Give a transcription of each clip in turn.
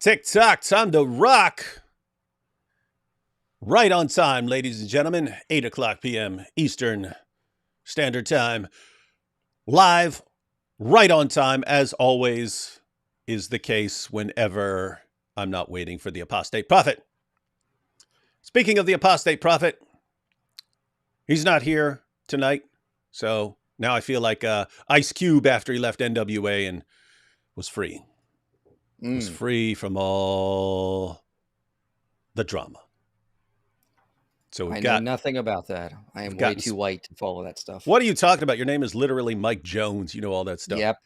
Tick-tock, time to rock. Right on time, ladies and gentlemen. 8 o'clock p.m. Eastern Standard Time. Live, right on time, as always is the case whenever I'm not waiting for the apostate prophet. Speaking of the apostate prophet, he's not here tonight. So now I feel like Ice Cube after he left NWA and was free. Was free from all the drama. So I know nothing about that. I am way too white to follow that stuff. What are you talking about? Your name is literally Mike Jones. You know all that stuff. Yep.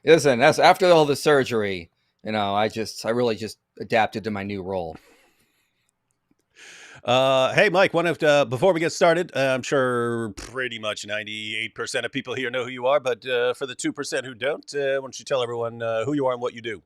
Listen, that's after all the surgery. You know, I really just adapted to my new role. Hey, Mike, before we get started, I'm sure pretty much 98% of people here know who you are, but for the 2% who don't, why don't you tell everyone who you are and what you do?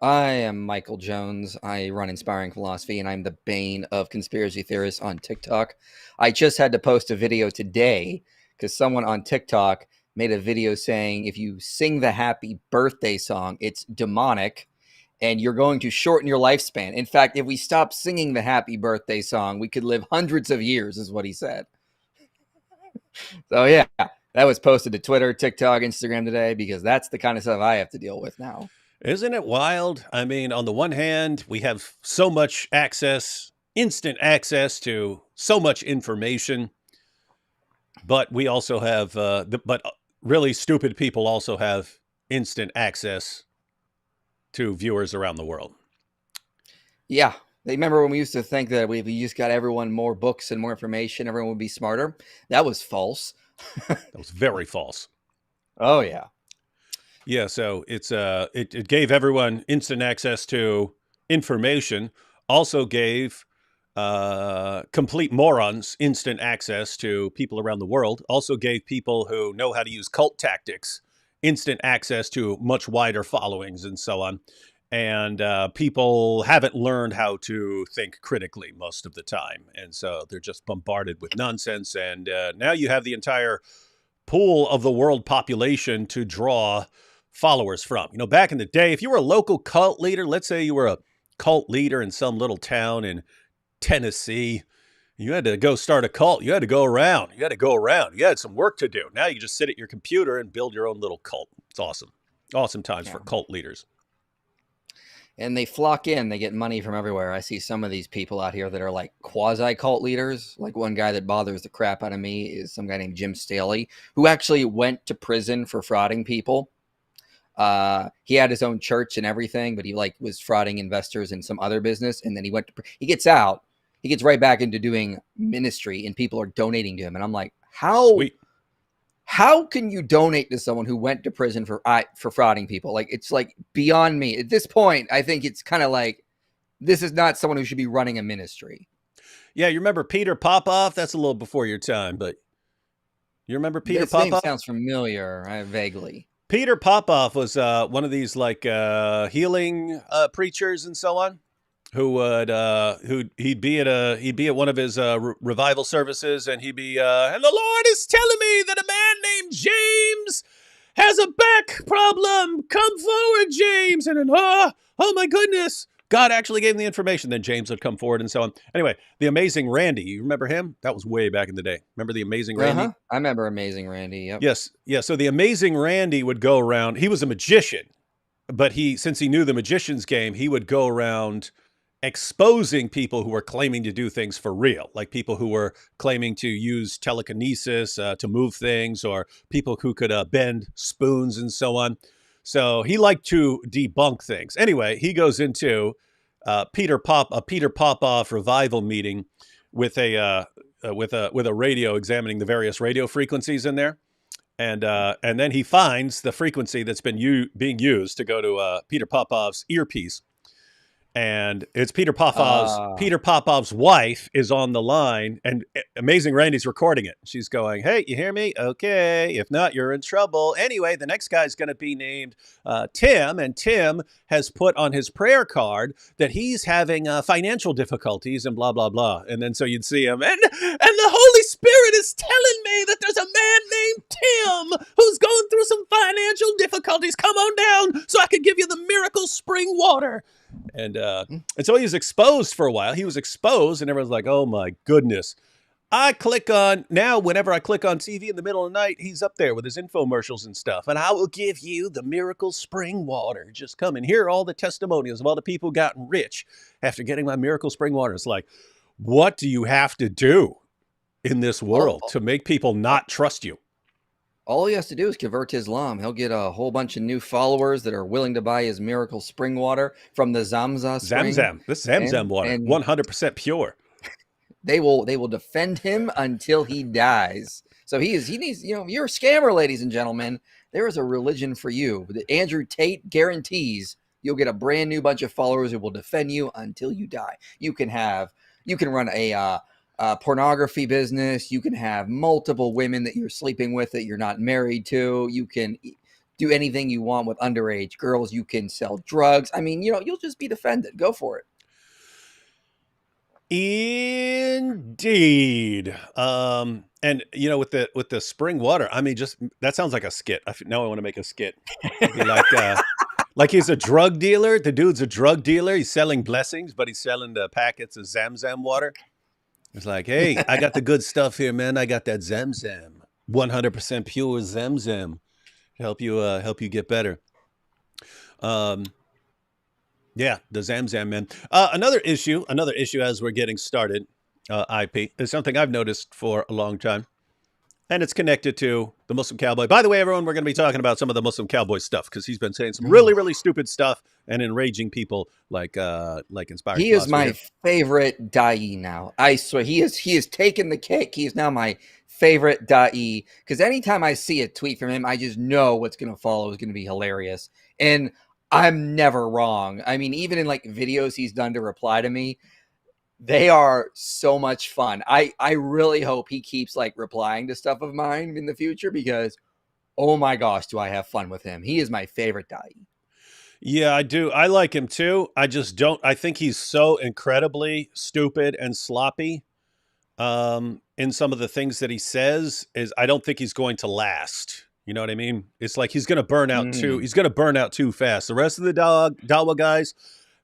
I am Michael Jones. I run Inspiring Philosophy, and I'm the bane of conspiracy theorists on TikTok. I just had to post a video today because someone on TikTok made a video saying if you sing the happy birthday song, it's demonic, and you're going to shorten your lifespan. In fact, if we stop singing the happy birthday song, we could live hundreds of years, is what he said. So, yeah, that was posted to Twitter, TikTok, Instagram today because that's the kind of stuff I have to deal with now. Isn't it wild? I mean, on the one hand, we have so much access, instant access to so much information, but we also have, but really stupid people also have instant access to viewers around the world. Yeah. They remember when we used to think that if we just got everyone more books and more information, everyone would be smarter. That was false. That was very false. Oh, yeah. Yeah, so it gave everyone instant access to information, also gave complete morons instant access to people around the world, also gave people who know how to use cult tactics instant access to much wider followings and so on. And people haven't learned how to think critically most of the time. And so they're just bombarded with nonsense. And now you have the entire pool of the world population to draw followers from. You know, back in the day, if you were a local cult leader, let's say you were a cult leader in some little town in Tennessee, you had to go start a cult. You had to go around. You had some work to do. Now you just sit at your computer and build your own little cult. It's awesome. Awesome times for cult leaders. And they flock in. They get money from everywhere. I see some of these people out here that are like quasi-cult leaders. Like one guy that bothers the crap out of me is some guy named Jim Staley, who actually went to prison for frauding people. He had his own church and everything, but he was frauding investors in some other business. And then he gets out, he gets right back into doing ministry and people are donating to him. And I'm like, how can you donate to someone who went to prison for frauding people? Like, it's like beyond me at this point. I think it's kind of like, this is not someone who should be running a ministry. Yeah. You remember Peter Popoff? That's a little before your time, but you remember Peter Popoff? Name sounds familiar. Vaguely. Peter Popoff was one of these healing preachers and so on, who would he'd be at one of his revival services, and he'd be and the Lord is telling me that a man named James has a back problem. Come forward, James. And then oh my goodness, God actually gave him the information. Then James would come forward and so on. Anyway, the Amazing Randy. You remember him? That was way back in the day. Remember the Amazing Randy? Uh-huh. I remember Amazing Randy. Yep. Yes. Yeah. So the Amazing Randy would go around. He was a magician, but since he knew the magician's game, he would go around exposing people who were claiming to do things for real, like people who were claiming to use telekinesis to move things, or people who could bend spoons and so on. So he liked to debunk things. Anyway, he goes into Peter Popoff revival meeting with a radio, examining the various radio frequencies in there, and then he finds the frequency that's been being used to go to Peter Popoff's earpiece, and it's Peter Popoff's Uh, Peter Popoff's wife is on the line, and Amazing Randy's recording it. She's going, "Hey, you hear me? Okay. If not, you're in trouble." Anyway, the next guy's going to be named Tim, and Tim has put on his prayer card that he's having financial difficulties and blah blah blah. And then so you'd see him, and the Holy Spirit is telling me that there's a man named Tim who's going through some financial difficulties. Come on down so I can give you the miracle spring water. And so he was exposed for a while. He was exposed, and everyone's like, "Oh my goodness!" Whenever I click on TV in the middle of the night, he's up there with his infomercials and stuff. And I will give you the miracle spring water. Just come and hear all the testimonials of all the people who gotten rich after getting my miracle spring water. It's like, what do you have to do in this world all, to make people not trust you? all he has to do is convert to Islam. He'll get a whole bunch of new followers that are willing to buy his miracle spring water from the Zamza spring. Zamzam. This Zamzam water, and 100% pure. they will defend him until he dies. So he needs, you're a scammer, ladies and gentlemen. There is a religion for you. Andrew Tate guarantees you'll get a brand new bunch of followers who will defend you until you die. You can run a pornography business. You can have multiple women that you're sleeping with that you're not married to. You can do anything you want with underage girls. You can sell drugs. I mean, you'll just be defended. Go for it. Indeed. And with the spring water, I mean, just that sounds like a skit. Now I want to make a skit. It'd be like he's a drug dealer. The dude's a drug dealer. He's selling blessings, but he's selling the packets of Zamzam water. It's like, hey, I got the good stuff here, man. I got that Zamzam, 100% pure Zamzam, to help you get better. Yeah, the Zamzam, man. Another issue as we're getting started, IP, is something I've noticed for a long time, and it's connected to the Muslim Cowboy. By the way, everyone, we're going to be talking about some of the Muslim Cowboy stuff because he's been saying some really, really stupid stuff and enraging people like inspired. He is my favorite da'i now. I swear, he has taken the cake. He is now my favorite da'i because anytime I see a tweet from him, I just know what's going to follow is going to be hilarious. And I'm never wrong. I mean, even in like videos he's done to reply to me, they are so much fun. I really hope he keeps like replying to stuff of mine in the future because, oh my gosh, do I have fun with him. He is my favorite da'i. Yeah, I do. I like him too. I just don't. I think he's so incredibly stupid and sloppy in some of the things that he says. I don't think he's going to last. You know what I mean? It's like he's going to burn out too. He's going to burn out too fast. The rest of the Dawa guys,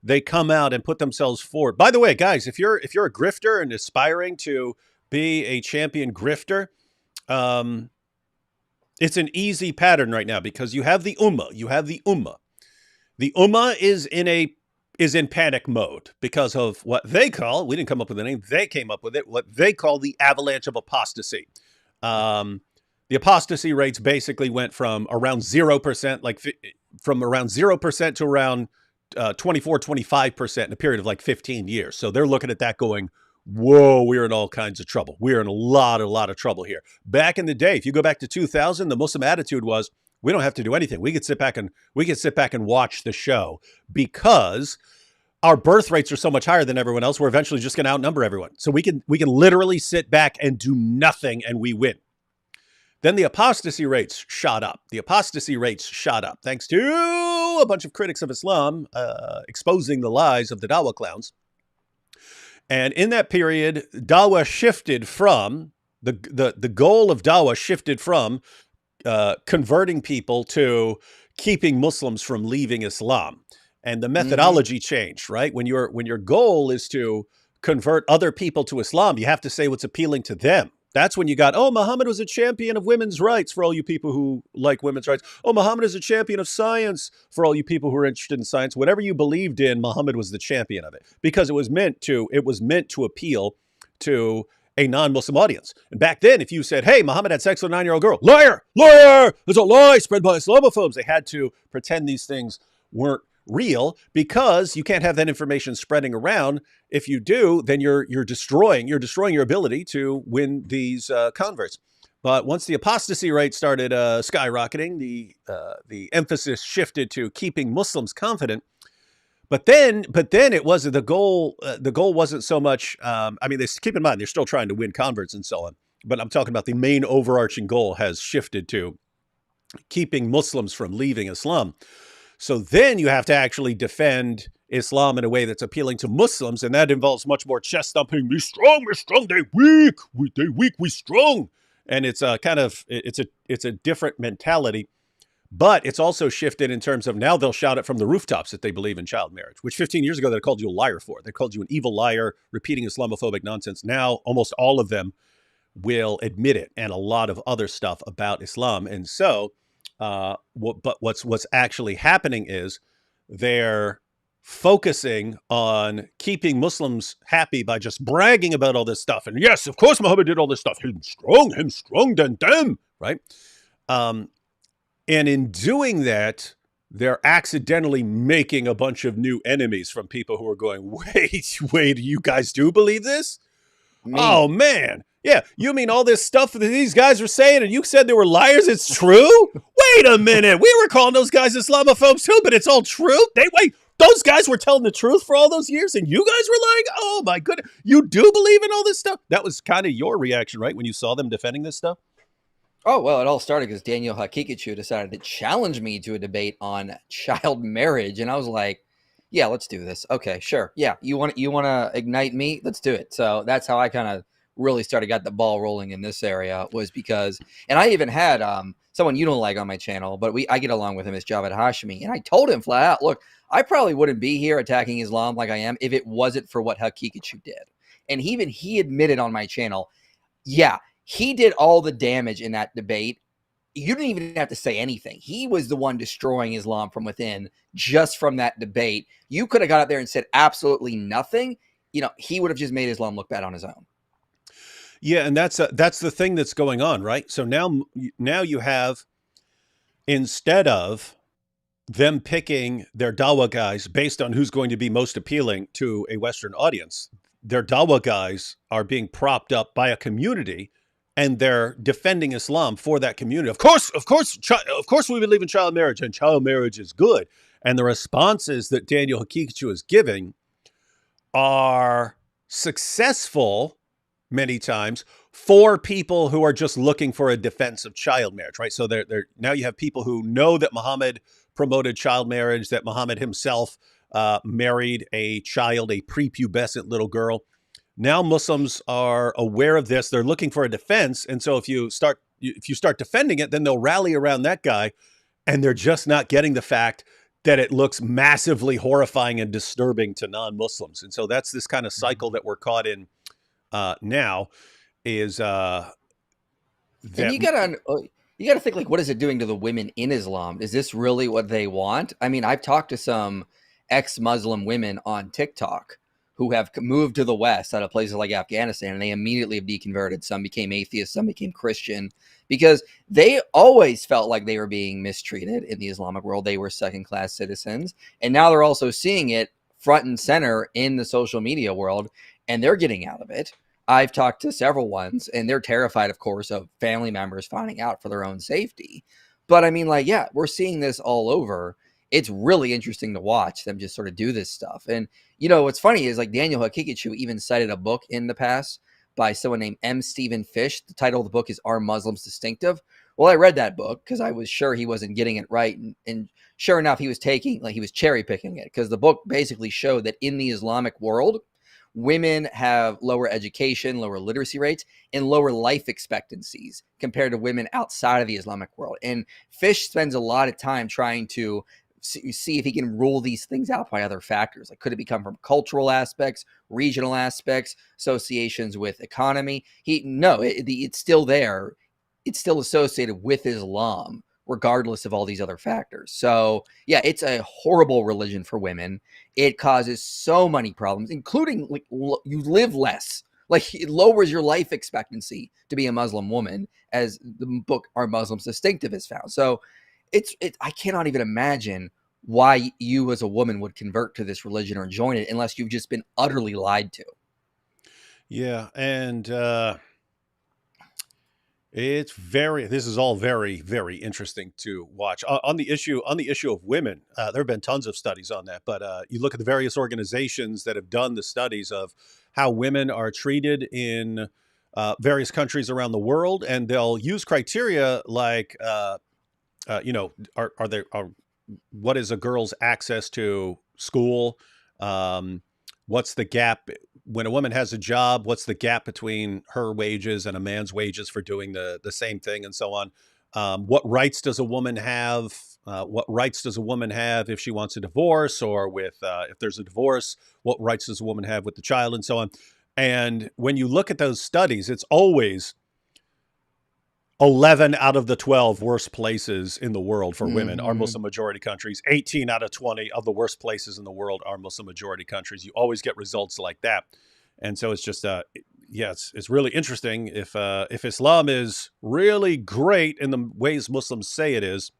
they come out and put themselves forward. By the way, guys, if you're a grifter and aspiring to be a champion grifter, it's an easy pattern right now because you have the Ummah. You have the Ummah. The Ummah is in panic mode because of what they call, we didn't come up with the name, they came up with it, what they call the avalanche of apostasy. The apostasy rates basically went from around 0%, from around 0% to around 24, 25% in a period of like 15 years. So they're looking at that going, whoa, we're in all kinds of trouble. We're in a lot of trouble here. Back in the day, if you go back to 2000, the Muslim attitude was, we don't have to do anything. We could sit back and watch the show because our birth rates are so much higher than everyone else. We're eventually just going to outnumber everyone. So we can literally sit back and do nothing and we win. Then the apostasy rates shot up. Thanks to a bunch of critics of Islam exposing the lies of the Dawah clowns. And in that period, Dawah shifted from the goal of Dawah shifted from converting people to keeping Muslims from leaving Islam. And the methodology changed, right? When your goal is to convert other people to Islam, you have to say what's appealing to them. That's when you got, oh, Muhammad was a champion of women's rights for all you people who like women's rights. Oh, Muhammad is a champion of science for all you people who are interested in science. Whatever you believed in, Muhammad was the champion of it because it was meant to appeal to a non-Muslim audience. And back then, if you said, hey, Muhammad had sex with a 9-year-old girl, liar, there's a lie spread by Islamophobes. They had to pretend these things weren't real because you can't have that information spreading around. If you do, then you're destroying your ability to win these converts. But once the apostasy rate started skyrocketing, the emphasis shifted to keeping Muslims confident. but then it wasn't the goal. The goal wasn't so much. I mean, they keep in mind they're still trying to win converts and so on. But I'm talking about the main overarching goal has shifted to keeping Muslims from leaving Islam. So then you have to actually defend Islam in a way that's appealing to Muslims, and that involves much more chest thumping. We strong, they weak, they weak, we strong. And it's a kind of it's a different mentality. But it's also shifted in terms of now they'll shout it from the rooftops that they believe in child marriage, which 15 years ago they called you a liar for. They called you an evil liar, repeating Islamophobic nonsense. Now almost all of them will admit it, and a lot of other stuff about Islam. And so, but what's actually happening is they're focusing on keeping Muslims happy by just bragging about all this stuff. And yes, of course, Muhammad did all this stuff. Him strong than them, right? Um, and in doing that, they're accidentally making a bunch of new enemies from people who are going, wait, you guys do believe this? Me. Oh, man. Yeah, you mean all this stuff that these guys were saying and you said they were liars? It's true? Wait a minute. We were calling those guys Islamophobes too, but it's all true? Those guys were telling the truth for all those years and you guys were lying? Oh, my goodness. You do believe in all this stuff? That was kind of your reaction, right, when you saw them defending this stuff? Oh, well, it all started because Daniel Hakikachu decided to challenge me to a debate on child marriage. And I was like, yeah, let's do this. Okay, sure. Yeah, you want to ignite me? Let's do it. So that's how I kind of really got the ball rolling in this area, was because, and I even had someone you don't like on my channel, but I get along with him, is Javed Hashimi. And I told him flat out, look, I probably wouldn't be here attacking Islam like I am if it wasn't for what Hakikachu did. And even he admitted on my channel, yeah, he did all the damage in that debate. You didn't even have to say anything. He was the one destroying Islam from within just from that debate. You could have got up there and said absolutely nothing. He would have just made Islam look bad on his own. Yeah, and that's the thing that's going on, right? So now you have, instead of them picking their Dawa guys based on who's going to be most appealing to a Western audience, their Dawa guys are being propped up by a community, and they're defending Islam for that community. Of course, we believe in child marriage, and child marriage is good. And the responses that Daniel Hakikachu is giving are successful many times for people who are just looking for a defense of child marriage, right? So they're now you have people who know that Muhammad promoted child marriage, that Muhammad himself married a child, a prepubescent little girl. Now Muslims are aware of this. They're looking for a defense. And so if you start defending it, then they'll rally around that guy. And they're just not getting the fact that it looks massively horrifying and disturbing to non-Muslims. And so that's this kind of cycle that we're caught in now, is that. And you gotta think, like, what is it doing to the women in Islam? Is this really what they want? I mean, I've talked to some ex-Muslim women on TikTok who have moved to the West out of places like Afghanistan, and they immediately have deconverted. Some became atheists, some became Christian, because they always felt like they were being mistreated in the Islamic world. They were second-class citizens, and now they're also seeing it front and center in the social media world, and they're getting out of it. I've talked to several ones, and they're terrified, of course, of family members finding out for their own safety. But I mean, like, yeah, we're seeing this all over. It's really interesting to watch them just sort of do this stuff. And, what's funny is, like, Daniel Hakikachu even cited a book in the past by someone named M. Stephen Fish. The title of the book is Are Muslims Distinctive? Well, I read that book because I was sure he wasn't getting it right. And sure enough, he was cherry picking it, because the book basically showed that in the Islamic world, women have lower education, lower literacy rates, and lower life expectancies compared to women outside of the Islamic world. And Fish spends a lot of time trying to see if he can rule these things out by other factors. Like, could it become from cultural aspects, regional aspects, associations with economy? It's still there. It's still associated with Islam, regardless of all these other factors. So, yeah, it's a horrible religion for women. It causes so many problems, including, like, you live less. Like, it lowers your life expectancy to be a Muslim woman, as the book Are Muslims Distinctive has found. So I cannot even imagine why you as a woman would convert to this religion or join it unless you've just been utterly lied to. Yeah, and This is all very, very interesting to watch. On the issue of women, there have been tons of studies on that, but you look at the various organizations that have done the studies of how women are treated in various countries around the world, and they'll use criteria like, are there are what is a girl's access to school? Um, what's the gap when a woman has a job? What's the gap between her wages and a man's wages for doing the same thing, and so on? What rights does a woman have? What rights does a woman have if she wants a divorce, or with if there's a divorce? What rights does a woman have with the child, and so on? And when you look at those studies, it's always 11 out of the 12 worst places in the world for women are Hmm. Muslim majority countries. 18 out of 20 of the worst places in the world are Muslim majority countries. You always get results like that. And so it's just, yeah, it's really interesting. If Islam is really great in the ways Muslims say it is,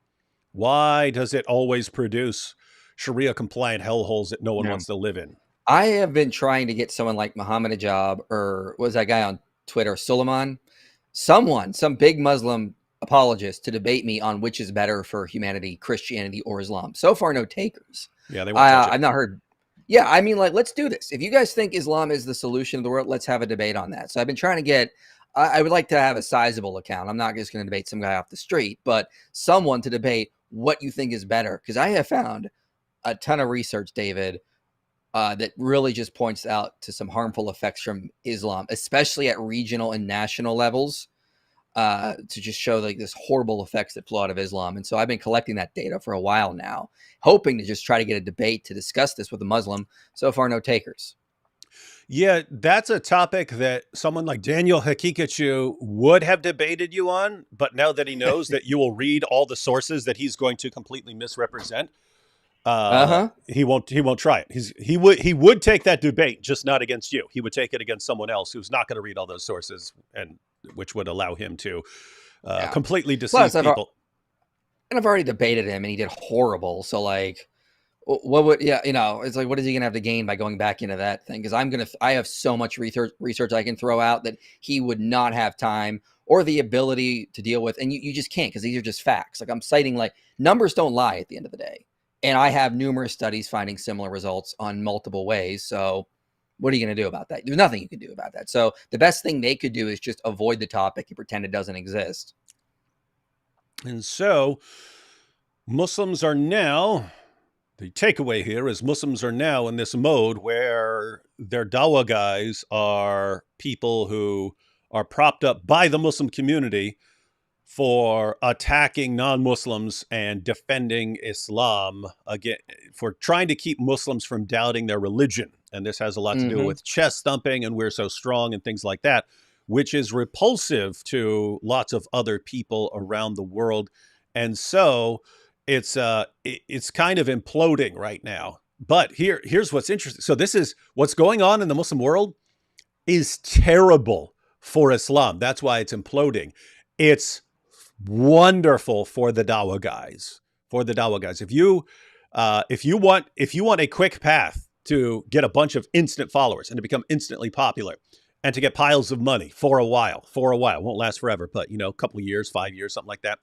why does it always produce Sharia compliant hellholes that no one Yeah. wants to live in? I have been trying to get someone like Muhammad Ajab, or what was that guy on Twitter, Suleiman? Some big Muslim apologist to debate me on which is better for humanity, Christianity or Islam. So far, no takers. Yeah, they won't touch it. I've not heard. Yeah, I mean, like, let's do this. If you guys think Islam is the solution of the world, let's have a debate on that. So I've been trying to get. I would like to have a sizable account. I'm not just going to debate some guy off the street, but someone to debate what you think is better. Because I have found a ton of research, David, that really just points out to some harmful effects from Islam, especially at regional and national levels, to just show like this horrible effects that flow out of Islam. And so I've been collecting that data for a while now, hoping to just try to get a debate to discuss this with a Muslim. So far, no takers. Yeah, that's a topic that someone like Daniel Hakikachu would have debated you on, but now that he knows that you will read all the sources that he's going to completely misrepresent, Uh huh. he won't try it. He would take that debate, just not against you. He would take it against someone else who's not going to read all those sources, and which would allow him to Yeah. completely Plus, deceive people. I've already debated him, and he did horrible. So like, what would it's like, what is he gonna have to gain by going back into that thing? Because I have so much research I can throw out that he would not have time or the ability to deal with, and you just can't, because these are just facts. Like, I'm citing, like, numbers don't lie at the end of the day, and I have numerous studies finding similar results on multiple ways. So what are you going to do about that? There's nothing you can do about that. So the best thing they could do is just avoid the topic and pretend it doesn't exist. And so Muslims are now, the takeaway here is Muslims are now in this mode where their dawah guys are people who are propped up by the Muslim community for attacking non-Muslims and defending Islam again, for trying to keep Muslims from doubting their religion. And this has a lot to do Hmm. with chest thumping and we're so strong and things like that, which is repulsive to lots of other people around the world. And so it's kind of imploding right now. But here's what's interesting. So this is what's going on in the Muslim world is terrible for Islam. That's why it's imploding. It's wonderful for the Dawa guys. For the Dawa guys, if you want a quick path to get a bunch of instant followers and to become instantly popular and to get piles of money for a while, won't last forever, but a couple of years, 5 years, something like that.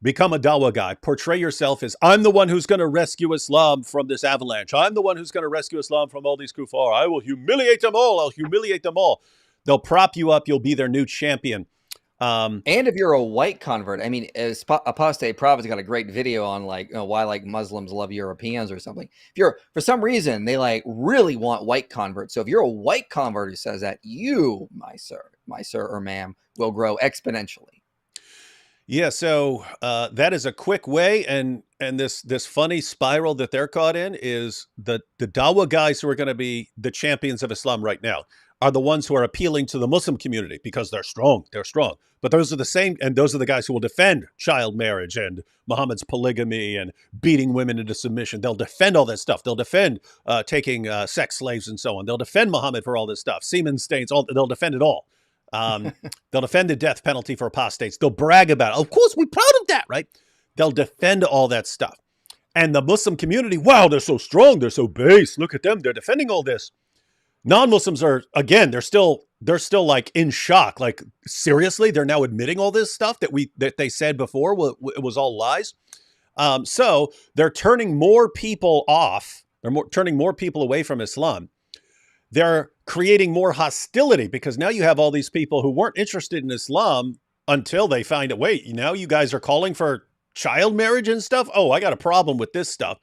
Become a Dawa guy. Portray yourself as, I'm the one who's going to rescue Islam from this avalanche. I'm the one who's going to rescue Islam from all these kuffar. I will humiliate them all. I'll humiliate them all. They'll prop you up. You'll be their new champion. And if you're a white convert, I mean, Apostate Prophet's got a great video on, like, why, like, Muslims love Europeans or something. If you're, for some reason, they like really want white converts. So if you're a white convert who says that, you, my sir or ma'am, will grow exponentially. Yeah, so that is a quick way, and this funny spiral that they're caught in is the Dawa guys who are going to be the champions of Islam right now are the ones who are appealing to the Muslim community because they're strong. They're strong, but those are the same, and those are the guys who will defend child marriage and Muhammad's polygamy and beating women into submission. They'll defend all that stuff. They'll defend taking sex slaves and so on. They'll defend Muhammad for all this stuff. Semen stains. They'll defend it all. Um, they'll defend the death penalty for apostates. They'll brag about it. Of course, we're proud of that, right? They'll defend all that stuff. And the Muslim community, wow, they're so strong. They're so base. Look at them. They're defending all this. Non-Muslims are, again, they're still like in shock. Like, seriously, they're now admitting all this stuff that they said before it was all lies. So they're turning more people off. Turning more people away from Islam. They're creating more hostility because now you have all these people who weren't interested in Islam until they find out, wait, now you guys are calling for child marriage and stuff. Oh, I got a problem with this stuff.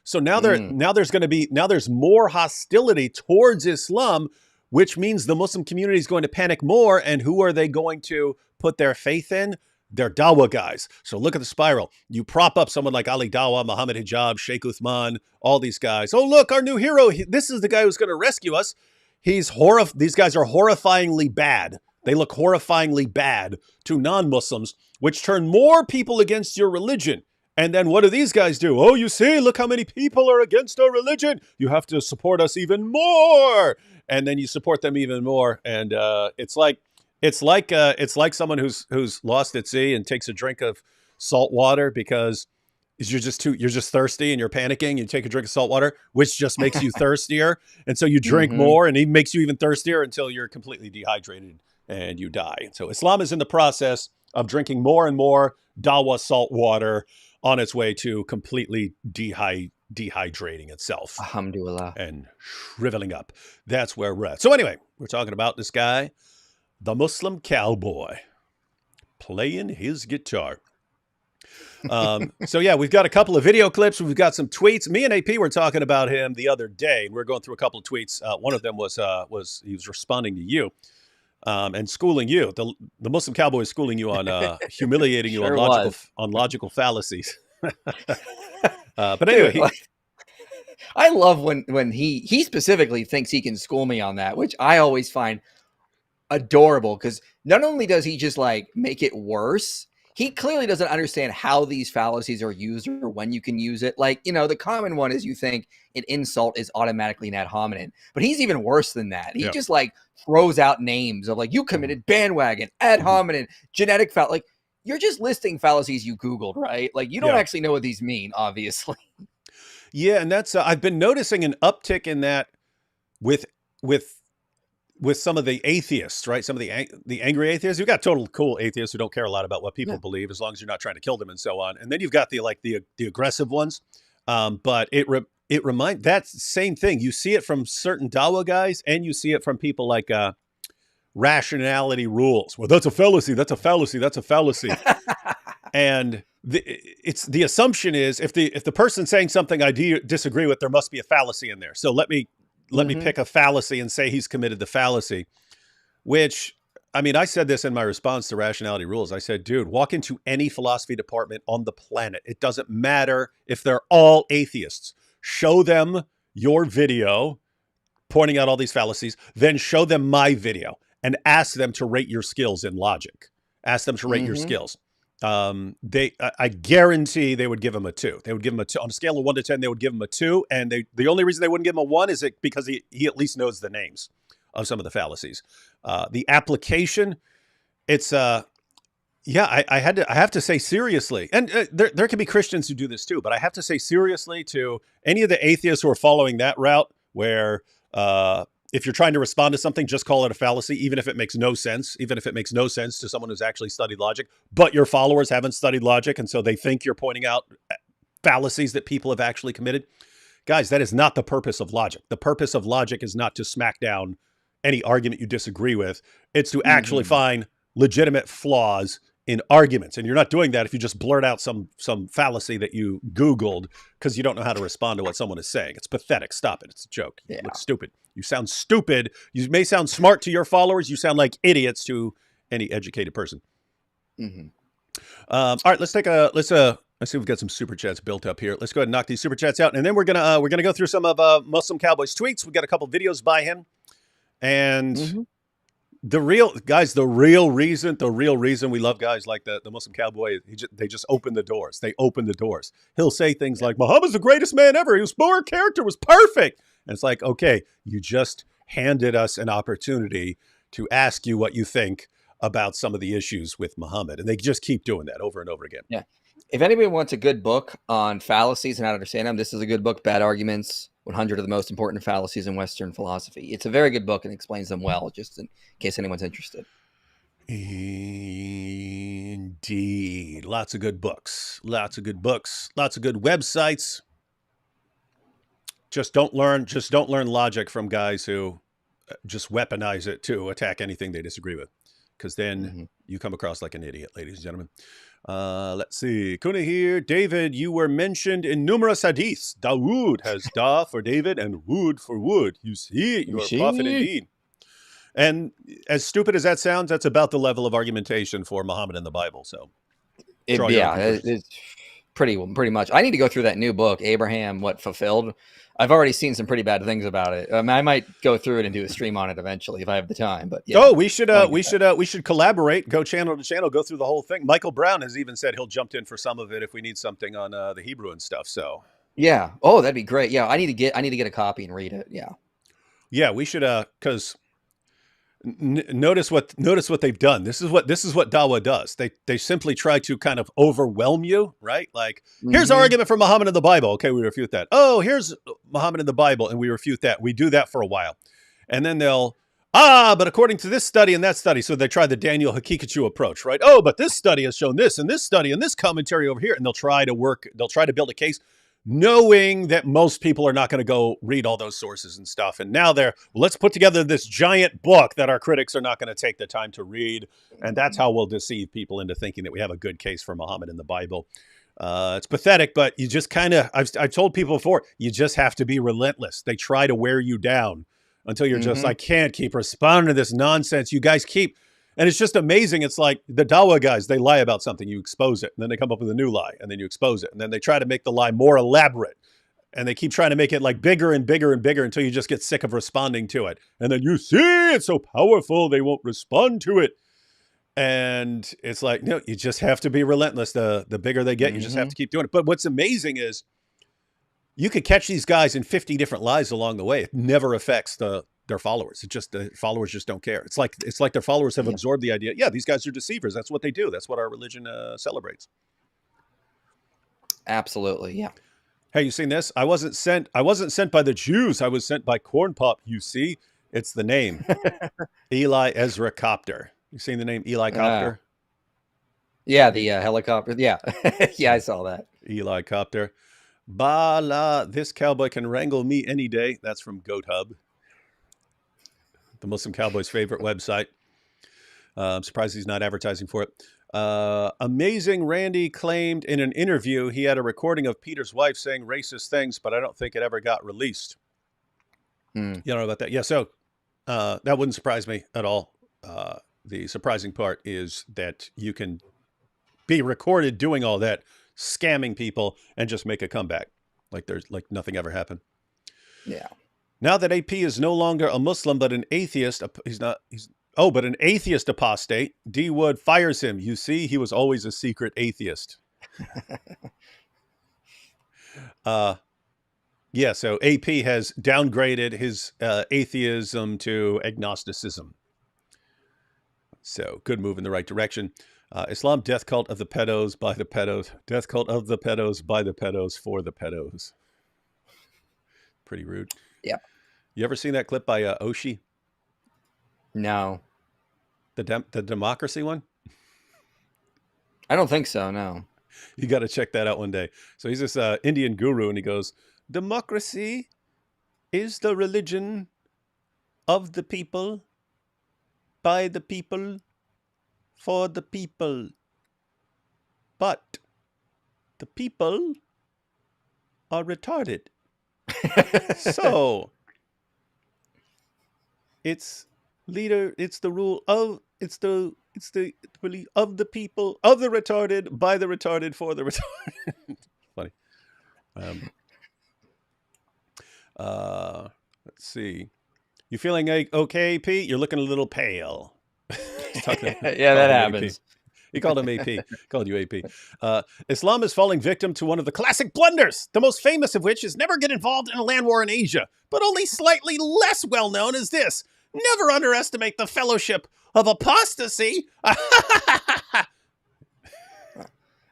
So now there's more hostility towards Islam, which means the Muslim community is going to panic more. And who are they going to put their faith in? They're Dawah guys. So look at the spiral. You prop up someone like Ali Dawah, Muhammad Hijab, Sheikh Uthman, all these guys. Oh, look, our new hero. This is the guy who's going to rescue us. These guys are horrifyingly bad. They look horrifyingly bad to non-Muslims, which turn more people against your religion. And then what do these guys do? Oh, you see, look how many people are against our religion. You have to support us even more. And then you support them even more. And it's like someone who's lost at sea and takes a drink of salt water because you're just thirsty and you're panicking. You take a drink of salt water, which just makes you thirstier. And so you drink more and it makes you even thirstier until you're completely dehydrated and you die. And so Islam is in the process of drinking more and more Dawa salt water on its way to completely dehydrating itself. Alhamdulillah. And shriveling up. That's where we're at. So anyway, we're talking about this guy, the Muslim cowboy, playing his guitar. So yeah, we've got a couple of video clips. We've got some tweets. Me and AP were talking about him the other day. And we were going through a couple of tweets. One of them was he was responding to you and schooling you. The Muslim cowboy is schooling you on humiliating you on logical fallacies. But anyway, dude, I love when he specifically thinks he can school me on that, which I always find adorable because not only does he just like make it worse, he clearly doesn't understand how these fallacies are used or when you can use it. Like, the common one is you think an insult is automatically an ad hominem, but he's even worse than that. He just like throws out names of like, you committed bandwagon, ad hominem, genetic fallacy. Like, you're just listing fallacies you Googled, right? Like, you don't actually know what these mean, obviously. Yeah, and that's I've been noticing an uptick in that with some of the atheists, right? Some of the angry atheists. You've got total cool atheists who don't care a lot about what people believe as long as you're not trying to kill them and so on. And then you've got the aggressive ones. But it reminds that same thing. You see it from certain Dawa guys, and you see it from people like rationality rules. Well, that's a fallacy. That's a fallacy. That's a fallacy. And the assumption is if the person's saying something I disagree with, there must be a fallacy in there. So let me pick a fallacy and say he's committed the fallacy, which, I mean, I said this in my response to rationality rules. I said, dude, walk into any philosophy department on the planet. It doesn't matter if they're all atheists. Show them your video pointing out all these fallacies, then show them my video and ask them to rate your skills in logic. Ask them to rate your skills. I guarantee they would give him a 2. They would give him a 2 on a scale of 1 to 10. They would give him a 2. And the only reason they wouldn't give him a 1 is because he at least knows the names of some of the fallacies. The application, it's, I have to say seriously, and there can be Christians who do this too, but I have to say seriously to any of the atheists who are following that route where, if you're trying to respond to something, just call it a fallacy, even if it makes no sense, to someone who's actually studied logic, but your followers haven't studied logic. And so they think you're pointing out fallacies that people have actually committed. Guys, that is not the purpose of logic. The purpose of logic is not to smack down any argument you disagree with. It's to actually find legitimate flaws in arguments. And you're not doing that if you just blurt out some fallacy that you Googled because you don't know how to respond to what someone is saying. It's pathetic. Stop it. It's a joke. You look stupid. You sound stupid. You may sound smart to your followers. You sound like idiots to any educated person. All right, let's see if we've got some super chats built up here. Let's go ahead and knock these super chats out. And then we're gonna go through some of Muslim Cowboy's tweets. We've got a couple videos by him. And the real reason we love guys like the Muslim Cowboy, they just open the doors. They open the doors. He'll say things like, Muhammad's the greatest man ever. His character was perfect. And it's like, okay, you just handed us an opportunity to ask you what you think about some of the issues with Muhammad. And they just keep doing that over and over again. Yeah. If anybody wants a good book on fallacies and how to understand them, this is a good book, Bad Arguments, 100 of the most important fallacies in Western philosophy. It's a very good book and explains them well, just in case anyone's interested. Indeed. Lots of good books. Lots of good books. Lots of good websites. Just don't learn logic from guys who just weaponize it to attack anything they disagree with. Because then you come across like an idiot, ladies and gentlemen. Let's see. Kuna here. David, you were mentioned in numerous hadiths. Dawood has da for David and wood for wood. You see, you're a prophet indeed. And as stupid as that sounds, that's about the level of argumentation for Muhammad in the Bible. So, it's pretty much. I need to go through that new book, Abraham, What Fulfilled. I've already seen some pretty bad things about it. I might go through it and do a stream on it eventually if I have the time. But yeah. Oh, we should collaborate. Go channel to channel. Go through the whole thing. Michael Brown has even said he'll jump in for some of it if we need something on the Hebrew and stuff. So yeah. Oh, that'd be great. Yeah, I need to get a copy and read it. Yeah. Yeah, we should. Because notice what they've done. This is what Dawa does. They simply try to kind of overwhelm you, right? Like, here's our argument for Muhammad in the Bible. Okay, we refute that. Oh, here's Muhammad in the Bible, and we refute that. We do that for a while, and then they'll but according to this study and that study, so they try the Daniel Hakikachu approach, right? Oh, but this study has shown this, and this study and this commentary over here, and they'll try to build a case, knowing that most people are not going to go read all those sources and stuff. And now let's put together this giant book that our critics are not going to take the time to read. And that's how we'll deceive people into thinking that we have a good case for Muhammad in the Bible. It's pathetic, but you just kind of, I've told people before, you just have to be relentless. They try to wear you down until you're just, I can't keep responding to this nonsense. You guys keep. And it's just amazing. It's like the Dawa guys, they lie about something, you expose it, and then they come up with a new lie, and then you expose it. And then they try to make the lie more elaborate. And they keep trying to make it like bigger and bigger and bigger until you just get sick of responding to it. And then you see it's so powerful, they won't respond to it. And it's like, no, you just have to be relentless. The bigger they get, you just have to keep doing it. But what's amazing is you could catch these guys in 50 different lies along the way. It never affects their followers. It just, the followers just don't care. It's like their followers have absorbed the idea. Yeah, these guys are deceivers. That's what they do. That's what our religion celebrates. Absolutely. Yeah. Hey, you seen this? I wasn't sent by the Jews. I was sent by Corn Pop. You see, it's the name Eli Ezra Copter. You seen the name Eli Copter? Yeah. The helicopter. Yeah. Yeah. I saw that. Eli Copter. Bala, this cowboy can wrangle me any day. That's from Goat Hub, the Muslim Cowboy's favorite website. I'm surprised he's not advertising for it. Amazing Randy claimed in an interview he had a recording of Peter's wife saying racist things, but I don't think it ever got released. You don't know about that? Yeah, so that wouldn't surprise me at all. The surprising part is that you can be recorded doing all that, scamming people, and just make a comeback like nothing ever happened. Yeah. Now that AP is no longer a Muslim but an atheist, but an atheist apostate, D. Wood fires him. You see, he was always a secret atheist. Yeah, so AP has downgraded his atheism to agnosticism. So good move in the right direction. Islam, death cult of the pedos by the pedos. Death cult of the pedos by the pedos for the pedos. Pretty rude. Yeah. You ever seen that clip by Oshi? No. The democracy one? I don't think so, no. You got to check that out one day. So he's this Indian guru, and he goes, democracy is the religion of the people, by the people, for the people. But the people are retarded. So it's the rule of of the people, of the retarded, by the retarded, for the retarded. Funny. Let's see. You feeling okay, Pete? You're looking a little pale. Yeah, that happens. He called him AP. Called you AP. Islam is falling victim to one of the classic blunders, the most famous of which is never get involved in a land war in Asia, but only slightly less well known is this: never underestimate the fellowship of apostasy. I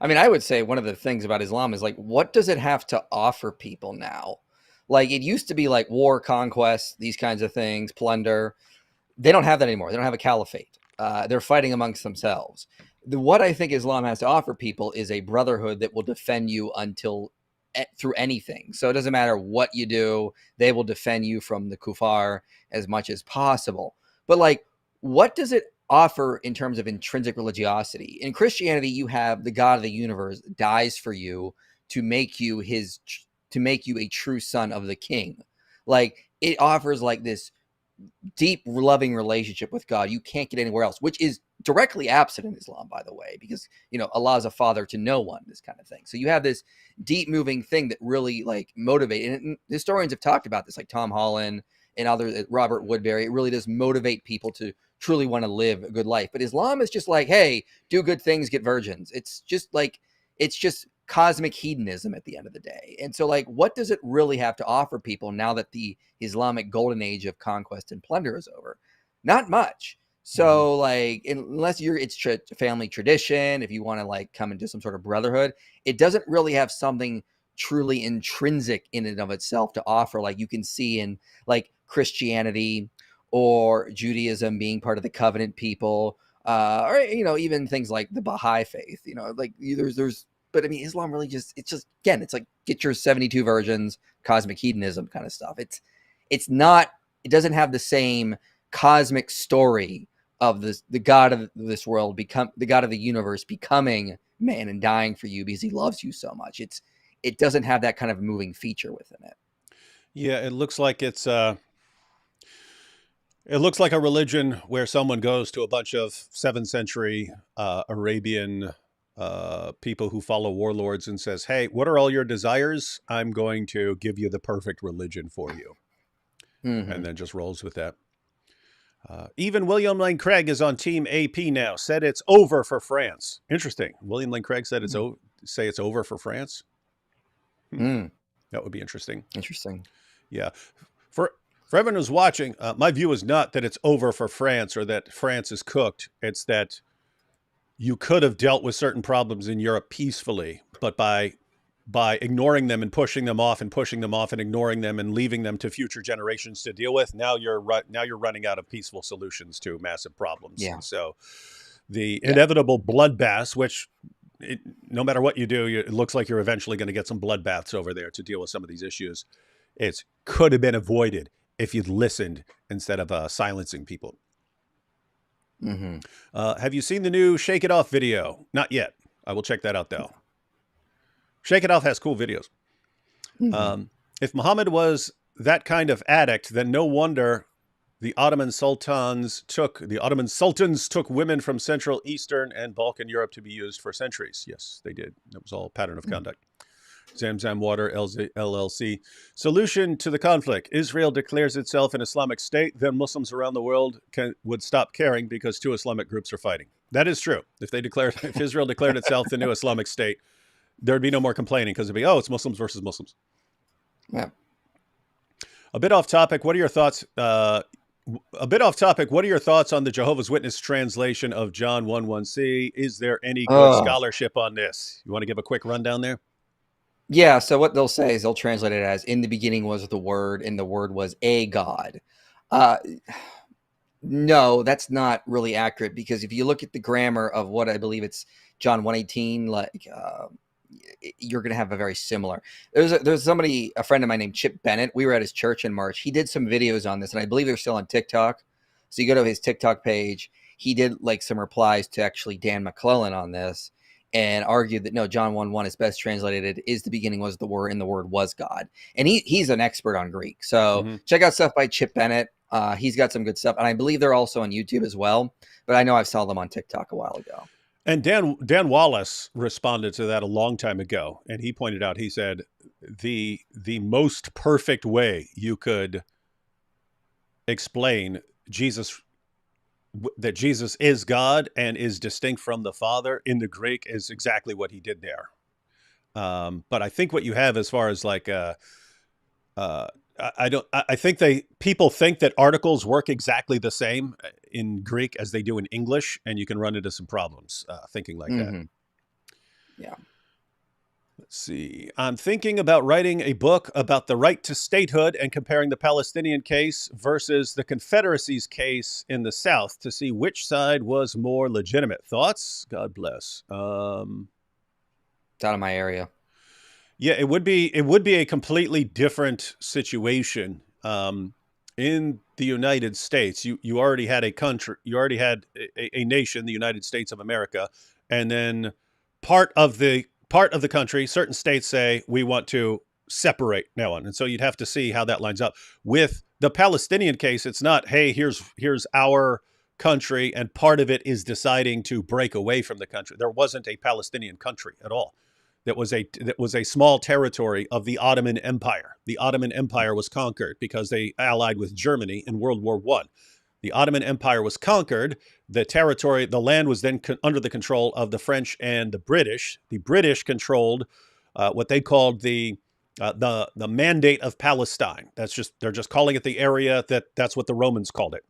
mean, I would say one of the things about Islam is like, what does it have to offer people now? Like it used to be like war, conquest, these kinds of things, plunder. They don't have that anymore. They don't have a caliphate. They're fighting amongst themselves. What I think Islam has to offer people is a brotherhood that will defend you until through anything. So it doesn't matter what you do, they will defend you from the kuffar as much as possible. But like, what does it offer in terms of intrinsic religiosity? In Christianity, you have the God of the universe dies for you to make you his, to make you a true son of the king. Like it offers like this deep loving relationship with God you can't get anywhere else, which is directly absent in Islam, by the way, because Allah is a father to no one, this kind of thing. So you have this deep moving thing that really like motivate, and historians have talked about this, like Tom Holland and others, Robert Woodbury. It really does motivate people to truly want to live a good life. But Islam is just like, hey, do good things, get virgins. It's just cosmic hedonism at the end of the day. And so like, what does it really have to offer people now that the Islamic golden age of conquest and plunder is over? Not much. So like, unless it's family tradition, if you want to like come into some sort of brotherhood, it doesn't really have something truly intrinsic in and of itself to offer. Like you can see in like Christianity or Judaism being part of the covenant people, or even things like the Baha'i faith. Like there's but I mean, Islam really it's just, again, it's like get your 72 virgins, cosmic hedonism kind of stuff. It doesn't have the same cosmic story of the God of this world, become the God of the universe, becoming man and dying for you because he loves you so much. It doesn't have that kind of moving feature within it. Yeah, it looks like it looks like a religion where someone goes to a bunch of 7th century Arabian people who follow warlords and says, "Hey, what are all your desires? I'm going to give you the perfect religion for you," and then just rolls with that. Even William Lane Craig is on Team AP now. Said it's over for France. Interesting. William Lane Craig said say it's over for France. That would be interesting. Interesting. Yeah. For everyone who's watching, my view is not that it's over for France or that France is cooked. It's that you could have dealt with certain problems in Europe peacefully, but by ignoring them and pushing them off and ignoring them and leaving them to future generations to deal with, now you're running out of peaceful solutions to massive problems. Yeah. And so the inevitable bloodbaths, which no matter what you do, it looks like you're eventually going to get some bloodbaths over there to deal with some of these issues. It could have been avoided if you'd listened instead of silencing people. Have you seen the new Shake It Off video? Not yet. I will check that out though. Shake It Off has cool videos. If Muhammad was that kind of addict, then no wonder the Ottoman sultans took women from Central, Eastern, and Balkan Europe to be used for centuries. Yes, they did. That was all pattern of conduct. Zamzam Water, LLC. Solution to the conflict. Israel declares itself an Islamic state, then Muslims around the world would stop caring because 2 Islamic groups are fighting. That is true. If Israel declared itself the new Islamic state, there'd be no more complaining because it'd be, it's Muslims versus Muslims. Yeah. A bit off topic. What are your thoughts? What are your thoughts on the Jehovah's Witness translation of John 1:1c? Is there any good scholarship on this? You want to give a quick rundown there? Yeah, so what they'll say is they'll translate it as, in the beginning was the Word, and the Word was a God. No, that's not really accurate, because if you look at the grammar of what I believe it's John 1:18, like you're going to have a very similar. There's somebody, a friend of mine named Chip Bennett. We were at his church in March. He did some videos on this, and I believe they're still on TikTok. So you go to his TikTok page. He did like some replies to actually Dan McClellan on this, and argued that no, John 1:1 is best translated is the beginning was the Word, and the Word was God. And he's an expert on Greek. So check out stuff by Chip Bennett. He's got some good stuff. And I believe they're also on YouTube as well. But I know I saw them on TikTok a while ago. And Dan Wallace responded to that a long time ago. And he pointed out, he said, the most perfect way you could explain that Jesus is God and is distinct from the Father in the Greek is exactly what he did there. But I think what you have as far as like, I think people think that articles work exactly the same in Greek as they do in English, and you can run into some problems thinking like that. Yeah. Let's see. I'm thinking about writing a book about the right to statehood and comparing the Palestinian case versus the Confederacy's case in the South to see which side was more legitimate. Thoughts? God bless. It's out of my area. Yeah, it would be a completely different situation. In the United States, you already had a country, you already had a nation, the United States of America, and then part of the country, certain states say we want to separate now on, and so you'd have to see how that lines up with the Palestinian case. It's not, hey, here's our country, and part of it is deciding to break away from the country. There wasn't a Palestinian country at all. That was a small territory of the Ottoman Empire. The Ottoman Empire was conquered because they allied with Germany in World War One. The Ottoman Empire was conquered. The land was then under the control of the French and the British. The British controlled what they called the Mandate of Palestine. They're just calling it the area that's what the Romans called it.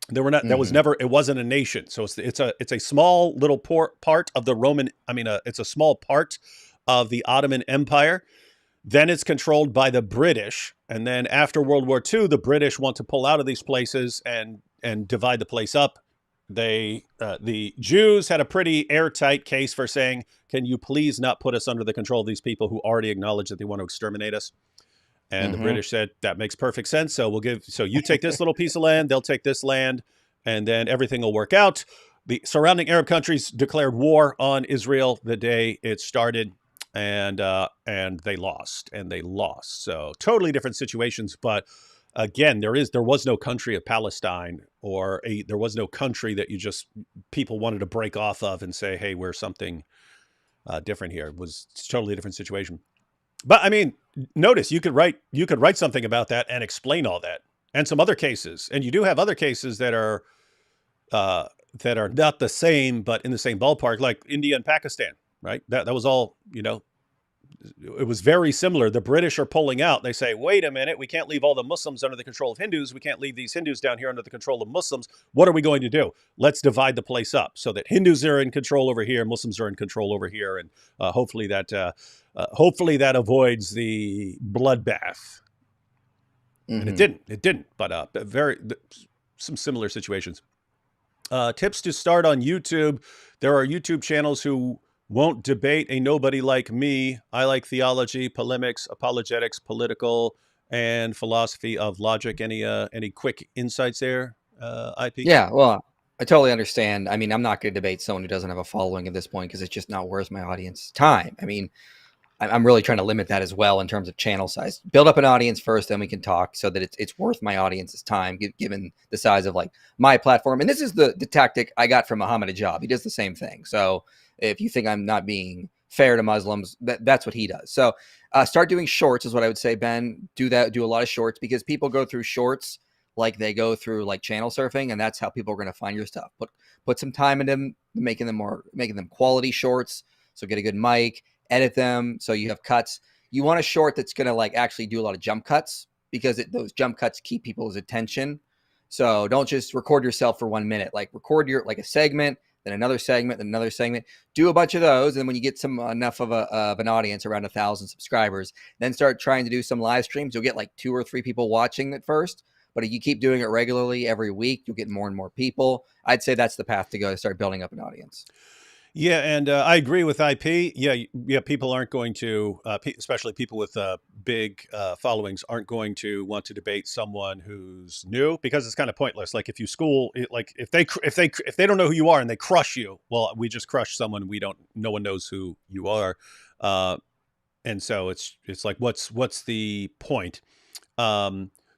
There were not. There was Hmm. never. It wasn't a nation. So it's a small little part of the Roman. I mean, it's a small part of the Ottoman Empire. Then it's controlled by the British, and then after World War II, the British want to pull out of these places and divide the place up. The Jews had a pretty airtight case for saying, "Can you please not put us under the control of these people who already acknowledge that they want to exterminate us?" And the Hmm. British said, that makes perfect sense. So you take this little piece of land, they'll take this land, and then everything will work out. The surrounding Arab countries declared war on Israel the day it started, and they lost, and they lost. So totally different situations. But again, there was no country of Palestine, there was no country that people wanted to break off of and say, hey, we're something different here. It was a totally different situation. But I mean, notice you could write something about that and explain all that, and some other cases, and you do have other cases uh, that are not the same, but in the same ballpark, like India and Pakistan, right? That was all, it was very similar. The British are pulling out. They say, wait a minute, we can't leave all the Muslims under the control of Hindus. We can't leave these Hindus down here under the control of Muslims. What are we going to do? Let's divide the place up so that Hindus are in control over here, Muslims are in control over here, and hopefully that avoids the bloodbath. And it Hmm. didn't. It didn't. But some similar situations. Tips to start on YouTube. There are YouTube channels who won't debate a nobody like me. I like theology, polemics, apologetics, political, and philosophy of logic. Any quick insights there, IP? Yeah, well, I totally understand. I mean, I'm not going to debate someone who doesn't have a following at this point because it's just not worth my audience time. I mean, I'm really trying to limit that as well in terms of channel size. Build up an audience first, then we can talk so that it's worth my audience's time, given the size of like my platform. And this is the tactic I got from Muhammad Ajab. He does the same thing. So if you think I'm not being fair to Muslims, that's what he does. So start doing shorts is what I would say, Ben. Do that. Do a lot of shorts because people go through shorts like they go through like channel surfing, and that's how people are going to find your stuff. Put some time in them, making them quality shorts. So get a good mic, edit them so you have cuts. You want a short that's going to like actually do a lot of jump cuts because those jump cuts keep people's attention. So don't just record yourself for 1 minute. Like record your like a segment, then another segment, then another segment. Do a bunch of those, and when you get some enough of an audience, around 1,000 subscribers, then start trying to do some live streams. You'll get like 2 or 3 people watching at first, but if you keep doing it regularly every week, you'll get more and more people. I'd say that's the path to go to start building up an audience. Yeah, and I agree with IP. Yeah, yeah. People aren't going to, especially people with big followings, aren't going to want to debate someone who's new because it's kind of pointless. Like if you school, like if they don't know who you are and they crush you, well, we just crushed someone. No one knows who you are, uh, and so it's like what's the point?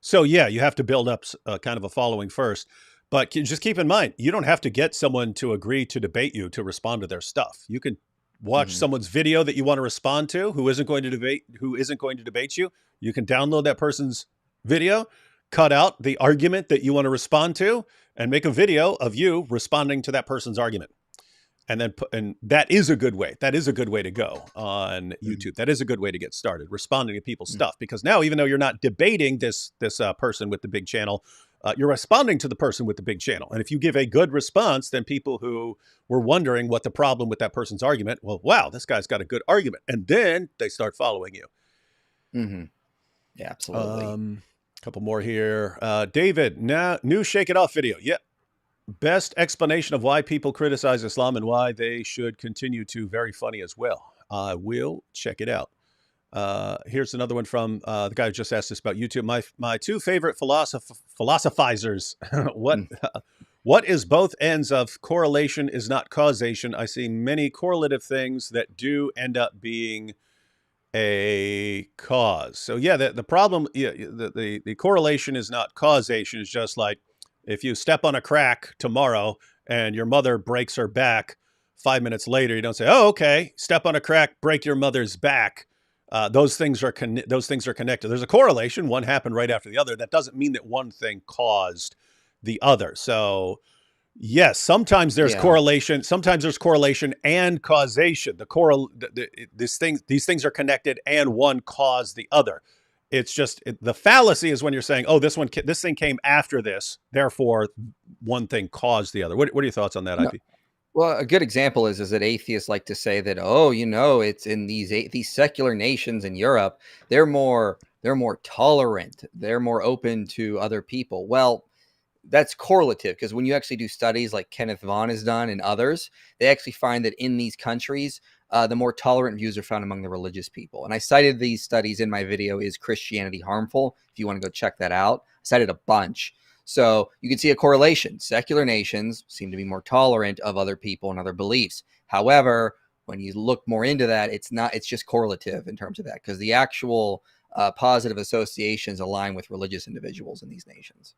So yeah, you have to build up kind of a following first. But just keep in mind, you don't have to get someone to agree to debate you to respond to their stuff. You can watch Mm-hmm. someone's video that you want to respond to who isn't going to debate you. You can download that person's video, cut out the argument that you want to respond to, and make a video of you responding to that person's argument. And that is a good way. That is a good way to go on YouTube. That is a good way to get started, responding to people's stuff. Because now, even though you're not debating this person with the big channel, You're responding to the person with the big channel. And if you give a good response, then people who were wondering what the problem with that person's argument, well, wow, this guy's got a good argument. And then they start following you. Mm-hmm. Yeah, absolutely. Couple more here. David, new Shake It Off video. Yeah. Best explanation of why people criticize Islam and why they should continue to. Very funny as well. I will check it out. Here's another one from the guy who just asked us about YouTube. My two favorite philosophizers. What Mm. what is both ends of correlation is not causation? I see many correlative things that do end up being a cause. So yeah, the problem, yeah, the correlation is not causation. It's just like if you step on a crack tomorrow and your mother breaks her back, 5 minutes later, you don't say, "Oh, okay, step on a crack, break your mother's back." Those things are connected. There's a correlation. One happened right after the other. That doesn't mean that one thing caused the other. So yes, sometimes there's Yeah. correlation. Sometimes there's correlation and causation. These things are connected, and one caused the other. It's just the fallacy is when you're saying, "Oh, this thing came after this, therefore one thing caused the other." What are your thoughts on that, No. IP? Well, a good example is that atheists like to say that, oh, it's in these secular nations in Europe, they're more tolerant, they're more open to other people. Well, that's correlative, because when you actually do studies like Kenneth Vaughn has done and others, they actually find that in these countries, the more tolerant views are found among the religious people. And I cited these studies in my video, Is Christianity Harmful? If you want to go check that out, I cited a bunch. So you can see a correlation. Secular nations seem to be more tolerant of other people and other beliefs. However, when you look more into that, it's just correlative in terms of that, because the actual positive associations align with religious individuals in these nations.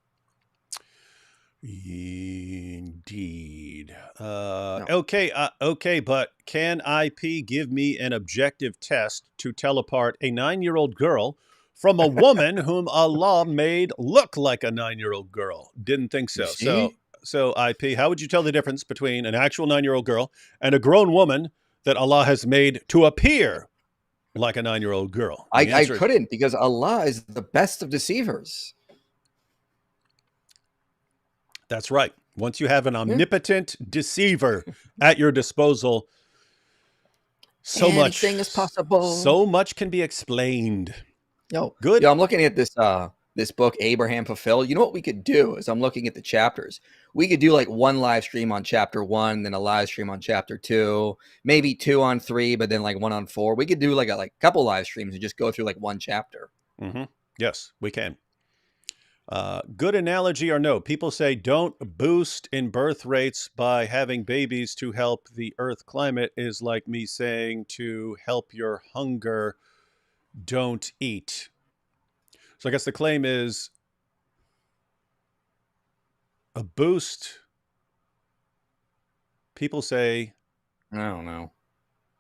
Indeed. No. Okay, but can IP give me an objective test to tell apart a 9-year-old girl from a woman whom Allah made look like a 9-year-old girl? Didn't think You so. see? So IP, how would you tell the difference between an actual 9-year-old girl and a grown woman that Allah has made to appear like a 9-year-old girl? I, The I answer is couldn't, because Allah is the best of deceivers. that's right. Once you have an Yeah. omnipotent deceiver at your disposal, Anything is possible. so much can be explained. Good. I'm looking at this book, Abraham Fulfilled. You know what we could do is, I'm looking at the chapters. We could do like one live stream on chapter 1, then a live stream on chapter 2, maybe 2 on 3, but then like 1 on 4. We could do like a couple live streams and just go through like one chapter. Mm-hmm. Yes, we can. Good analogy or no? People say don't boost in birth rates by having babies to help the Earth climate is like me saying to help your hunger, don't eat. So I guess the claim is a boost. People say, I don't know.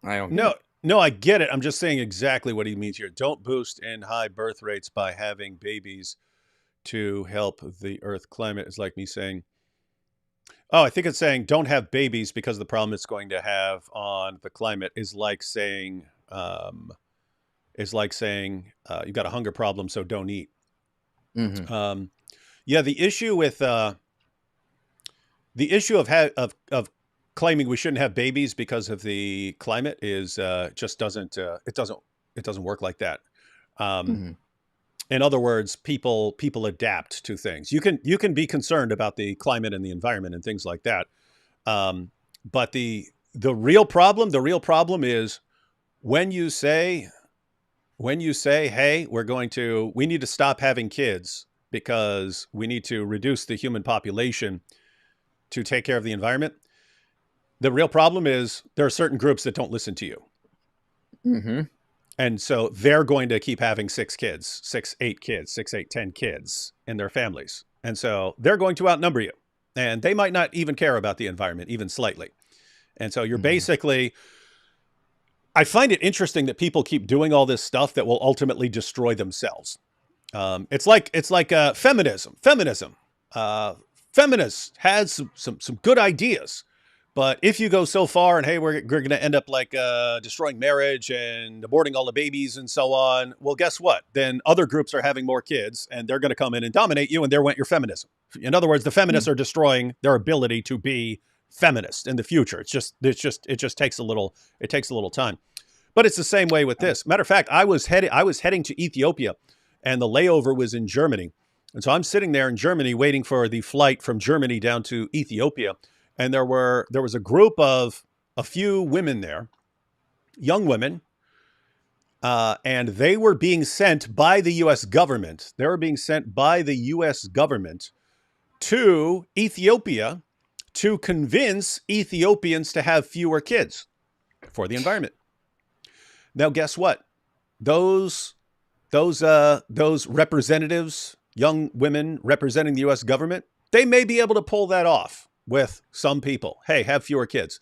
I don't no, get it. no, I get it. I'm just saying exactly what he means here. Don't boost in high birth rates by having babies to help the Earth climate is like me saying, oh, I think it's saying don't have babies because the problem it's going to have on the climate is like saying, you've got a hunger problem, so don't eat. Mm-hmm. Yeah, the issue of claiming we shouldn't have babies because of the climate is just doesn't work like that. Mm-hmm. In other words, people adapt to things. You can be concerned about the climate and the environment and things like that, but the real problem is when you say, hey, we need to stop having kids because we need to reduce the human population to take care of the environment. The real problem is there are certain groups that don't listen to you. Mm-hmm. And so they're going to keep having 6 kids, 6, 8 kids, 6, 8, 10 kids in their families. And so they're going to outnumber you. And they might not even care about the environment, even slightly. And so you're basically, I find it interesting that people keep doing all this stuff that will ultimately destroy themselves. It's like feminism. Feminists had some good ideas, But if you go so far and, hey, we're going to end up like destroying marriage and aborting all the babies and so on, well, guess what? Then other groups are having more kids and they're going to come in and dominate you, and there went your feminism. In other words, the feminists are destroying their ability to be feminist in the future. It just takes a little time. But it's the same way with this. Matter of fact, I was heading to Ethiopia, and the layover was in Germany. And so I'm sitting there in Germany waiting for the flight from Germany down to Ethiopia. And there was a group of a few women there, young women, and they were being sent by the U.S. government. They were being sent by the U.S. government to Ethiopia to convince Ethiopians to have fewer kids for the environment. Now, guess what? Those representatives, young women representing the U.S. government, they may be able to pull that off with some people. Hey, have fewer kids.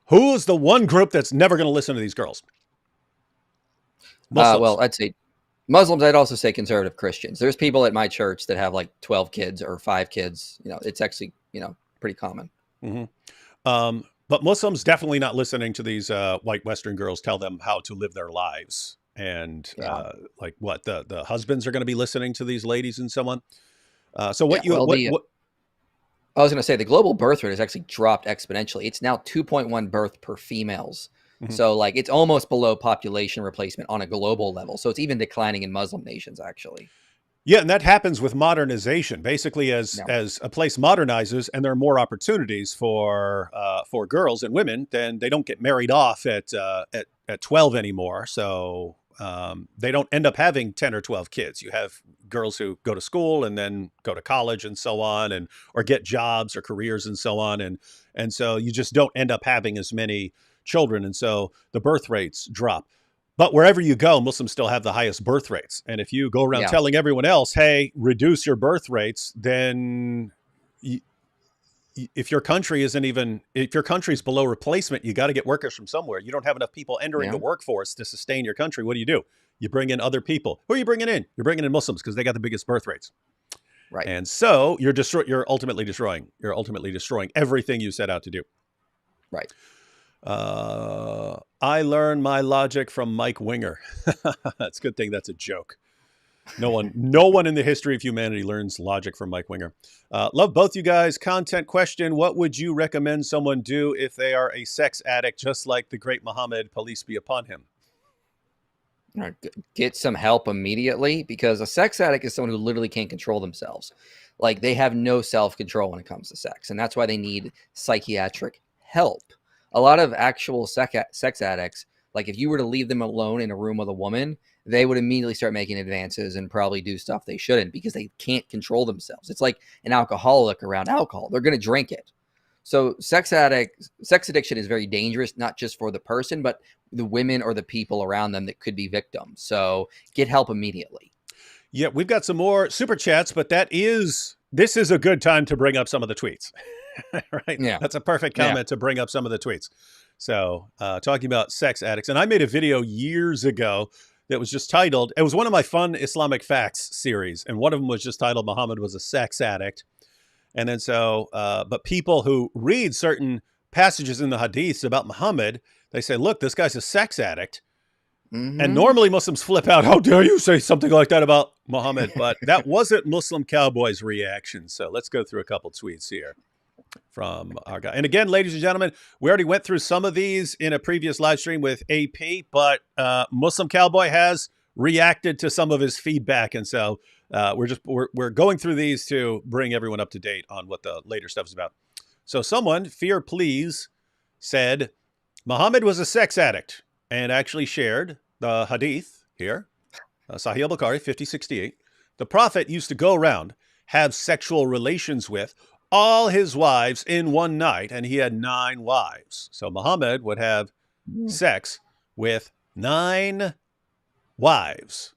Who's the one group that's never going to listen to these girls? Muslims. Well, I'd say Muslims. I'd also say conservative Christians. There's people at my church that have like 12 kids or 5 kids. It's actually, pretty common. Mm-hmm. But Muslims definitely not listening to these white Western girls tell them how to live their lives. And like what the husbands are going to be listening to these ladies and so on. So what I was going to say the global birth rate has actually dropped exponentially. It's now 2.1 birth per females. Mm-hmm. So like it's almost below population replacement on a global level. So it's even declining in Muslim nations, actually. Yeah, and that happens with modernization. Basically, as a place modernizes and there are more opportunities for girls and women, then they don't get married off at 12 anymore. So they don't end up having 10 or 12 kids. You have girls who go to school and then go to college and so on, or get jobs or careers and so on. And so you just don't end up having as many children. And so the birth rates drop. But wherever you go, Muslims still have the highest birth rates. And if you go around telling everyone else, hey, reduce your birth rates, then if your country is below replacement, you got to get workers from somewhere. You don't have enough people entering the workforce to sustain your country. What do? You bring in other people. Who are you bringing in? You're bringing in Muslims because they got the biggest birth rates. Right. And so you're ultimately destroying everything you set out to do. Right. I learned my logic from Mike Winger. It's a good thing that's a joke. No one in the history of humanity learns logic from Mike Winger. Love both you guys. Content question: what would you recommend someone do if they are a sex addict, just like the great Muhammad, peace be upon him? Get some help immediately, because a sex addict is someone who literally can't control themselves. Like they have no self-control when it comes to sex, and that's why they need psychiatric help. A lot of actual sex addicts, like if you were to leave them alone in a room with a woman, they would immediately start making advances and probably do stuff they shouldn't because they can't control themselves. It's like an alcoholic around alcohol. They're going to drink it. So sex addiction is very dangerous, not just for the person, but the women or the people around them that could be victims. So get help immediately. Yeah, we've got some more super chats, but this is a good time to bring up some of the tweets. Right? Yeah. That's a perfect comment to bring up some of the tweets. So talking about sex addicts. And I made a video years ago that was just titled, it was one of my fun Islamic facts series. And one of them was just titled Muhammad was a sex addict. And then but people who read certain passages in the hadiths about Muhammad, they say, look, this guy's a sex addict. Mm-hmm. And normally Muslims flip out. How dare you say something like that about Muhammad? But that wasn't Muslim Cowboy's reaction. So let's go through a couple tweets here from our guy. And again, ladies and gentlemen, we already went through some of these in a previous live stream with AP, but Muslim Cowboy has reacted to some of his feedback. And so we're going through these to bring everyone up to date on what the later stuff is about. So someone, Fear Please, said Muhammad was a sex addict and actually shared the hadith here, Sahih al-Bukhari 5068. The Prophet used to go around, have sexual relations with all his wives in one night, and he had 9 wives. So Muhammad would have sex with 9 wives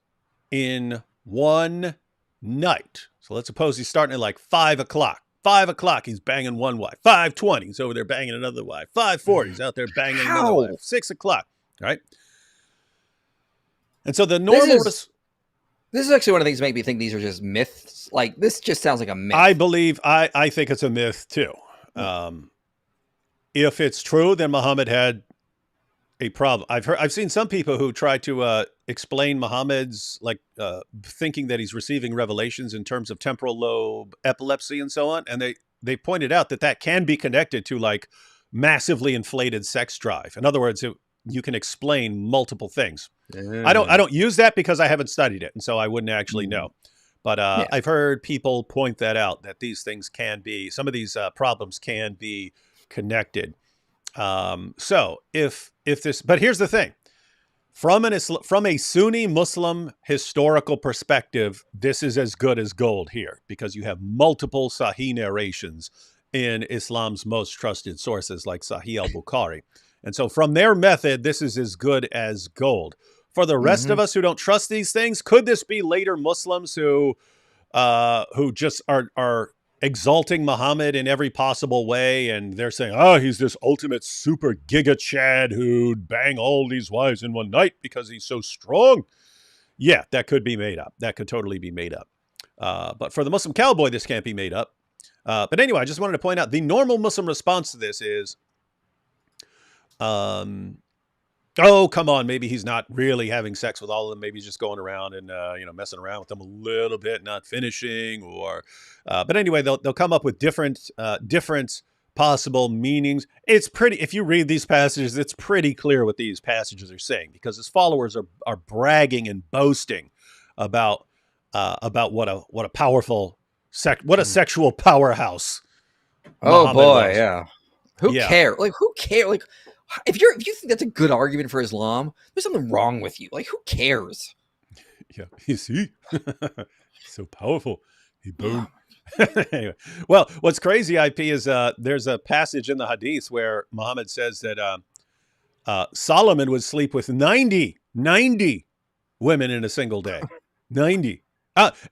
in one night. So let's suppose he's starting at like 5 o'clock. 5 o'clock, he's banging one wife. 5:20, he's over there banging another wife. 5:40, he's out there banging another wife. 6 o'clock, right? And so the normal... This is actually one of the things that make me think these are just myths. Like, this just sounds like a myth. I think it's a myth, too. if it's true, then Muhammad had a problem. I've seen some people who try to explain Muhammad's thinking that he's receiving revelations in terms of temporal lobe epilepsy and so on, and they pointed out that that can be connected to like massively inflated sex drive. In other words, you can explain multiple things. I don't use that because I haven't studied it, and so I wouldn't actually know. But Yeah. I've heard people point that out, that these things can be, some of these problems can be connected. So if this, but here's the thing, from a Sunni Muslim historical perspective, this is as good as gold here, because you have multiple Sahih narrations in Islam's most trusted sources like Sahih al-Bukhari. And so from their method, this is as good as gold. For the rest of us who don't trust these things, could this be later Muslims who just are exalting Muhammad in every possible way, and they're saying, oh, he's this ultimate super giga Chad who'd bang all these wives in one night because he's so strong? Yeah, that could be made up. That could totally be made up. But for the Muslim cowboy, this can't be made up. But anyway, I just wanted to point out the normal Muslim response to this is, oh, come on, maybe he's not really having sex with all of them. Maybe he's just going around and, messing around with them a little bit, not finishing, or, but anyway, they'll come up with different possible meanings. It's pretty, if you read these passages, it's pretty clear what these passages are saying, because his followers are bragging and boasting about what a powerful what a sexual powerhouse. Oh Muhammad boy. was. Yeah. Who cares? Like, who cares? Like, if you think that's a good argument for Islam, there's something wrong with you. Like, who cares? Yeah, you see, so powerful. He boned. Anyway, well, what's crazy, IP, is there's a passage in the Hadith where Muhammad says that Solomon would sleep with 90 women in a single day. 90.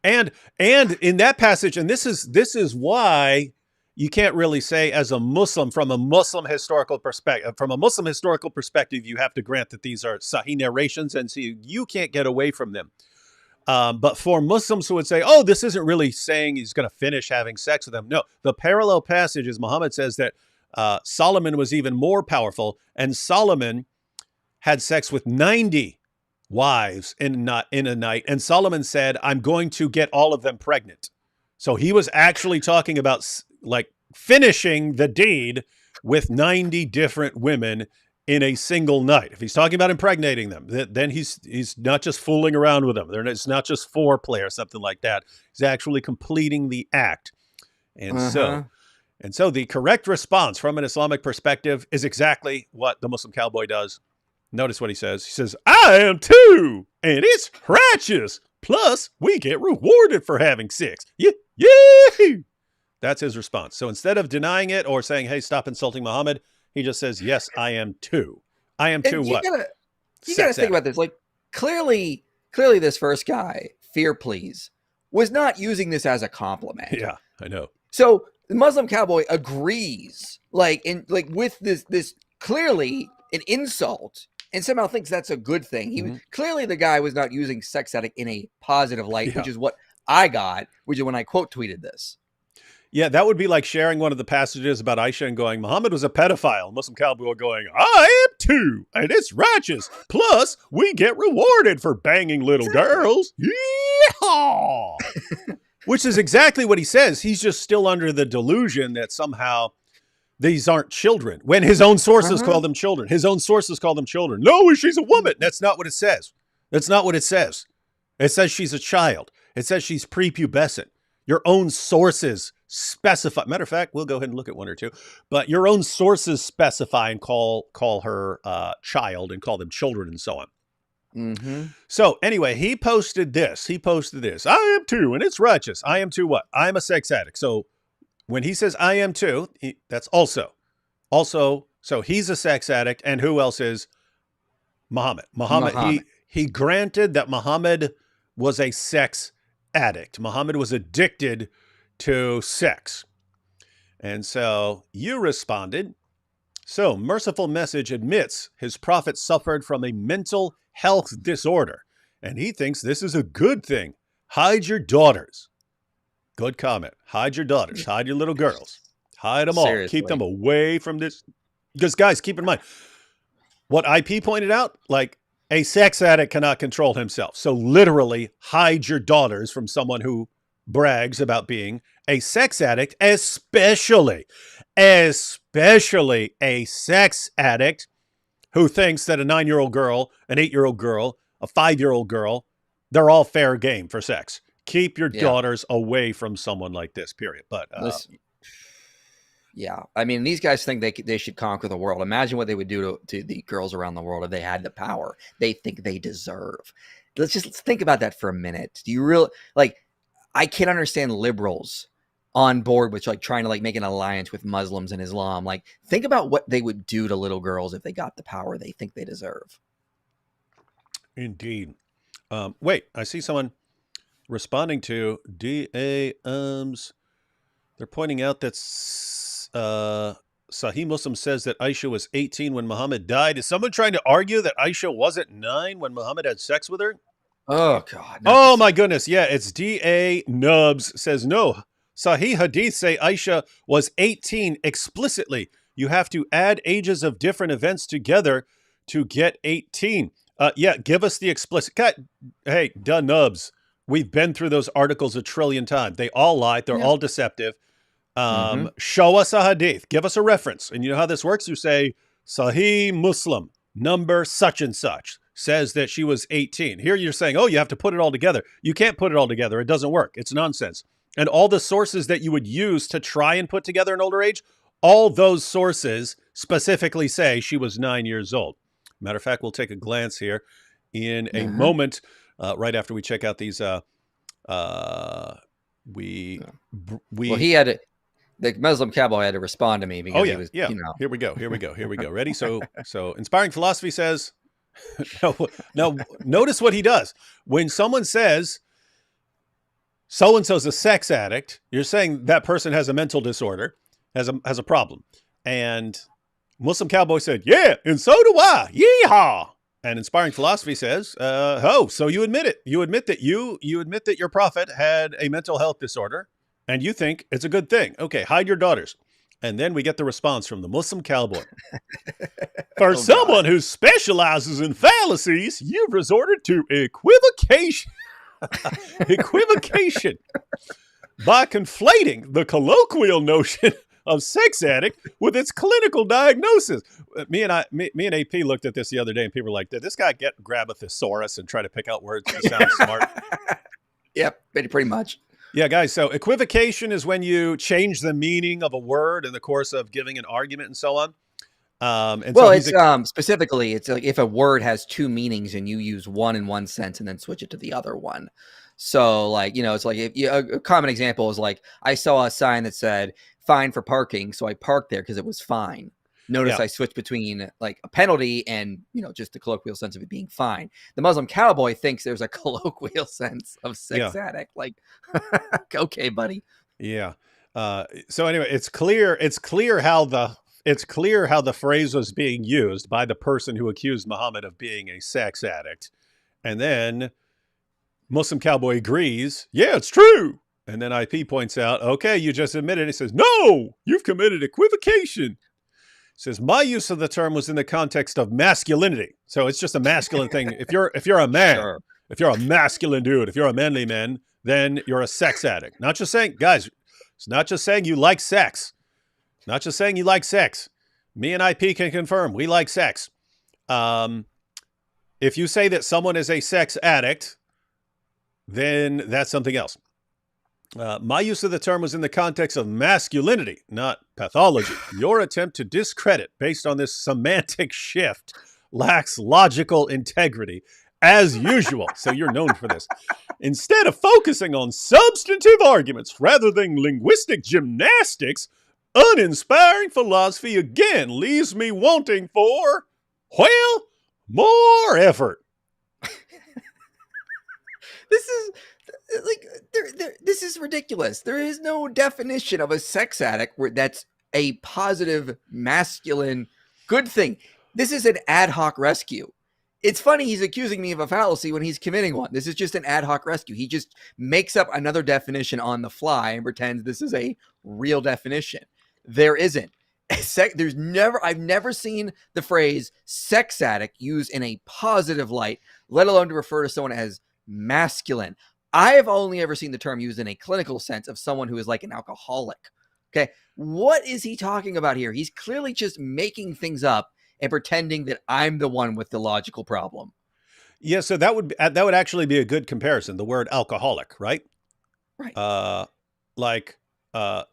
And in that passage, and this is why you can't really say, as a Muslim, from a Muslim historical perspective, you have to grant that these are Sahih narrations, and so you can't get away from them. But for Muslims who would say, oh, this isn't really saying he's going to finish having sex with them. No, the parallel passage is Muhammad says that Solomon was even more powerful, and Solomon had sex with 90 wives in a night. And Solomon said, I'm going to get all of them pregnant. So he was actually talking about like finishing the deed with 90 different women in a single night. If he's talking about impregnating them, then he's not just fooling around with them. It's not just foreplay or something like that. He's actually completing the act. And so the correct response from an Islamic perspective is exactly what the Muslim cowboy does. Notice what he says. He says, I am too, and it's righteous. Plus, we get rewarded for having sex. Yeah. That's his response. So instead of denying it or saying, hey, stop insulting Muhammad, he just says, yes, I am too. I am too what? You gotta think about this. Like, clearly this first guy, Fear Please, was not using this as a compliment. Yeah, I know. So the Muslim cowboy agrees, with this clearly an insult, and somehow thinks that's a good thing. He clearly, the guy was not using sex addict in a positive light, which is what I got, which is when I quote tweeted this. Yeah, that would be like sharing one of the passages about Aisha and going, Muhammad was a pedophile. Muslim cowboy going, I am too, and it's righteous. Plus, we get rewarded for banging little girls. Yeehaw! Which is exactly what he says. He's just still under the delusion that somehow these aren't children, when his own sources call them children. His own sources call them children. No, she's a woman. That's not what it says. That's not what it says. It says she's a child. It says she's prepubescent. Your own sources specify. Matter of fact, we'll go ahead and look at one or two. But your own sources specify and call her child and call them children and so on. So anyway, he posted this. I am too, and it's righteous. I am too what? I'm a sex addict. So when he says I am too, that's also. So he's a sex addict. And who else is? Muhammad. He granted that Muhammad was a sex addict. Muhammad was addicted to sex. And so you responded, so Merciful Message admits his prophet suffered from a mental health disorder, and he thinks this is a good thing. Hide your daughters. Good comment. Hide your daughters. Hide your little girls. Hide them all. Seriously. Keep them away from this. Because, guys, keep in mind what IP pointed out, like a sex addict cannot control himself. So literally hide your daughters from someone who brags about being a sex addict, especially a sex addict who thinks that a 9-year-old girl, an 8-year-old girl, a 5-year-old girl, they're all fair game for sex. Keep your Yeah. daughters away from someone like this, period. But yeah, I mean, these guys think they should conquer the world. Imagine what they would do to the girls around the world if they had the power they think they deserve. Let's think about that for a minute. Do you really like? I can't understand liberals on board with like trying to like make an alliance with Muslims and Islam. Like, think about what they would do to little girls if they got the power they think they deserve. indeed. Wait, I see someone responding to DA. They're pointing out that Sahih Muslim says that Aisha was 18 when Muhammad died. Is someone trying to argue that Aisha wasn't 9 when Muhammad had sex with her? Oh God! Oh my goodness! Yeah, it's DA Nubs says no. Sahih Hadith say Aisha was 18 explicitly. You have to add ages of different events together to get 18. Yeah, give us the explicit. Hey, duh Nubs. We've been through those articles a trillion times. They all lie. They're all deceptive. Show us a hadith. Give us a reference. And you know how this works? You say, Sahih Muslim, number such and such, says that she was 18. Here you're saying, oh, you have to put it all together. You can't put it all together. It doesn't work. It's nonsense. And all the sources that you would use to try and put together an older age, all those sources specifically say she was 9 years old. Matter of fact, we'll take a glance here in a moment, right after we check out these. Well, he had the Muslim Cowboy had to respond to me because he was, you know. Here we go. Ready? So Inspiring Philosophy says, no, notice what he does. When someone says, so-and-so's a sex addict, you're saying that person has a mental disorder, has a problem. And Muslim Cowboy said, yeah, and so do I. Yeehaw. And Inspiring Philosophy says, so you admit it. You admit that you admit that your prophet had a mental health disorder, and you think it's a good thing. Okay, hide your daughters. And then we get the response from the Muslim Cowboy. For someone who specializes in fallacies, you've resorted to equivocation. Equivocation by conflating the colloquial notion of sex addict with its clinical diagnosis. Me and AP looked at this the other day, and people were like, did this guy grab a thesaurus and try to pick out words to sound smart? Yep, pretty much. Yeah, guys, so equivocation is when you change the meaning of a word in the course of giving an argument and so on. Specifically, it's like if a word has two meanings and you use one in one sense and then switch it to the other one. So, like, you know, it's like a common example is like, I saw a sign that said fine for parking, so I parked there because it was fine. Notice I switched between like a penalty and, you know, just the colloquial sense of it being fine. The Muslim Cowboy thinks there's a colloquial sense of sex addict. Like, okay, buddy. Yeah. So anyway, it's clear how the phrase was being used by the person who accused Muhammad of being a sex addict. And then Muslim Cowboy agrees, yeah, it's true. And then IP points out, okay, you just admitted it. He says, no, you've committed equivocation. He says, my use of the term was in the context of masculinity. So it's just a masculine thing. If you're a man, if you're a masculine dude, if you're a manly man, then you're a sex addict. Not just saying, guys, it's not just saying you like sex. Not just saying you like sex. Me and IP can confirm we like sex. If you say that someone is a sex addict, then that's something else. My use of the term was in the context of masculinity, not pathology. Your attempt to discredit based on this semantic shift lacks logical integrity, as usual. So you're known for this. Instead of focusing on substantive arguments rather than linguistic gymnastics, uninspiring philosophy again leaves me wanting for, well, more effort. This is like this is ridiculous. There is no definition of a sex addict where that's a positive masculine good thing. This is an ad hoc rescue. It's funny he's accusing me of a fallacy when he's committing one. This is just an ad hoc rescue. He just makes up another definition on the fly and pretends this is a real definition. There isn't. I've never seen the phrase sex addict used in a positive light, let alone to refer to someone as masculine. I have only ever seen the term used in a clinical sense of someone who is like an alcoholic. Okay. What is he talking about here? He's clearly just making things up and pretending that I'm the one with the logical problem. Yeah, so that would actually be a good comparison. The word alcoholic, right? Right. Uh, like uh,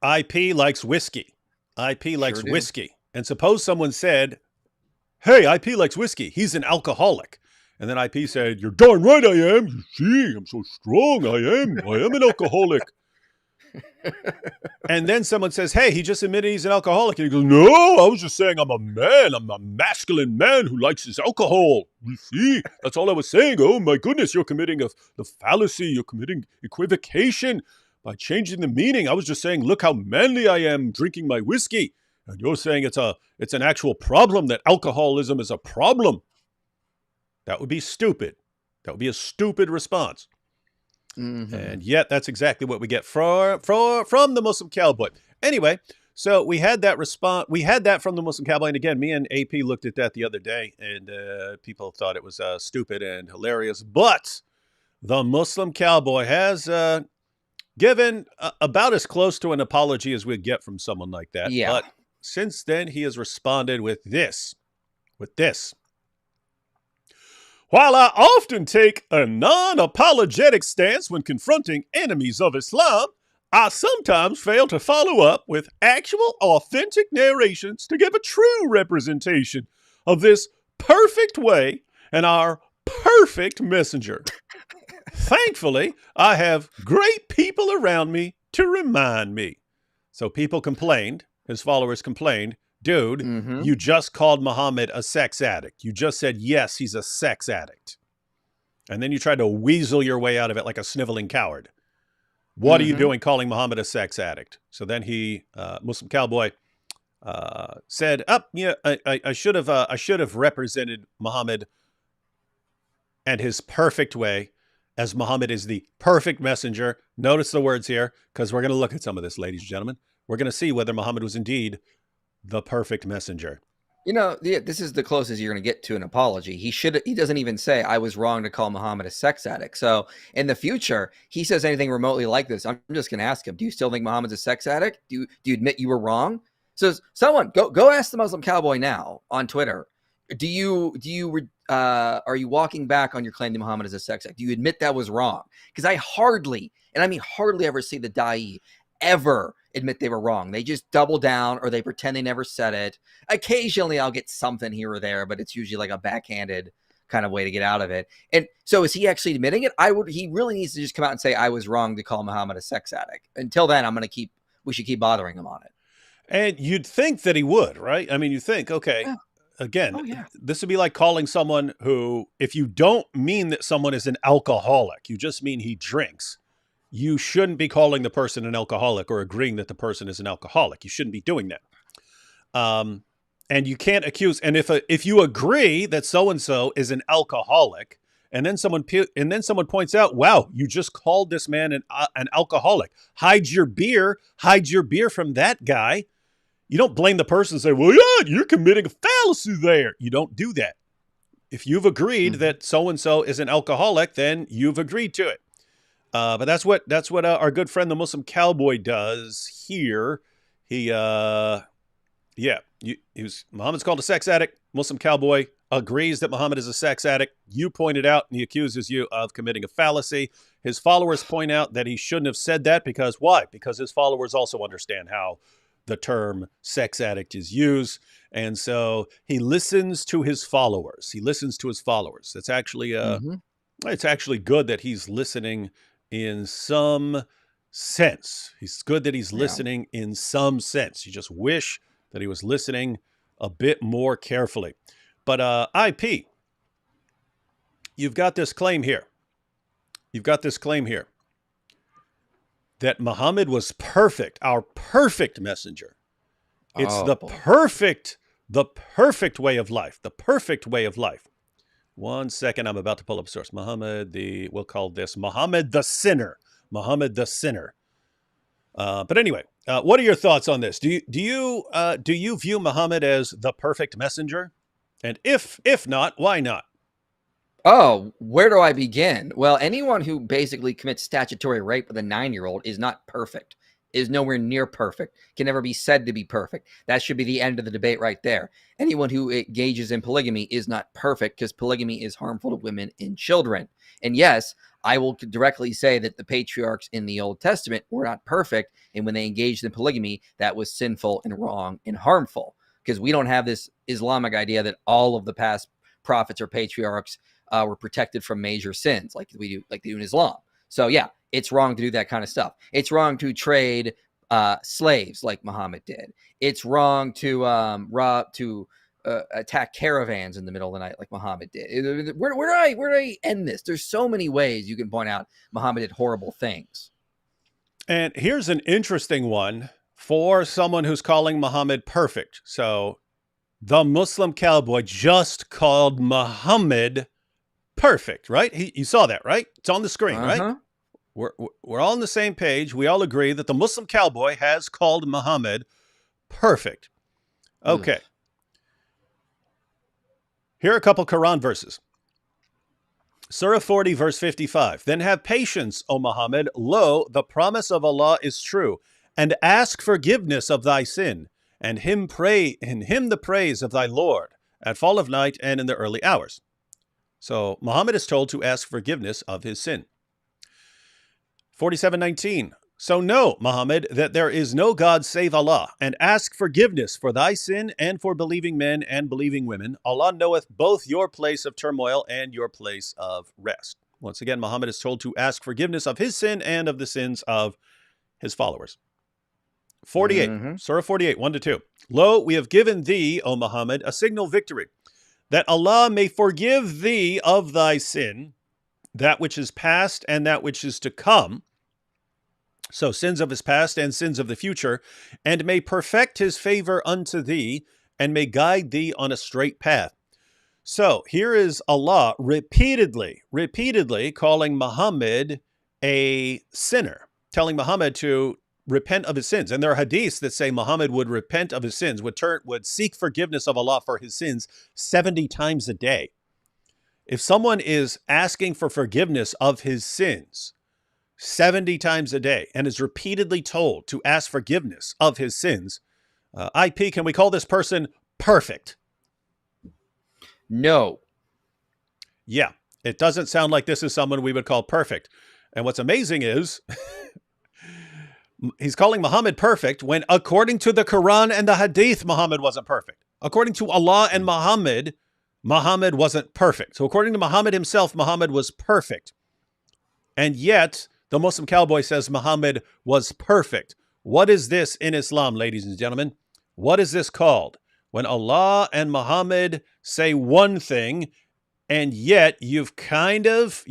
IP likes whiskey. IP likes Sure do. whiskey. And suppose someone said, "Hey, IP likes whiskey. He's an alcoholic." And then IP said, "You're darn right I am. You see, I'm so strong. I am an alcoholic." And then someone says, "Hey, he just admitted he's an alcoholic." And he goes, "No, I was just saying I'm a man. I'm a masculine man who likes his alcohol. You see, that's all I was saying. Oh my goodness, you're committing the fallacy. You're committing equivocation by changing the meaning. I was just saying, look how manly I am drinking my whiskey. And you're saying it's an actual problem, that alcoholism is a problem." That would be stupid. That would be a stupid response. Mm-hmm. And yet that's exactly what we get from the Muslim Cowboy. Anyway, so we had that response. We had that from the Muslim Cowboy. And again, me and AP looked at that the other day, and people thought it was stupid and hilarious. But the Muslim Cowboy has given about as close to an apology as we'd get from someone like that. Yeah. But since then, he has responded with this. "While I often take a non-apologetic stance when confronting enemies of Islam, I sometimes fail to follow up with actual, authentic narrations to give a true representation of this perfect way and our perfect messenger. Thankfully, I have great people around me to remind me." So people complained, his followers complained, "Dude, Mm-hmm. you just called Muhammad a sex addict. You just said, yes, he's a sex addict. And then you tried to weasel your way out of it like a sniveling coward. What are you doing calling Muhammad a sex addict?" So then he, Muslim Cowboy, said, yeah, I should have represented Muhammad and his perfect way, as Muhammad is the perfect messenger." Notice the words here, because we're going to look at some of this, ladies and gentlemen. We're going to see whether Muhammad was indeed the perfect messenger. You know, this is the closest you're going to get to an apology. He doesn't even say, "I was wrong to call Muhammad a sex addict." So in the future, he says anything remotely like this, I'm just going to ask him, "Do you still think Muhammad's a sex addict? Do you admit you were wrong?" So someone go ask the Muslim Cowboy now on Twitter. Are you walking back on your claim that Muhammad is a sex addict? Do you admit that was wrong? Because I hardly, and I mean hardly, ever see the Da'i ever admit they were wrong. They just double down, or they pretend they never said it. Occasionally I'll get something here or there, but it's usually like a backhanded kind of way to get out of it. And so is he actually admitting it? He really needs to just come out and say, "I was wrong to call Muhammad a sex addict." Until then, we should keep bothering him on it. And you'd think that he would, right? I mean, you think, okay, Yeah. again, Oh yeah. this would be like calling someone who, if you don't mean that someone is an alcoholic, you just mean he drinks, you shouldn't be calling the person an alcoholic or agreeing that the person is an alcoholic. You shouldn't be doing that. And you can't accuse. And if you agree that so and so is an alcoholic, and then someone points out, "Wow, you just called this man an alcoholic. Hide your beer from that guy." You don't blame the person and say, "Well, yeah, you're committing a fallacy there." You don't do that. If you've agreed that so and so is an alcoholic, then you've agreed to it. But that's what our good friend the Muslim Cowboy does here. Muhammad's called a sex addict. Muslim Cowboy agrees that Muhammad is a sex addict. You pointed out, and he accuses you of committing a fallacy. His followers point out that he shouldn't have said that because why? Because his followers also understand how the term sex addict is used. And so he listens to his followers. It's actually it's actually good that he's listening in some sense. It's good that he's listening in some sense. You just wish that he was listening a bit more carefully. But IP, you've got this claim here. That Muhammad was perfect, our perfect messenger. It's the perfect way of life. The perfect way of life. 1 second, I'm about to pull up source. We'll call this Muhammad the sinner. Muhammad the sinner. But anyway, what are your thoughts on this? Do you view Muhammad as the perfect messenger? And if not, why not? Oh, where do I begin? Well, anyone who basically commits statutory rape with a 9-year-old is not perfect, is nowhere near perfect, can never be said to be perfect. That should be the end of the debate right there. Anyone who engages in polygamy is not perfect because polygamy is harmful to women and children. And yes, I will directly say that the patriarchs in the Old Testament were not perfect. And when they engaged in polygamy, that was sinful and wrong and harmful because we don't have this Islamic idea that all of the past prophets or patriarchs were protected from major sins like we do, like they do in Islam. So yeah, it's wrong to do that kind of stuff. It's wrong to trade slaves like Muhammad did. It's wrong to attack caravans in the middle of the night like Muhammad did. Where do I end this? There's so many ways you can point out Muhammad did horrible things. And here's an interesting one for someone who's calling Muhammad perfect. So the Muslim Cowboy just called Muhammad perfect, right? You saw that, right? It's on the screen, right? Uh-huh. We're all on the same page. We all agree that the Muslim Cowboy has called Muhammad perfect. Okay. Ugh. Here are a couple Quran verses. Surah 40, verse 55. Then have patience, O Muhammad. Lo, the promise of Allah is true. And ask forgiveness of thy sin, and him the praise of thy Lord, at fall of night and in the early hours. So Muhammad is told to ask forgiveness of his sin. 47:19. So know, Muhammad, that there is no God save Allah, and ask forgiveness for thy sin and for believing men and believing women. Allah knoweth both your place of turmoil and your place of rest. Once again, Muhammad is told to ask forgiveness of his sin and of the sins of his followers. 48, Mm-hmm. Surah 48, 1-2. Lo, we have given thee, O Muhammad, a signal victory, that Allah may forgive thee of thy sin, that which is past and that which is to come, so sins of his past and sins of the future, and may perfect his favor unto thee, and may guide thee on a straight path. So here is Allah repeatedly calling Muhammad a sinner, telling Muhammad to repent of his sins. And there are hadiths that say Muhammad would repent of his sins, would seek forgiveness of Allah for his sins 70 times a day. If someone is asking for forgiveness of his sins 70 times a day and is repeatedly told to ask forgiveness of his sins, IP, can we call this person perfect? No. Yeah, it doesn't sound like this is someone we would call perfect. And what's amazing is he's calling Muhammad perfect when, according to the Quran and the Hadith, Muhammad wasn't perfect. According to Allah and Muhammad, Muhammad wasn't perfect. So according to Muhammad himself, Muhammad was perfect. And yet, the Muslim Cowboy says Muhammad was perfect. What is this in Islam, ladies and gentlemen? What is this called? When Allah and Muhammad say one thing, and yet you've kind of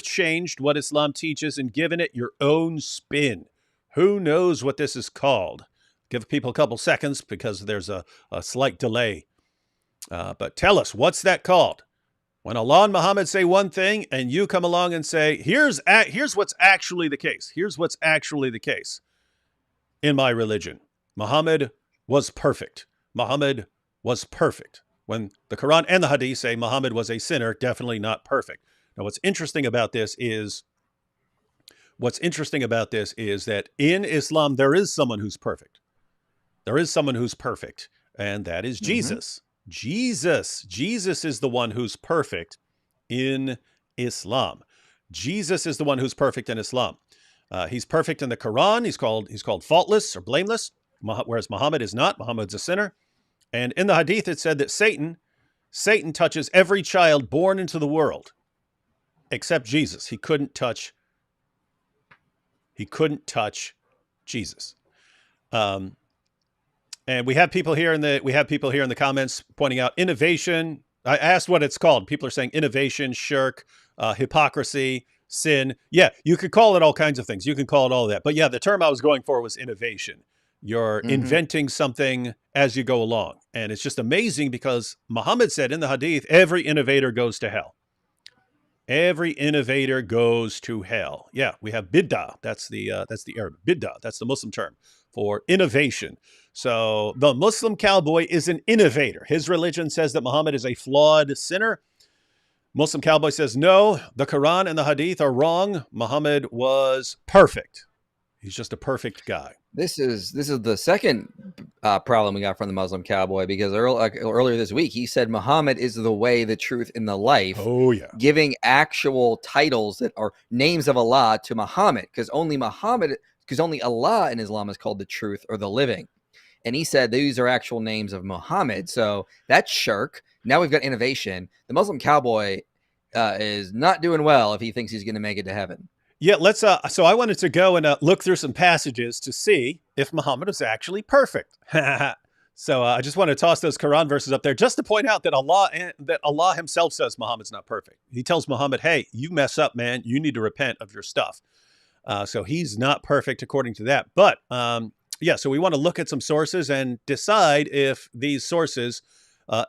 changed what Islam teaches and given it your own spin. Who knows what this is called? Give people a couple seconds because there's a slight delay. But tell us, what's that called? When Allah and Muhammad say one thing and you come along and say, here's what's actually the case. Here's what's actually the case in my religion. Muhammad was perfect. Muhammad was perfect. When the Quran and the Hadith say Muhammad was a sinner, definitely not perfect. Now, what's interesting about this is that in Islam, there is someone who's perfect. There is someone who's perfect, and that is Jesus. Jesus is the one who's perfect in Islam. Jesus is the one who's perfect in Islam. He's perfect in the Quran. He's called faultless or blameless, whereas Muhammad is not. Muhammad's a sinner. And in the Hadith, it said that Satan touches every child born into the world, except Jesus. He couldn't touch Jesus. And we have people here in the comments pointing out innovation. I asked what it's called. People are saying innovation, shirk, hypocrisy, sin. Yeah, you could call it all kinds of things. You can call it all that. But yeah, the term I was going for was innovation. You're inventing something as you go along. And it's just amazing because Muhammad said in the Hadith, every innovator goes to hell. Every innovator goes to hell. Yeah, we have bid'ah. That's the Arab bid'ah. That's the Muslim term for innovation. So the Muslim cowboy is an innovator. His religion says that Muhammad is a flawed sinner. Muslim cowboy says no. The Quran and the Hadith are wrong. Muhammad was perfect. He's just a perfect guy. This is the second problem we got from the Muslim cowboy, because earlier this week he said Muhammad is the way, the truth, and the life. Oh yeah, giving actual titles that are names of Allah to Muhammad, because only Allah in Islam is called the truth or the living. And he said these are actual names of Muhammad. So that's shirk. Now we've got innovation. The Muslim cowboy is not doing well if he thinks he's going to make it to heaven. yeah. Let's. So I wanted to go and look through some passages to see if Muhammad was actually perfect. So I just want to toss those Quran verses up there just to point out that Allah Himself says Muhammad's not perfect. He tells Muhammad, "Hey, you mess up, man. You need to repent of your stuff." So he's not perfect according to that. But yeah, so we want to look at some sources and decide if these sources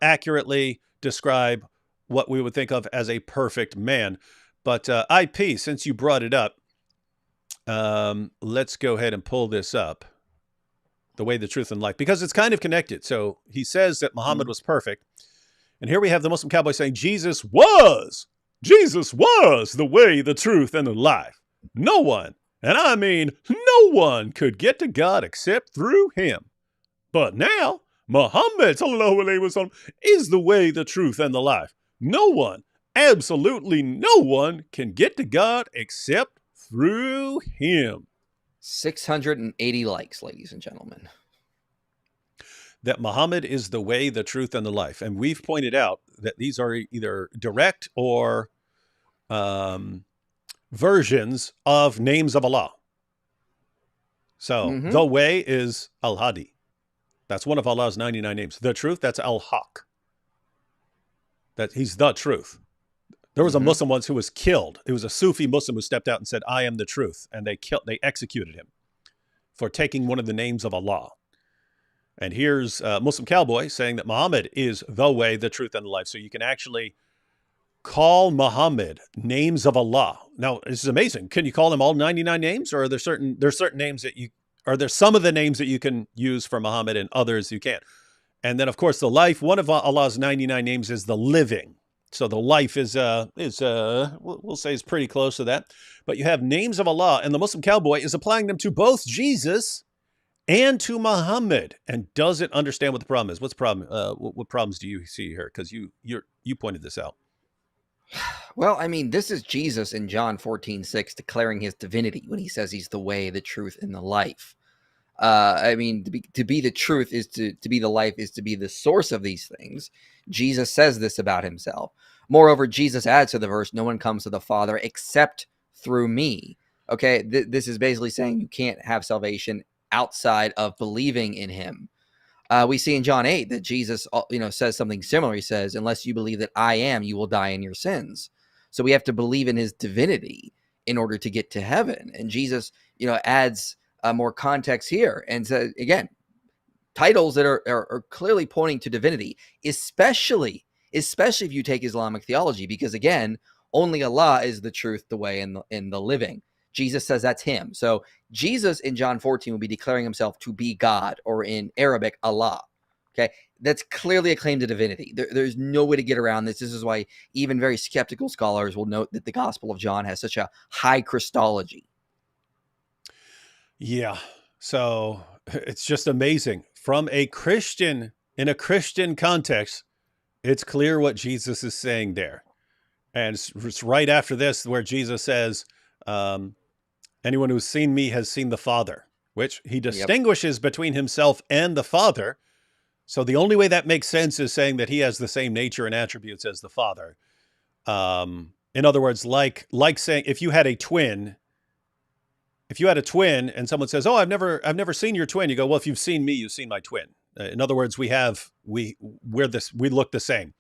accurately describe what we would think of as a perfect man. But IP, since you brought it up, let's go ahead and pull this up. The way, the truth, and life, because it's kind of connected. So he says that Muhammad was perfect. And here we have the Muslim cowboy saying Jesus was the way, the truth, and the life. No one, and I mean no one, could get to God except through him. But now Muhammad sallallahu alaihi wasallam is the way, the truth, and the life. No one, absolutely no one, can get to God except through him. 680 likes, ladies and gentlemen. That Muhammad is the way, the truth, and the life. And we've pointed out that these are either direct or versions of names of Allah. So the way is Al-Hadi. That's one of Allah's 99 names. The truth, that's Al-Haq. That he's the truth. There was a Muslim once who was killed. It was a Sufi Muslim who stepped out and said, "I am the truth." And they executed him for taking one of the names of Allah. And here's a Muslim cowboy saying that Muhammad is the way, the truth, and the life. So you can actually call Muhammad names of Allah. Now, this is amazing. Can you call them all 99 names? Or are there certain names that are there some of the names that you can use for Muhammad and others you can't? And then, of course, the life, one of Allah's 99 names is the living. So the life is we'll say is pretty close to that. But you have names of Allah, and the Muslim cowboy is applying them to both Jesus and to Muhammad, and doesn't understand what the problem is. What's the problem? What problems do you see here? Because you pointed this out. Well, I mean, this is Jesus in John 14:6 declaring his divinity when he says he's the way, the truth, and the life. I mean, to be the truth is to be the life, is to be the source of these things. Jesus says this about himself. Moreover, Jesus adds to the verse, "No one comes to the Father except through me." Okay, this is basically saying you can't have salvation outside of believing in him. We see in John 8 that Jesus, says something similar. He says, "Unless you believe that I am, you will die in your sins." So we have to believe in his divinity in order to get to heaven. And Jesus, adds more context here and says, again, titles that are clearly pointing to divinity, especially if you take Islamic theology, because again, only Allah is the truth, the way, and the living. Jesus says that's him. So Jesus in John 14 will be declaring himself to be God, or in Arabic, Allah. Okay, that's clearly a claim to divinity. There's no way to get around this. This is why even very skeptical scholars will note that the Gospel of John has such a high Christology. Yeah. So it's just amazing. From a Christian, in a Christian context, it's clear what Jesus is saying there. And it's right after this where Jesus says, anyone who's seen me has seen the Father, which he distinguishes between himself and the Father. So the only way that makes sense is saying that he has the same nature and attributes as the Father. In other words, like saying if you had a twin and someone says, "Oh, I've never seen your twin," you go, "Well, if you've seen me, you've seen my twin." In other words, we look the same.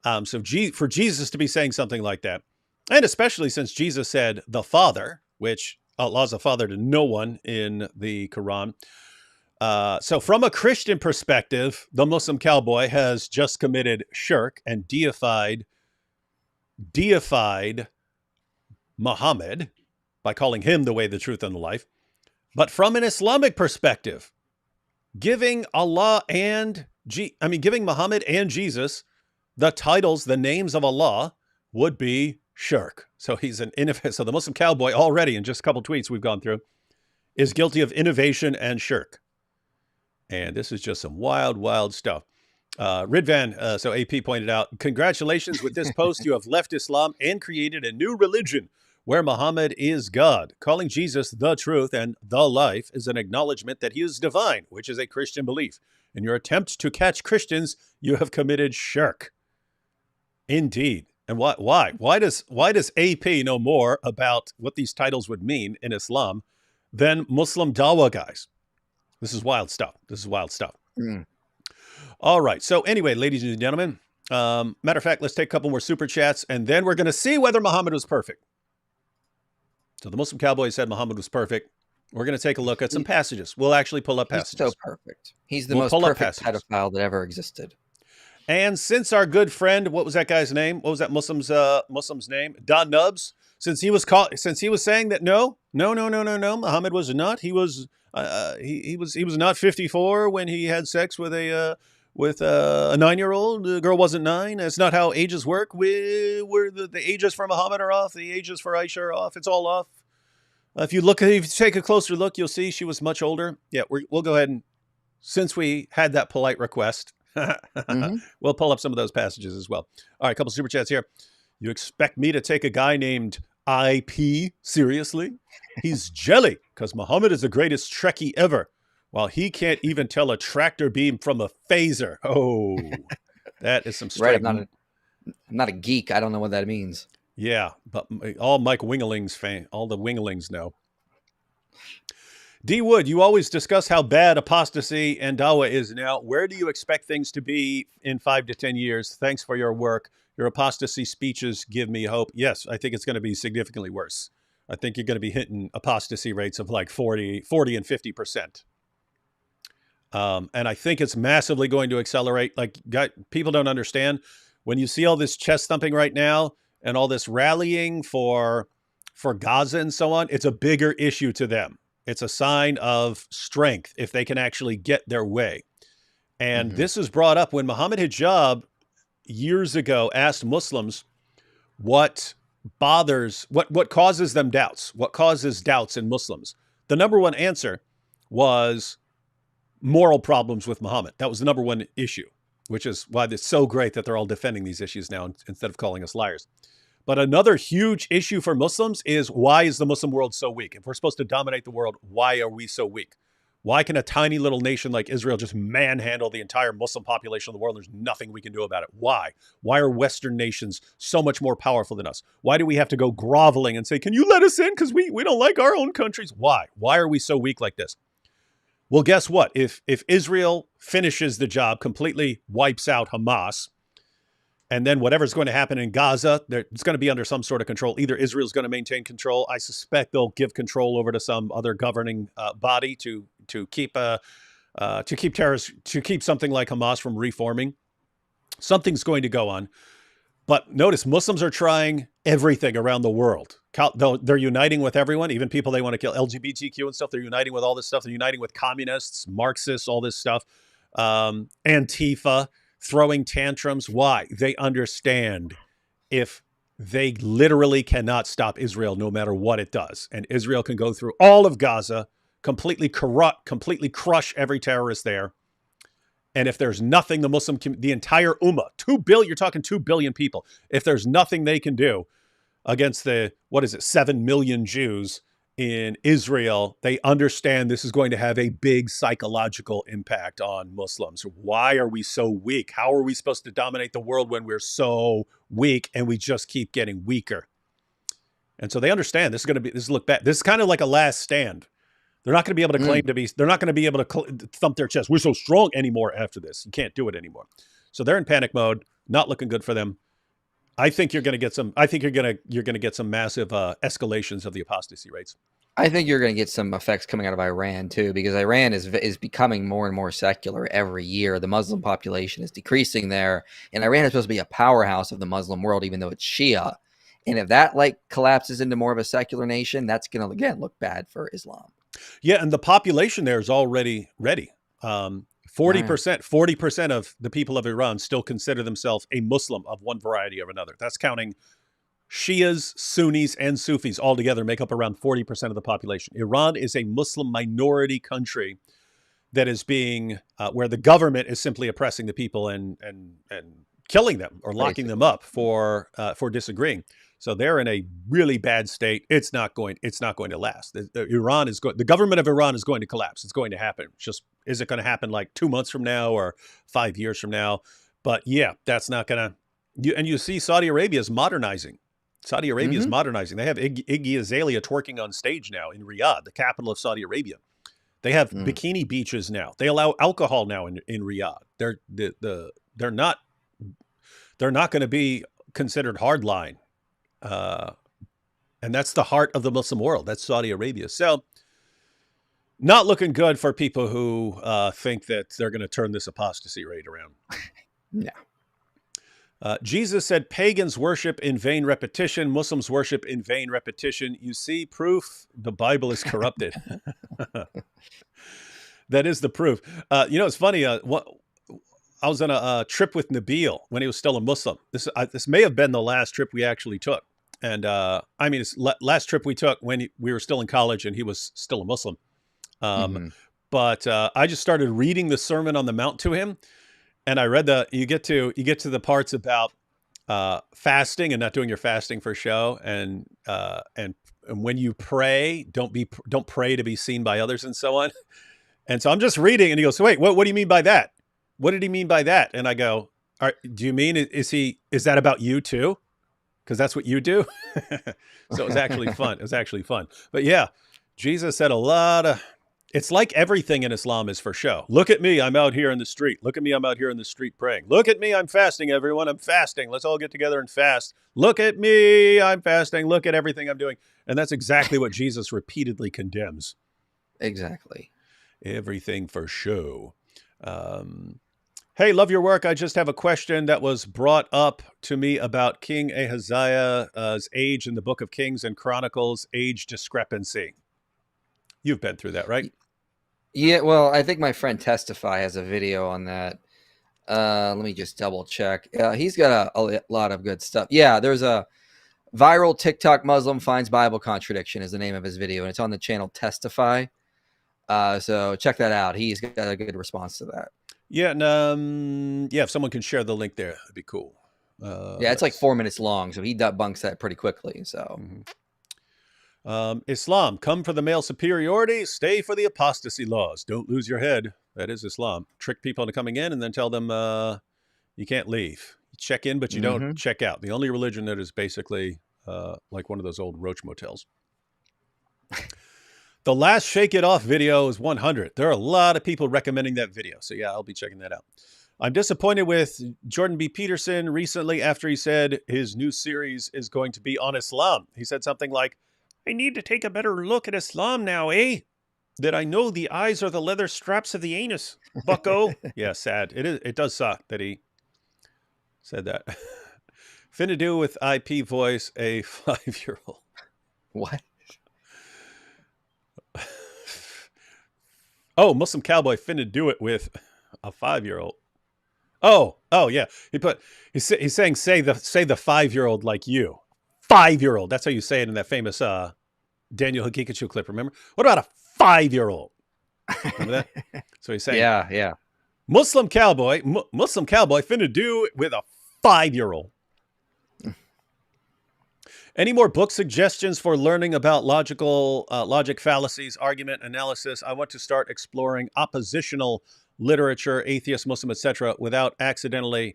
So for Jesus to be saying something like that, and especially since Jesus said the Father, which Allah's a father to no one in the Quran. So from a Christian perspective, the Muslim cowboy has just committed shirk and deified Muhammad by calling him the way, the truth, and the life, but from an Islamic perspective, giving giving Muhammad and Jesus the titles, the names of Allah would be shirk. So he's so the Muslim cowboy already in just a couple tweets we've gone through is guilty of innovation and shirk. And this is just some wild, wild stuff. Ridvan, so AP pointed out, congratulations with this post. You have left Islam and created a new religion where Muhammad is God. Calling Jesus the truth and the life is an acknowledgement that he is divine, which is a Christian belief. In your attempt to catch Christians, you have committed shirk. Indeed. And why? Why does AP know more about what these titles would mean in Islam than Muslim Dawah guys? This is wild stuff. All right. So anyway, ladies and gentlemen, matter of fact, let's take a couple more super chats, and then we're going to see whether Muhammad was perfect. So the Muslim cowboy said Muhammad was perfect. We're going to take a look at some passages. We'll actually pull up passages. He's so perfect. He's the most perfect pedophile that ever existed. And since our good friend, what was that guy's name? What was that Muslim's name? Don Nubs. Since he was saying that no, Muhammad was not. He was not 54 when he had sex with a 9-year-old. The girl wasn't 9. That's not how ages work. The ages for Muhammad are off. The ages for Aisha are off. It's all off. If you take a closer look, you'll see she was much older. Yeah, we'll go ahead and, since we had that polite request, we'll pull up some of those passages as well. All right, a couple super chats here. You expect me to take a guy named IP seriously? He's jelly because Muhammad is the greatest Trekkie ever, while he can't even tell a tractor beam from a phaser. Oh, that is some straight. Right, I'm not a geek. I don't know what that means. Yeah, but all Mike Wingeling's all the Wingelings know. D. Wood, you always discuss how bad apostasy and Dawah is now. Where do you expect things to be in 5 to 10 years? Thanks for your work. Your apostasy speeches give me hope. Yes, I think it's going to be significantly worse. I think you're going to be hitting apostasy rates of like 40 and 50%. And I think it's massively going to accelerate. Like, people don't understand. When you see all this chest thumping right now and all this rallying for Gaza and so on, it's a bigger issue to them. It's a sign of strength if they can actually get their way. And this is brought up when Muhammad Hijab years ago asked Muslims what causes them doubts, what causes doubts in Muslims. The number one answer was moral problems with Muhammad. That was the number one issue, which is why it's so great that they're all defending these issues now instead of calling us liars. But another huge issue for Muslims is, why is the Muslim world so weak? If we're supposed to dominate the world, why are we so weak? Why can a tiny little nation like Israel just manhandle the entire Muslim population of the world? There's nothing we can do about it. Why? Why are Western nations so much more powerful than us? Why do we have to go groveling and say, can you let us in? Because we don't like our own countries. Why? Why are we so weak like this? Well, guess what? If Israel finishes the job, completely wipes out Hamas, and then whatever's going to happen in Gaza, it's going to be under some sort of control. Either Israel's going to maintain control. I suspect they'll give control over to some other governing body to keep terrorists, to keep something like Hamas from reforming. Something's going to go on. But notice, Muslims are trying everything around the world. They're uniting with everyone, even people they want to kill, LGBTQ and stuff. They're uniting with all this stuff. They're uniting with communists, Marxists, all this stuff. Antifa. Throwing tantrums. Why? They understand if they literally cannot stop Israel no matter what it does. And Israel can go through all of Gaza, completely crush every terrorist there. And if there's nothing the entire Ummah, 2 billion, you're talking 2 billion people. If there's nothing they can do against 7 million Jews in Israel, they understand this is going to have a big psychological impact on Muslims. Why are we so weak? How are we supposed to dominate the world when we're so weak and we just keep getting weaker? And so they understand this is look back. This is kind of like a last stand. They're not going to be able to claim to be, they're not going to be able to thump their chest. We're so strong anymore after this. You can't do it anymore. So they're in panic mode, not looking good for them. I think you're going to get some massive escalations of the apostasy rates. I think you're going to get some effects coming out of Iran too, because Iran is becoming more and more secular every year. The Muslim population is decreasing there, and Iran is supposed to be a powerhouse of the Muslim world, even though it's Shia. And if that like collapses into more of a secular nation, that's going to again look bad for Islam. Yeah, and the population there is already ready. Oh, yeah. 40% of the people of Iran still consider themselves a Muslim of one variety or another. That's counting Shias, Sunnis, and Sufis all together make up around 40% of the population. Iran is a Muslim minority country that is being where the government is simply oppressing the people and killing them or locking them Basically. up for disagreeing. So they're in a really bad state. It's not going to last. The government of Iran is going to collapse. It's going to happen. Just is it going to happen like 2 months from now or 5 years from now? But yeah, that's not going to. You see, Saudi Arabia is modernizing. Saudi Arabia is Mm-hmm. modernizing. They have Iggy Azalea twerking on stage now in Riyadh, the capital of Saudi Arabia. They have Mm. bikini beaches now. They allow alcohol now in Riyadh. They're not going to be considered hardline, and that's the heart of the Muslim world. That's Saudi Arabia. So not looking good for people who think that they're going to turn this apostasy rate around. Yeah. Jesus said, "Pagans worship in vain repetition. Muslims worship in vain repetition." You see, proof the Bible is corrupted. That is the proof. It's funny. I was on a trip with Nabil when he was still a Muslim. This may have been the last trip we actually took. And I mean, it's last trip we took when we were still in college and he was still a Muslim. Mm-hmm. But I just started reading the Sermon on the Mount to him. And I read you get to the parts about fasting and not doing your fasting for show. And when you pray, don't pray to be seen by others and so on. And so I'm just reading, and he goes, "So wait, what do you mean by that? What did he mean by that?" And I go, "Do you mean is that about you too? Because that's what you do." So it was actually fun. It was actually fun. But yeah, Jesus said a lot of. It's like everything in Islam is for show. Look at me, I'm out here in the street. Look at me, I'm out here in the street praying. Look at me, I'm fasting. Everyone, I'm fasting. Let's all get together and fast. Look at me, I'm fasting. Look at everything I'm doing. And that's exactly what Jesus repeatedly condemns. Exactly. Everything for show. Hey, love your work. I just have a question that was brought up to me about King Ahaziah's age in the Book of Kings and Chronicles, age discrepancy. You've been through that, right? Yeah, well, I think my friend Testify has a video on that. Let me just double check. He's got a lot of good stuff. Yeah, there's a viral TikTok Muslim finds Bible contradiction is the name of his video, and it's on the channel Testify. So check that out. He's got a good response to that. Yeah, and if someone can share the link there, that'd be cool. Yeah, it's like 4 minutes long, so he debunks that pretty quickly. So. Islam, come for the male superiority, stay for the apostasy laws. Don't lose your head. That is Islam. Trick people into coming in and then tell them you can't leave. You check in, but you don't check out. The only religion that is basically like one of those old roach motels. The last Shake It Off video is 100. There are a lot of people recommending that video. So yeah, I'll be checking that out. I'm disappointed with Jordan B. Peterson recently after he said his new series is going to be on Islam. He said something like, "I need to take a better look at Islam now, eh? That I know the eyes are the leather straps of the anus, bucko." Yeah, sad. It does suck that he said that. Finna do with IP voice a 5-year-old. What? Oh, Muslim Cowboy finna do it with a 5-year-old. Oh, yeah. He's saying say the 5-year-old like you. 5-year-old. That's how you say it in that famous Daniel Hagikachu clip. Remember? What about a 5-year-old? Remember that? So he's saying, Yeah. Muslim Cowboy finna do it with a 5-year-old. Any more book suggestions for learning about logic fallacies, argument analysis? I want to start exploring oppositional literature, atheist, Muslim, etc., without accidentally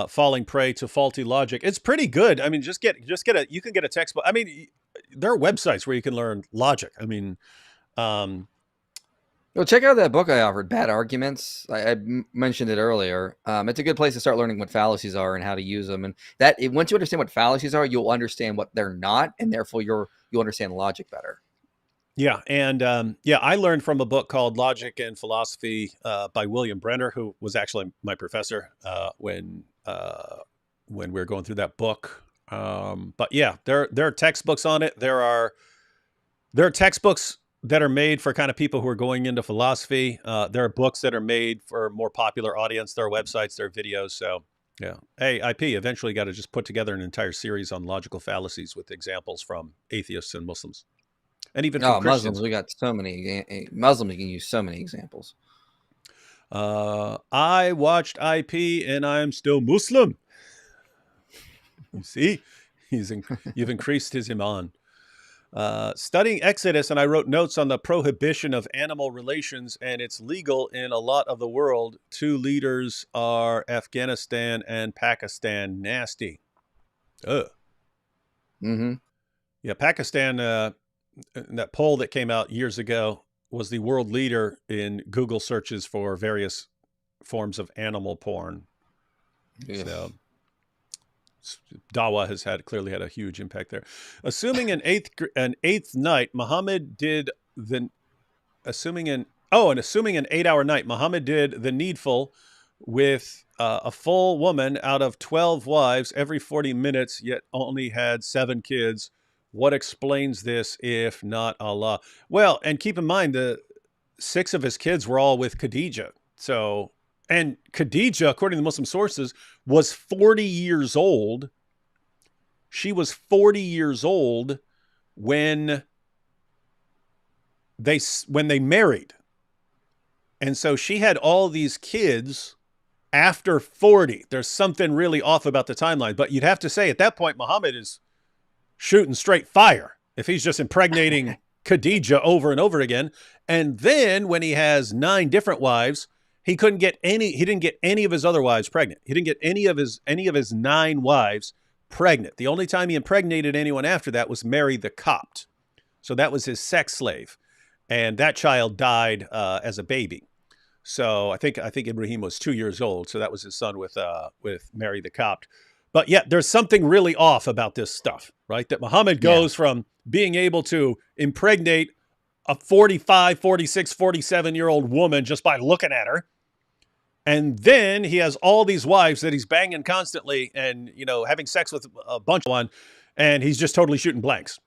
falling prey to faulty logic. It's pretty good. I mean, you can get a textbook. I mean, there are websites where you can learn logic. I mean, well, check out that book I offered, Bad Arguments. I mentioned it earlier. It's a good place to start learning what fallacies are and how to use them. And once you understand what fallacies are, you'll understand what they're not, and therefore you'll understand logic better. Yeah, and I learned from a book called Logic and Philosophy by William Brenner, who was actually my professor when we were going through that book. But yeah, there are textbooks on it. There are textbooks that are made for kind of people who are going into philosophy. There are books that are made for a more popular audience. There are websites, there are videos. So yeah, hey, IP eventually got to just put together an entire series on logical fallacies with examples from atheists and Muslims, and even from Oh, Muslims, Christians. we got so many Muslims. You can use so many examples. I watched IP and I'm still Muslim. You see, you've increased his iman. Studying Exodus, and I wrote notes on the prohibition of animal relations, and it's legal in a lot of the world. Two leaders are Afghanistan and Pakistan. Nasty. Ugh. Mm-hmm. Yeah, Pakistan, that poll that came out years ago, was the world leader in Google searches for various forms of animal porn. So Dawa has clearly had a huge impact there. Assuming an eighth night, Muhammad did the assuming an 8-hour night, Muhammad did the needful with a full woman out of 12 wives every 40 minutes, yet only had 7 kids. What explains this if not Allah? Well, and keep in mind the 6 of his kids were all with Khadijah. So, and Khadijah, according to Muslim sources, was 40 years old. She was 40 years old when they married. And so she had all these kids after 40. There's something really off about the timeline. But you'd have to say at that point, Muhammad is shooting straight fire if he's just impregnating Khadijah over and over again. And then when he has 9 different wives, he didn't get any of his other wives pregnant. He didn't get any of his 9 wives pregnant. The only time he impregnated anyone after that was Mary the Copt. So that was his sex slave. And that child died as a baby. So I think Ibrahim was 2 years old. So that was his son with Mary the Copt. But yeah, there's something really off about this stuff, right? That Muhammad goes from being able to impregnate a 45, 46, 47-year-old woman just by looking at her. And then he has all these wives that he's banging constantly and, having sex with a bunch of one. And he's just totally shooting blanks.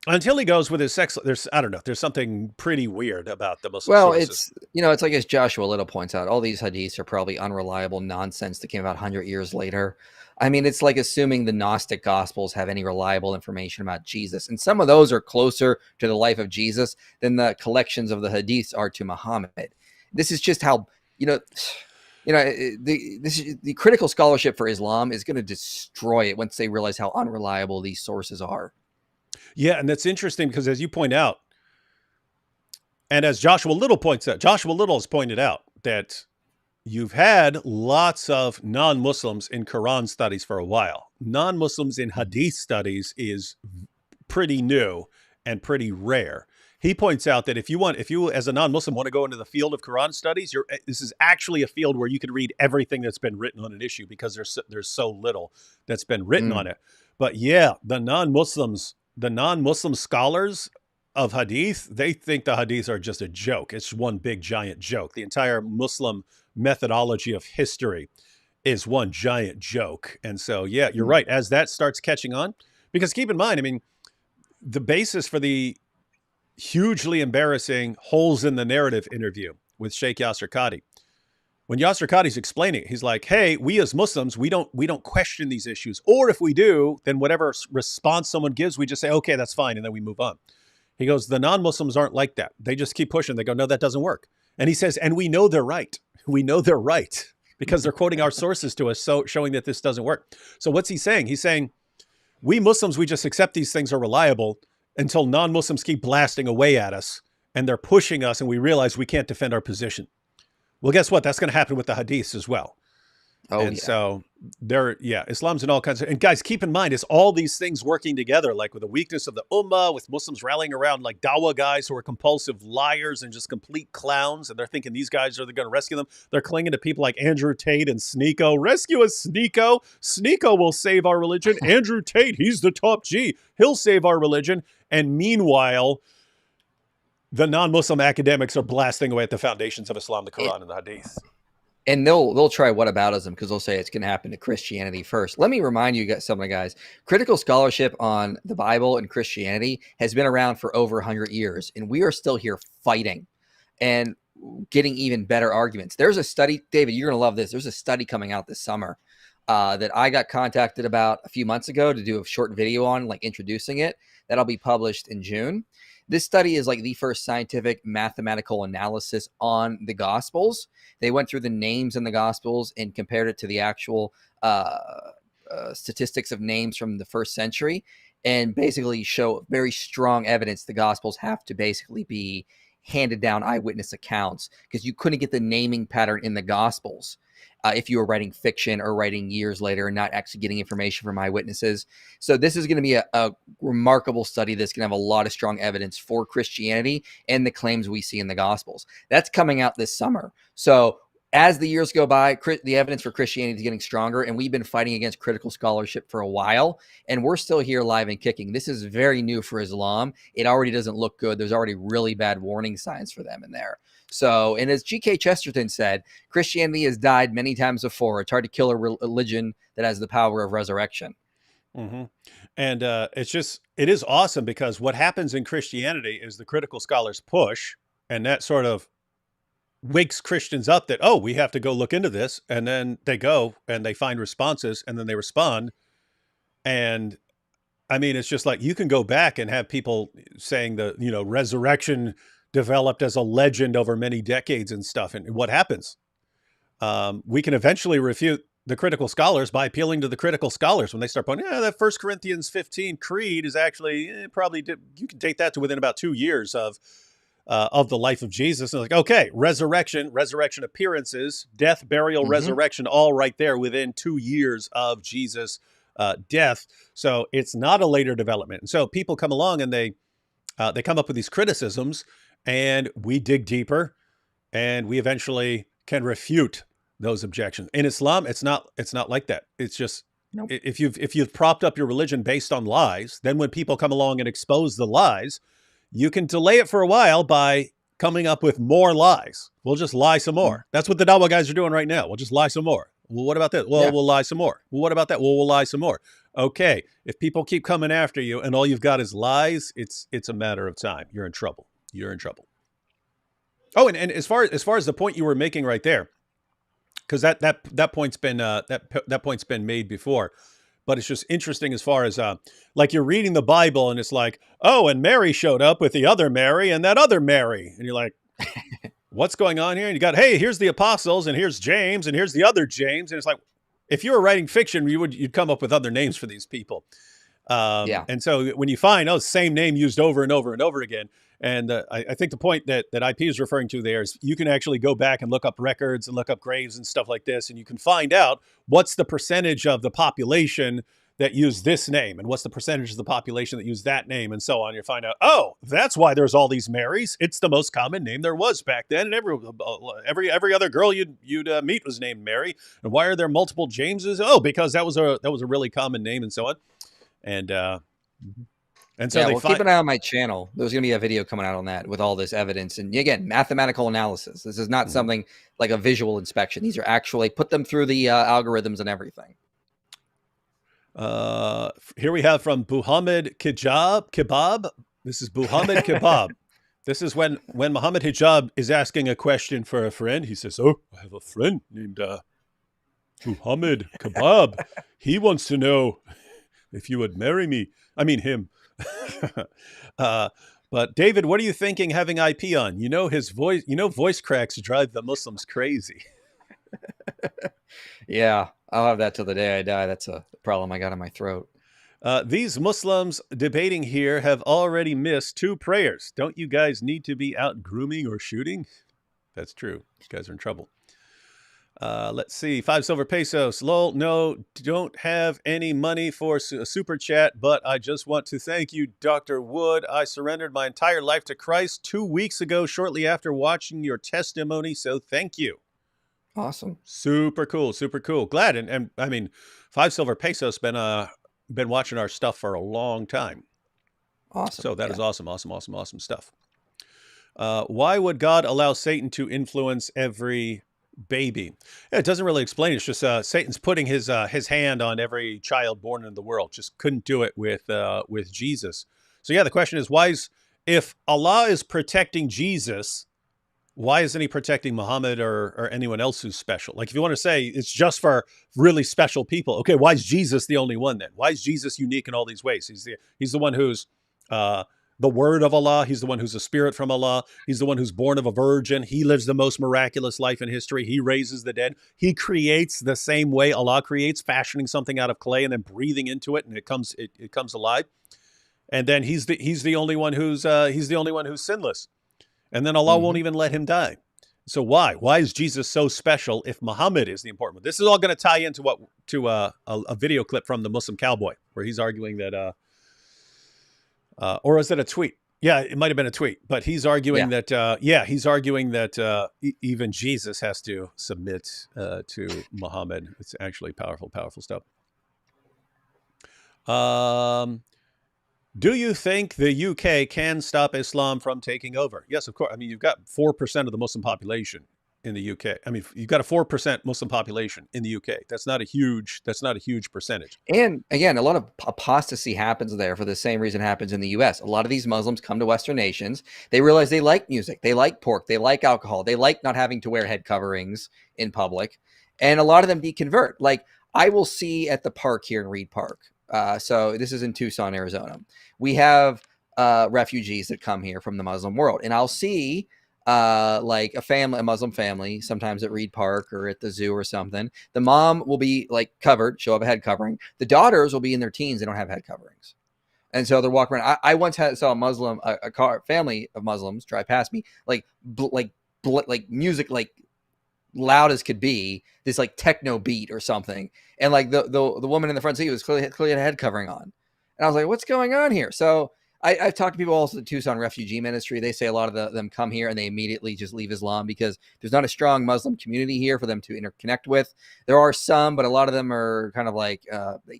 Until he goes with his sex, I don't know. There's something pretty weird about the Muslim sources. It's like as Joshua Little points out, all these hadiths are probably unreliable nonsense that came about 100 years later. I mean, it's like assuming the Gnostic Gospels have any reliable information about Jesus. And some of those are closer to the life of Jesus than the collections of the hadiths are to Muhammad. This is just how, the critical scholarship for Islam is going to destroy it once they realize how unreliable these sources are. Yeah, and that's interesting because as you point out, and as Joshua Little has pointed out that you've had lots of non-Muslims in Quran studies for a while. Non-Muslims in Hadith studies is pretty new and pretty rare. He points out that if you as a non-Muslim want to go into the field of Quran studies, this is actually a field where you can read everything that's been written on an issue because there's so little that's been written on it. But yeah, the non-Muslim scholars of Hadith, they think the Hadiths are just a joke. It's one big giant joke. The entire Muslim methodology of history is one giant joke. And so, yeah, you're right. As that starts catching on, because keep in mind, I mean, the basis for the hugely embarrassing holes in the narrative interview with Sheikh Yasser Qadhi, when Yasser Qadhi's explaining it, he's like, hey, we as Muslims, we don't question these issues. Or if we do, then whatever response someone gives, we just say, okay, that's fine. And then we move on. He goes, the non-Muslims aren't like that. They just keep pushing. They go, no, that doesn't work. And he says, and we know they're right. We know they're right because they're quoting our sources to us, so showing that this doesn't work. So what's he saying? He's saying, we Muslims, we just accept these things are reliable until non-Muslims keep blasting away at us and they're pushing us and we realize we can't defend our position. Well, guess what? That's going to happen with the hadiths as well. So Islam's in all kinds of, and guys, keep in mind, it's all these things working together, like with the weakness of the ummah, with Muslims rallying around like dawah guys who are compulsive liars and just complete clowns. And they're thinking these guys are going to rescue them. They're clinging to people like Andrew Tate and Sneeko. Rescue us, Sneeko. Sneeko will save our religion. Andrew Tate, he's the top G. He'll save our religion. And meanwhile, the non-Muslim academics are blasting away at the foundations of Islam, the Quran, and the Hadith. And they'll try whataboutism because they'll say it's going to happen to Christianity first. Let me remind you guys, something, guys. Critical scholarship on the Bible and Christianity has been around for over 100 years, and we are still here fighting and getting even better arguments. There's a study, David, you're going to love this. There's a study coming out this summer that I got contacted about a few months ago to do a short video on, like introducing it. That'll be published in June. This study is like the first scientific mathematical analysis on the Gospels. They went through the names in the Gospels and compared it to the actual statistics of names from the first century, and basically show very strong evidence the Gospels have to basically be handed down eyewitness accounts, because you couldn't get the naming pattern in the Gospels if you were writing fiction or writing years later and not actually getting information from eyewitnesses. So this is going to be a remarkable study that's going to have a lot of strong evidence for Christianity and the claims we see in the Gospels. That's coming out this summer. So as the years go by, the evidence for Christianity is getting stronger, and we've been fighting against critical scholarship for a while, and we're still here live and kicking. This is very new for Islam. It already doesn't look good. There's already really bad warning signs for them in there. So, and as G.K. Chesterton said, Christianity has died many times before. It's hard to kill a religion that has the power of resurrection. Mm-hmm. And it is awesome, because what happens in Christianity is the critical scholars push, and that sort of wakes Christians up that, oh, we have to go look into this. And then they go and they find responses, and then they respond. And I mean, it's just like, you can go back and have people saying resurrection developed as a legend over many decades and stuff. And what happens? We can eventually refute the critical scholars by appealing to the critical scholars when they start pointing, that 1 Corinthians 15 creed is actually you can date that to within about 2 years of the life of Jesus. And like, okay, resurrection appearances, death, burial, resurrection, all right there within 2 years of Jesus' death. So it's not a later development. And so people come along and they come up with these criticisms, and we dig deeper, and we eventually can refute those objections. In Islam, it's not like that. It's just, nope. If you've propped up your religion based on lies, then when people come along and expose the lies, you can delay it for a while by coming up with more lies. We'll just lie some more. That's what the Dawa guys are doing right now. We'll just lie some more. Well, what about this? Well, we'll lie some more. Well, what about that? Well, we'll lie some more. Okay, if people keep coming after you and all you've got is lies, it's a matter of time. You're in trouble. You're in trouble. Oh, and as far as the point you were making right there, because that point's been that point's been made before, but it's just interesting as far as like you're reading the Bible and it's like, oh, and Mary showed up with the other Mary and that other Mary, and you're like, what's going on here? And you got, hey, here's the apostles, and here's James, and here's the other James, and it's like, if you were writing fiction, you'd come up with other names for these people. And so when you find, same name used over and over and over again. And I think the point that IP is referring to there is you can actually go back and look up records and look up graves and stuff like this, and you can find out what's the percentage of the population that use this name, and what's the percentage of the population that use that name, and so on. You find out, oh, that's why there's all these Marys. It's the most common name there was back then, and every other girl you'd meet was named Mary. And why are there multiple Jameses? Oh, because that was a really common name, and so on. And so keep an eye on my channel. There's going to be a video coming out on that with all this evidence. And again, mathematical analysis. This is not something like a visual inspection. These are actually put them through the algorithms and everything. Here we have from Muhammad Kebab. This is Muhammad Kebab. This is when Muhammad Hijab is asking a question for a friend. He says, oh, I have a friend named Muhammad Kebab. He wants to know if you would marry me. I mean him. But David, what are you thinking having IP on? His voice, voice cracks drive the Muslims crazy. Yeah, I'll have that till the day I die. That's a problem I got in my throat. These Muslims debating here have already missed 2 prayers. Don't you guys need to be out grooming or shooting? That's true. You guys are in trouble. Let's see. 5 silver pesos. Lol. No, don't have any money for a super chat, but I just want to thank you, Dr. Wood. I surrendered my entire life to Christ 2 weeks ago, shortly after watching your testimony. So thank you. Awesome. Super cool. Super cool. Glad. And I mean, 5 silver pesos been watching our stuff for a long time. Awesome. So that is awesome. Awesome stuff. Why would God allow Satan to influence every baby. Yeah, it doesn't really explain it. It's just Satan's putting his hand on every child born in the world. Just couldn't do it with Jesus. So yeah, the question is, if Allah is protecting Jesus, why isn't he protecting Muhammad or anyone else who's special? Like, if you want to say it's just for really special people, okay, why is Jesus the only one then? Why is Jesus unique in all these ways? He's the one who's uh, the word of Allah. He's the one who's a spirit from Allah. He's the one who's born of a virgin. He lives the most miraculous life in history. He raises the dead. He creates the same way Allah creates, fashioning something out of clay and then breathing into it, and it comes alive. And then he's the only one who's sinless. And then Allah won't even let him die. So why? Why is Jesus so special if Muhammad is the important one? This is all going to tie into a video clip from the Muslim Cowboy where he's arguing that, or is it a tweet? Yeah, it might have been a tweet, but he's arguing that, even Jesus has to submit to Muhammad. It's actually powerful, powerful stuff. Do you think the UK can stop Islam from taking over? Yes, of course. I mean, you've got 4% of the Muslim population in the UK. I mean, you've got a 4% Muslim population in the UK. That's not a huge percentage. And again, a lot of apostasy happens there for the same reason it happens in the US. A lot of these Muslims come to Western nations. They realize they like music, they like pork, they like alcohol, they like not having to wear head coverings in public. And a lot of them deconvert. Like, I will see at the park here in Reed Park. So this is in Tucson, Arizona. We have refugees that come here from the Muslim world, and I'll see like a Muslim family, sometimes at Reed Park or at the zoo or something. The mom will be like covered, she'll have a head covering. The daughters will be in their teens, they don't have head coverings, and so they're walking around. I once saw a family of Muslims drive past me, like music like loud as could be, this like techno beat or something, and like the woman in the front seat was clearly had a head covering on, and I was like, what's going on here? So I've talked to people also at the Tucson Refugee Ministry. They say a lot of them come here and they immediately just leave Islam because there's not a strong Muslim community here for them to interconnect with. There are some, but a lot of them are kind of like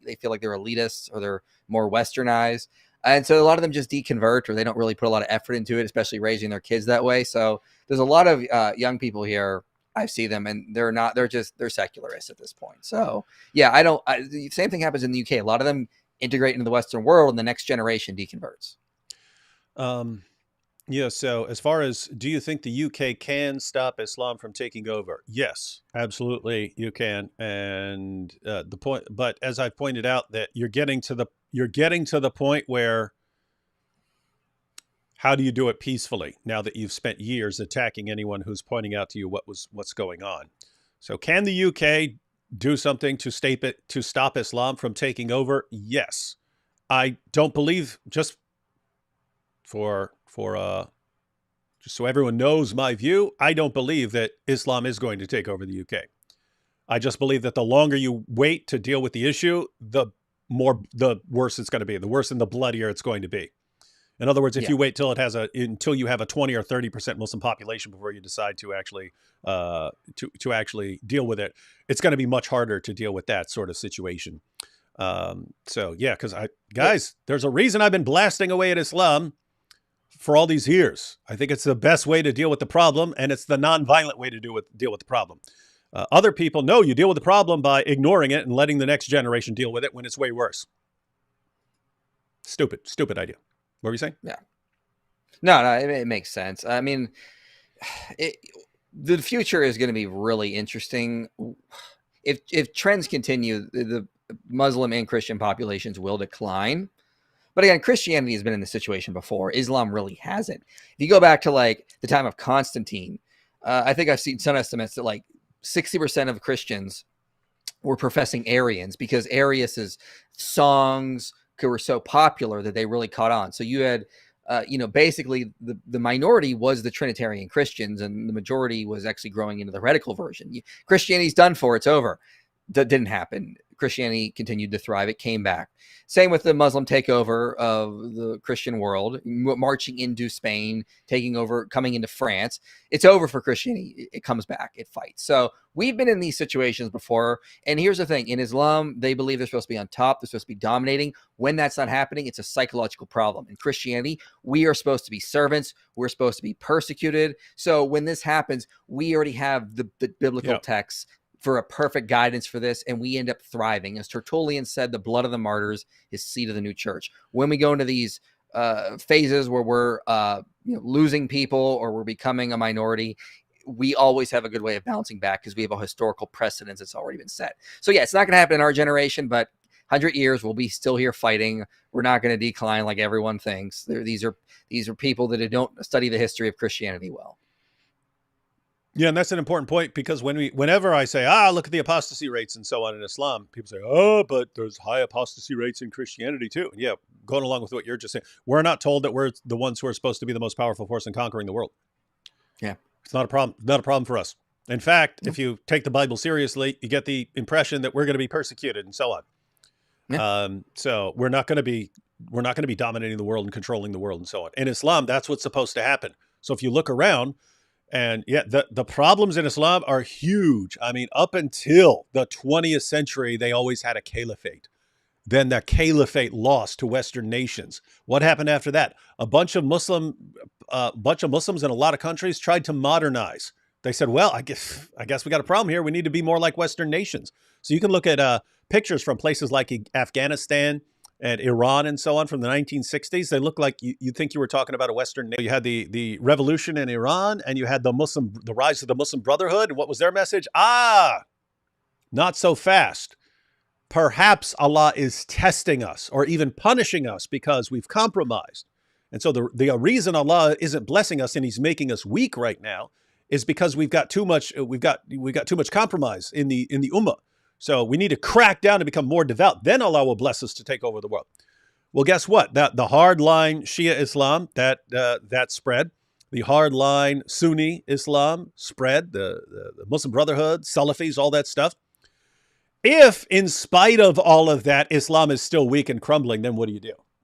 they feel like they're elitists or they're more westernized, and so a lot of them just deconvert, or they don't really put a lot of effort into it, especially raising their kids that way. So there's a lot of young people here. I see them, and they're secularists at this point. So yeah, the same thing happens in the UK. A lot of them integrate into the Western world, and the next generation deconverts. Yeah. So as far as, do you think the UK can stop Islam from taking over? Yes, absolutely, you can. And but as I've pointed out, that you're getting to the point where, how do you do it peacefully now that you've spent years attacking anyone who's pointing out to you what's going on? So can the UK do something to stop Islam from taking over? Yes. I don't believe, just so everyone knows my view, I don't believe that Islam is going to take over the UK. I just believe that the longer you wait to deal with the issue, the worse it's going to be. The worse and the bloodier it's going to be. In other words, if you wait until you have a 20 or 30% Muslim population before you decide to actually deal with it, it's going to be much harder to deal with that sort of situation. So yeah, because there's a reason I've been blasting away at Islam for all these years. I think it's the best way to deal with the problem, and it's the non-violent way to deal with the problem. Other people know you deal with the problem by ignoring it and letting the next generation deal with it when it's way worse. Stupid idea. What were you saying? Yeah. No, it makes sense. I mean, the future is going to be really interesting. If trends continue, the Muslim and Christian populations will decline. But again, Christianity has been in this situation before. Islam really hasn't. If you go back to like the time of Constantine, I think I've seen some estimates that like 60% of Christians were professing Arians, because Arius's songs were so popular that they really caught on. So you had, basically the minority was the Trinitarian Christians, and the majority was actually growing into the heretical version. Christianity's done for, it's over. That didn't happen. Christianity continued to thrive. It came back. Same with the Muslim takeover of the Christian world, marching into Spain, taking over, coming into France. It's over for Christianity. It comes back. It fights. So we've been in these situations before. And here's the thing. In Islam, they believe they're supposed to be on top. They're supposed to be dominating. When that's not happening, it's a psychological problem. In Christianity, we are supposed to be servants. We're supposed to be persecuted. So when this happens, we already have the biblical texts for a perfect guidance for this, and we end up thriving. As Tertullian said, the blood of the martyrs is seed of the new church. When we go into these phases where we're losing people or we're becoming a minority, we always have a good way of bouncing back because we have a historical precedence that's already been set. So yeah, it's not going to happen in our generation, but 100 years we'll be still here fighting. We're not going to decline like everyone thinks. These are people that don't study the history of Christianity well. Yeah, and that's an important point because whenever I say, look at the apostasy rates and so on in Islam, people say, but there's high apostasy rates in Christianity too. And yeah, going along with what you're just saying, we're not told that we're the ones who are supposed to be the most powerful force in conquering the world. Yeah. It's not a problem. Not a problem for us. In fact, if you take the Bible seriously, you get the impression that we're going to be persecuted and so on. Yeah. So we're not going to be dominating the world and controlling the world and so on. In Islam, that's what's supposed to happen. So if you look around, and yeah, the problems in Islam are huge. I mean, up until the 20th century, they always had a caliphate. Then the caliphate lost to Western nations. What happened after that? A bunch of Muslims in a lot of countries tried to modernize. They said, well, I guess we got a problem here. We need to be more like Western nations. So you can look at pictures from places like Afghanistan and Iran and so on from the 1960s. They look like you'd think you were talking about a Western nation. You had the revolution in Iran, and you had the rise of the Muslim Brotherhood. And what was their message? Not so fast. Perhaps Allah is testing us or even punishing us because we've compromised. And so the reason Allah isn't blessing us and he's making us weak right now is because we've got too much compromise in the ummah. So we need to crack down and become more devout. Then Allah will bless us to take over the world. Well, guess what? The hardline Shia Islam, that spread. The hardline Sunni Islam spread. The Muslim Brotherhood, Salafis, all that stuff. If, in spite of all of that, Islam is still weak and crumbling, then what do?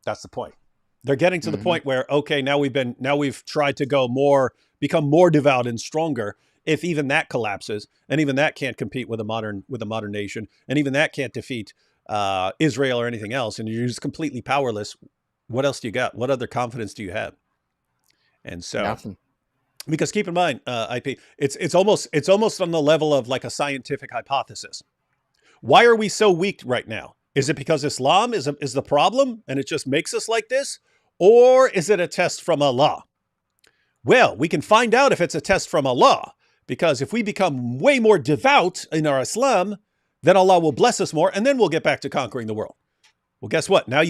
That's the point. They're getting to the point where, okay, now we've tried to become more devout and stronger. If even that collapses, and even that can't compete with a modern nation, and even that can't defeat Israel or anything else, and you're just completely powerless, what else do you got? What other confidence do you have? And so, nothing. Because keep in mind, IP, it's almost on the level of like a scientific hypothesis. Why are we so weak right now? Is it because Islam is the problem, and it just makes us like this, or is it a test from Allah? Well, we can find out if it's a test from Allah. Because if we become way more devout in our Islam, then Allah will bless us more, and then we'll get back to conquering the world. Well, guess what? Now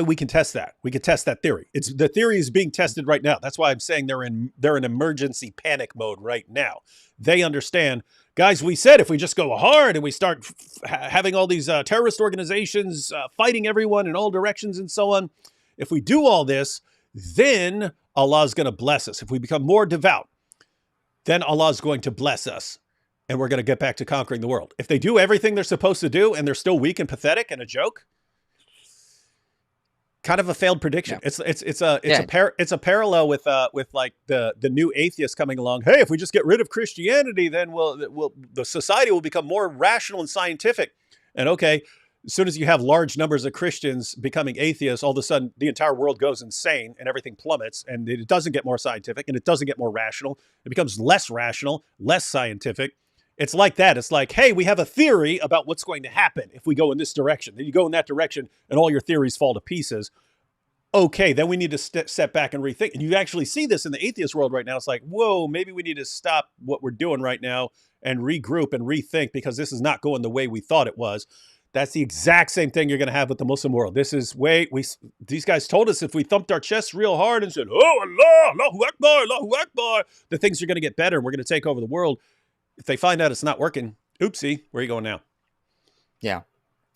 we can test that. We can test that theory. The theory is being tested right now. That's why I'm saying they're in emergency panic mode right now. They understand, guys. We said if we just go hard and we start having all these terrorist organizations fighting everyone in all directions and so on, if we do all this, then Allah is going to bless us. If we become more devout, then Allah is going to bless us and we're going to get back to conquering the world. If they do everything they're supposed to do and they're still weak and pathetic and a joke, kind of a failed prediction. Yeah. It's a parallel with like the new atheists coming along. Hey, if we just get rid of Christianity, then the society will become more rational and scientific. And okay, as soon as you have large numbers of Christians becoming atheists, all of a sudden the entire world goes insane and everything plummets, and it doesn't get more scientific and it doesn't get more rational. It becomes less rational, less scientific. It's like that. It's like, hey, we have a theory about what's going to happen if we go in this direction. Then you go in that direction and all your theories fall to pieces. Okay, then we need to step back and rethink. And you actually see this in the atheist world right now. It's like, whoa, maybe we need to stop what we're doing right now and regroup and rethink because this is not going the way we thought it was. That's the exact same thing you're going to have with the Muslim world. This is, these guys told us if we thumped our chests real hard and said, oh, Allah, Allahu Akbar, Allahu Akbar, the things are going to get better. We're going to take over the world. If they find out it's not working, oopsie, where are you going now? Yeah.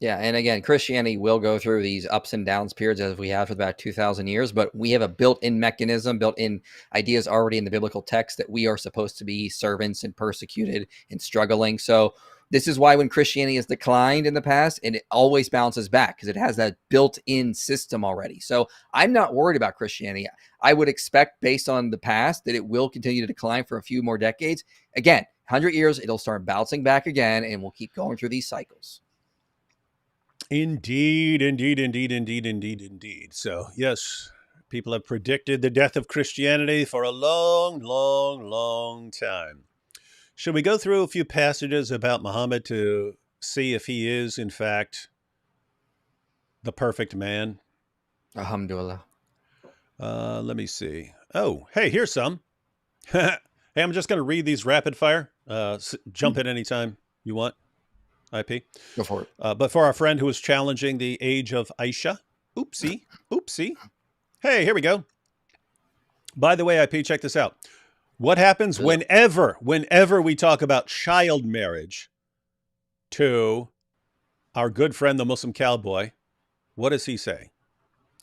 Yeah. And again, Christianity will go through these ups and downs periods as we have for about 2,000 years, but we have a built-in mechanism, built-in ideas already in the biblical text that we are supposed to be servants and persecuted and struggling. So This is why when Christianity has declined in the past, and it always bounces back because it has that built-in system already. So I'm not worried about Christianity. I would expect, based on the past, that it will continue to decline for a few more decades. Again, 100 years, it'll start bouncing back again, and we'll keep going through these cycles. Indeed, indeed, indeed, indeed, indeed, indeed. So, yes, people have predicted the death of Christianity for a long, long, long time. Should we go through a few passages about Muhammad to see if he is, in fact, the perfect man? Alhamdulillah. Let me see. Oh, hey, here's some. Hey, I'm just going to read these rapid fire. Jump in anytime you want. IP. Go for it. But for our friend who was challenging the age of Aisha, oopsie. Hey, here we go. By the way, IP, check this out. What happens whenever we talk about child marriage to our good friend, the Muslim cowboy? What does he say?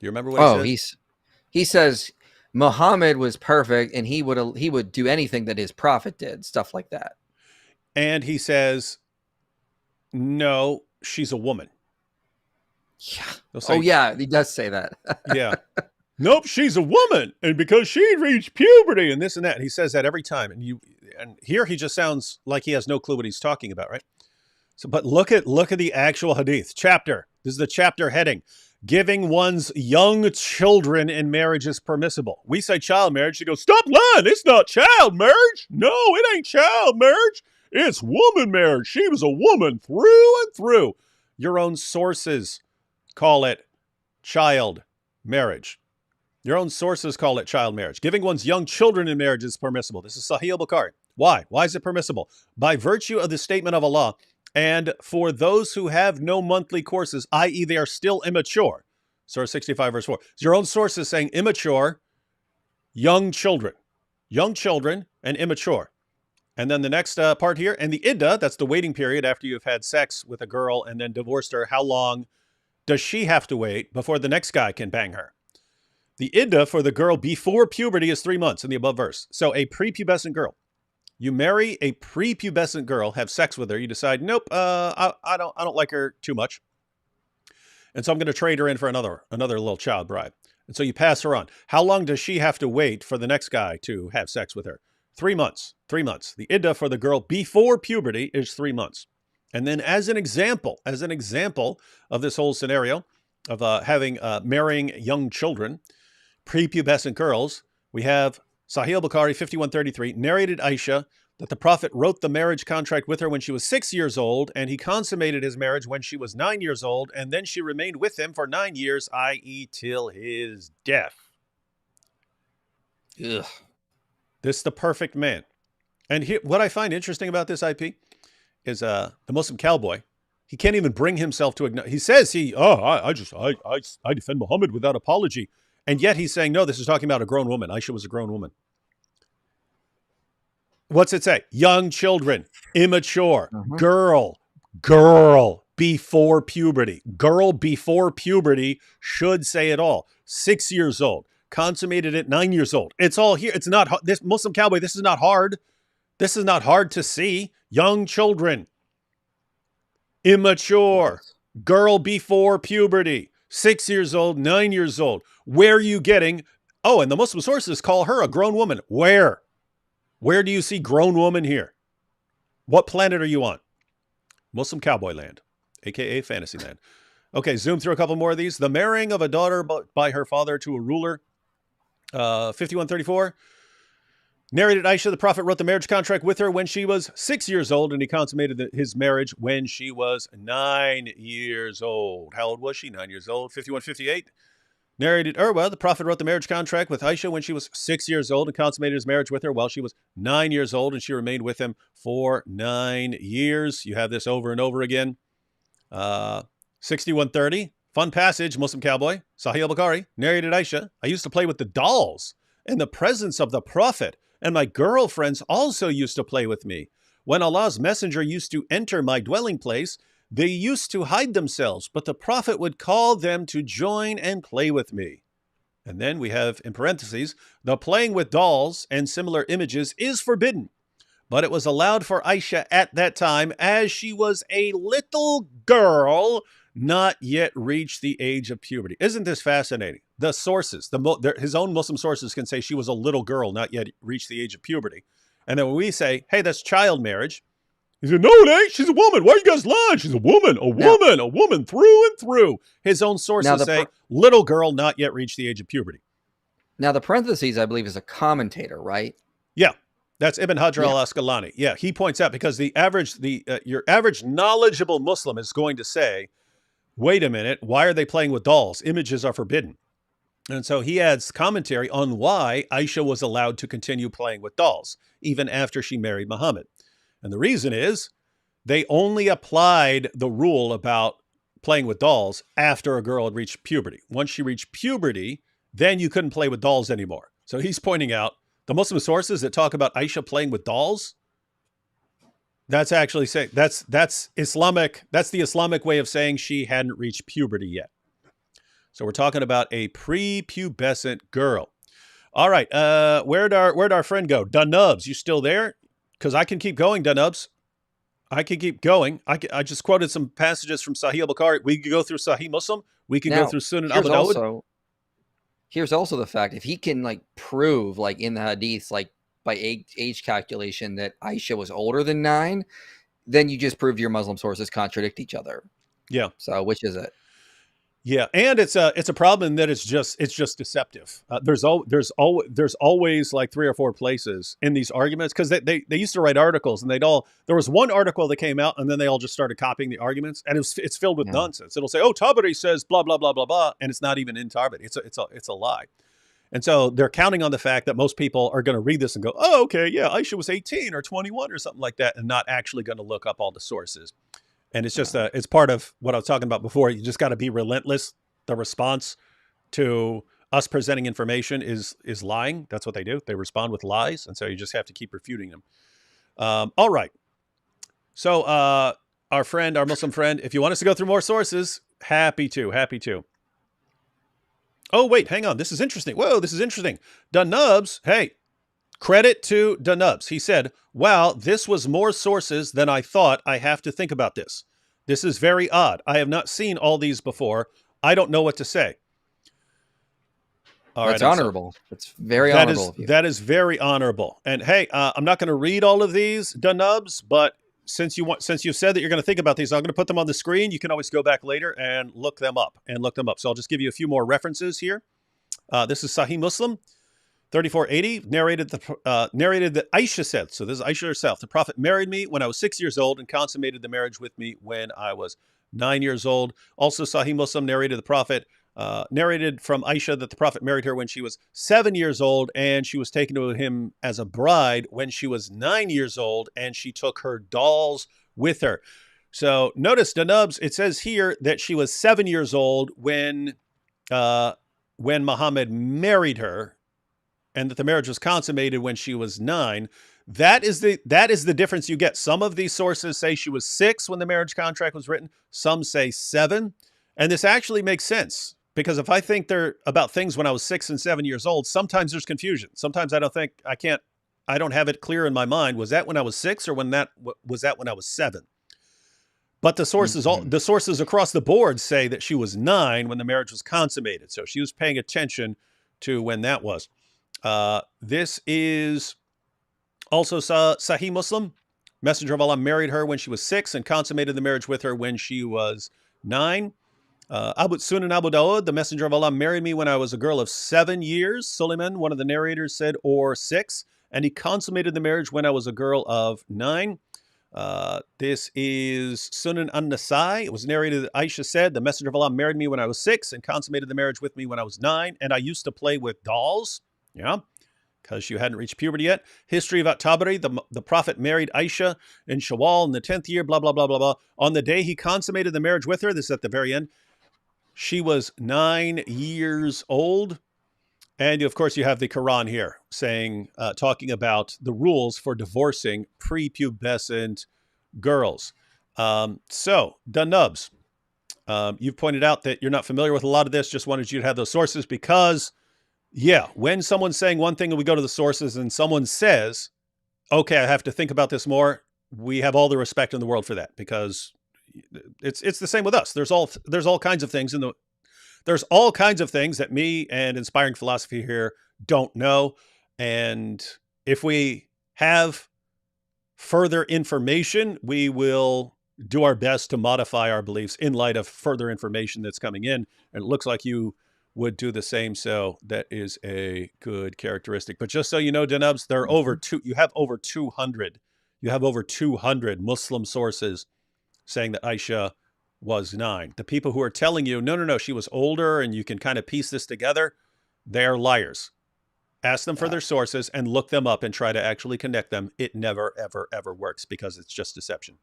Do you remember what he says? He says Muhammad was perfect, and he would do anything that his prophet did, stuff like that. And he says, no, she's a woman. Yeah. Say, yeah, he does say that. Yeah. Nope, she's a woman, and because she reached puberty and this and that. And he says that every time. And here he just sounds like he has no clue what he's talking about, right? So, but look at the actual hadith chapter. This is the chapter heading. Giving one's young children in marriage is permissible. We say child marriage. She goes, stop lying. It's not child marriage. No, it ain't child marriage. It's woman marriage. She was a woman through and through. Your own sources call it child marriage. Your own sources call it child marriage. Giving one's young children in marriage is permissible. This is Sahih al-Bukhari. Why? Why is it permissible? By virtue of the statement of Allah, and for those who have no monthly courses, i.e. they are still immature. Surah 65, verse 4. It's your own sources saying immature, young children, and immature. And then the next part here, and the iddah, that's the waiting period after you've had sex with a girl and then divorced her. How long does she have to wait before the next guy can bang her? The iddah for the girl before puberty is 3 months in the above verse. So a prepubescent girl. You marry a prepubescent girl, have sex with her. You decide, nope, I don't like her too much. And so I'm going to trade her in for another little child bride. And so you pass her on. How long does she have to wait for the next guy to have sex with her? 3 months. 3 months. The iddah for the girl before puberty is 3 months. And then as an example of this whole scenario of marrying young children, prepubescent girls, we have Sahih al-Bukhari 5133, narrated Aisha that the Prophet wrote the marriage contract with her when she was 6 years old, and he consummated his marriage when she was 9 years old, and then she remained with him for 9 years, i.e. till his death. Ugh. This is the perfect man. And what I find interesting about this IP is the Muslim cowboy. He can't even bring himself to acknowledge. He says I defend Muhammad without apology. And yet he's saying, no, this is talking about a grown woman. Aisha was a grown woman. What's it say? Young children, immature, girl before puberty. Girl before puberty should say it all. 6 years old, consummated at 9 years old. It's all here. It's not this Muslim cowboy. This is not hard. This is not hard to see. Young children, immature, girl before puberty. 6 years old, 9 years old. Where are you getting? Oh, and the Muslim sources call her a grown woman. Where? Where do you see grown woman here? What planet are you on? Muslim cowboy land, a.k.a. fantasy land. Okay, zoom through a couple more of these. The marrying of a daughter by her father to a ruler. 5134. Narrated Aisha, the Prophet wrote the marriage contract with her when she was 6 years old, and he consummated his marriage when she was 9 years old. How old was she? 9 years old. 5158. Narrated Urwa, the Prophet wrote the marriage contract with Aisha when she was 6 years old and consummated his marriage with her while she was 9 years old, and she remained with him for 9 years. You have this over and over again. 6130. Fun passage, Muslim cowboy. Sahih al-Bukhari. Narrated Aisha, I used to play with the dolls in the presence of the Prophet, and my girlfriends also used to play with me. When Allah's messenger used to enter my dwelling place, they used to hide themselves, but the Prophet would call them to join and play with me. And then we have, in parentheses, the playing with dolls and similar images is forbidden, but it was allowed for Aisha at that time as she was a little girl, not yet reached the age of puberty. Isn't this fascinating? The sources, his own Muslim sources can say she was a little girl, not yet reached the age of puberty. And then when we say, hey, that's child marriage, he said, no, it ain't. She's a woman. Why are you guys lying? She's a woman, Now, a woman through and through. His own now sources the say, little girl, not yet reached the age of puberty. now the parentheses, I believe, is a commentator, right? Yeah, that's Ibn Hajar Yeah. al-Asqalani. Yeah, he points out because your average knowledgeable Muslim is going to say, wait a minute, why are they playing with dolls? Images are forbidden. And so he adds commentary on why Aisha was allowed to continue playing with dolls, even after she married Muhammad. And the reason is they only applied the rule about playing with dolls after a girl had reached puberty. Once she reached puberty, then you couldn't play with dolls anymore. So he's pointing out the Muslim sources that talk about Aisha playing with dolls, that's actually saying that's Islamic. That's the Islamic way of saying she hadn't reached puberty yet. So we're talking about a prepubescent girl. All right. Where'd our friend go? Dunubs, you still there? Because I can keep going, Dunubs. I can keep going. I just quoted some passages from Sahih al-Bukhari. We could go through Sahih Muslim. We can go Now, through Sunan here's Abu Dawud. here's also the fact, if he can like prove like in the hadiths, like by age calculation, that Aisha was older than 9, then you just proved your Muslim sources contradict each other. Yeah. So which is it? Yeah, and it's a problem that it's just deceptive. There's always like 3 or 4 places in these arguments because they used to write articles and there was one article that came out and then they all just started copying the arguments and it's filled with nonsense. It'll say, oh, Tabari says blah blah blah blah blah, and it's not even in Tabari. It's a lie. And so they're counting on the fact that most people are going to read this and go, oh, okay, yeah, Aisha was 18 or 21 or something like that, and not actually going to look up all the sources. And it's just it's part of what I was talking about before. You just got to be relentless. The response to us presenting information is lying. That's what they do. They respond with lies. And so you just have to keep refuting them. All right. So our Muslim friend, if you want us to go through more sources, happy to. Oh, wait, hang on. This is interesting. Whoa, this is interesting. Dunubs, hey, credit to Dunubs. He said, wow, this was more sources than I thought. I have to think about this. This is very odd. I have not seen all these before. I don't know what to say. All That's honorable. That's very honorable. That is very honorable. And hey, I'm not going to read all of these, Dunubs, but since you said that you're going to think about these, I'm going to put them on the screen. You can always go back later and look them up. So I'll just give you a few more references here. This is Sahih Muslim. 3480 narrated that Aisha said, so this is Aisha herself, the Prophet married me when I was 6 years old and consummated the marriage with me when I was 9 years old. Also, Sahih Muslim narrated from Aisha that the Prophet married her when she was 7 years old and she was taken to him as a bride when she was 9 years old and she took her dolls with her. So notice, Danubs, it says here that she was 7 years old when Muhammad married her, and that the marriage was consummated when she was 9. That is the difference you get. Some of these sources say she was 6 when the marriage contract was written. Some say 7. And this actually makes sense because if I think they're about things when I was 6 and 7 years old, sometimes there's confusion. Sometimes I don't have it clear in my mind. Was that when I was 6 or was that when I was 7? But the sources across the board say that she was 9 when the marriage was consummated. So she was paying attention to when that was. This is also Sahih Muslim. Messenger of Allah married her when she was 6 and consummated the marriage with her when she was 9. Sunan Abu Dawud, the Messenger of Allah married me when I was a girl of 7 years. Suleiman, one of the narrators, said, or 6. And he consummated the marriage when I was a girl of 9. This is Sunan An-Nasai. It was narrated that Aisha said, the Messenger of Allah married me when I was 6 and consummated the marriage with me when I was 9. And I used to play with dolls. Yeah, because you hadn't reached puberty yet. History about Tabari, the Prophet married Aisha in Shawwal in the 10th year, blah, blah, blah, blah, blah. On the day he consummated the marriage with her, this is at the very end, she was 9 years old. And of course, you have the Quran here saying, talking about the rules for divorcing prepubescent girls. So, Dunubs, you've pointed out that you're not familiar with a lot of this, just wanted you to have those sources because... yeah, when someone's saying one thing and we go to the sources and someone says okay, I have to think about this more. We have all the respect in the world for that, because it's the same with us. There's all kinds of things in the there's all kinds of things that me and Inspiring Philosophy here don't know. And if we have further information, we will do our best to modify our beliefs in light of further information that's coming in. And it looks like you would do the same. So that is a good characteristic. But just so you know, Denubs, there are over two, you have over 200, you have over 200 Muslim sources saying that Aisha was 9. The people who are telling you, no, no, no, she was older and you can kind of piece this together, they're liars. Ask them for Yeah. their sources and look them up and try to actually connect them. It never, ever, ever works, because it's just deception.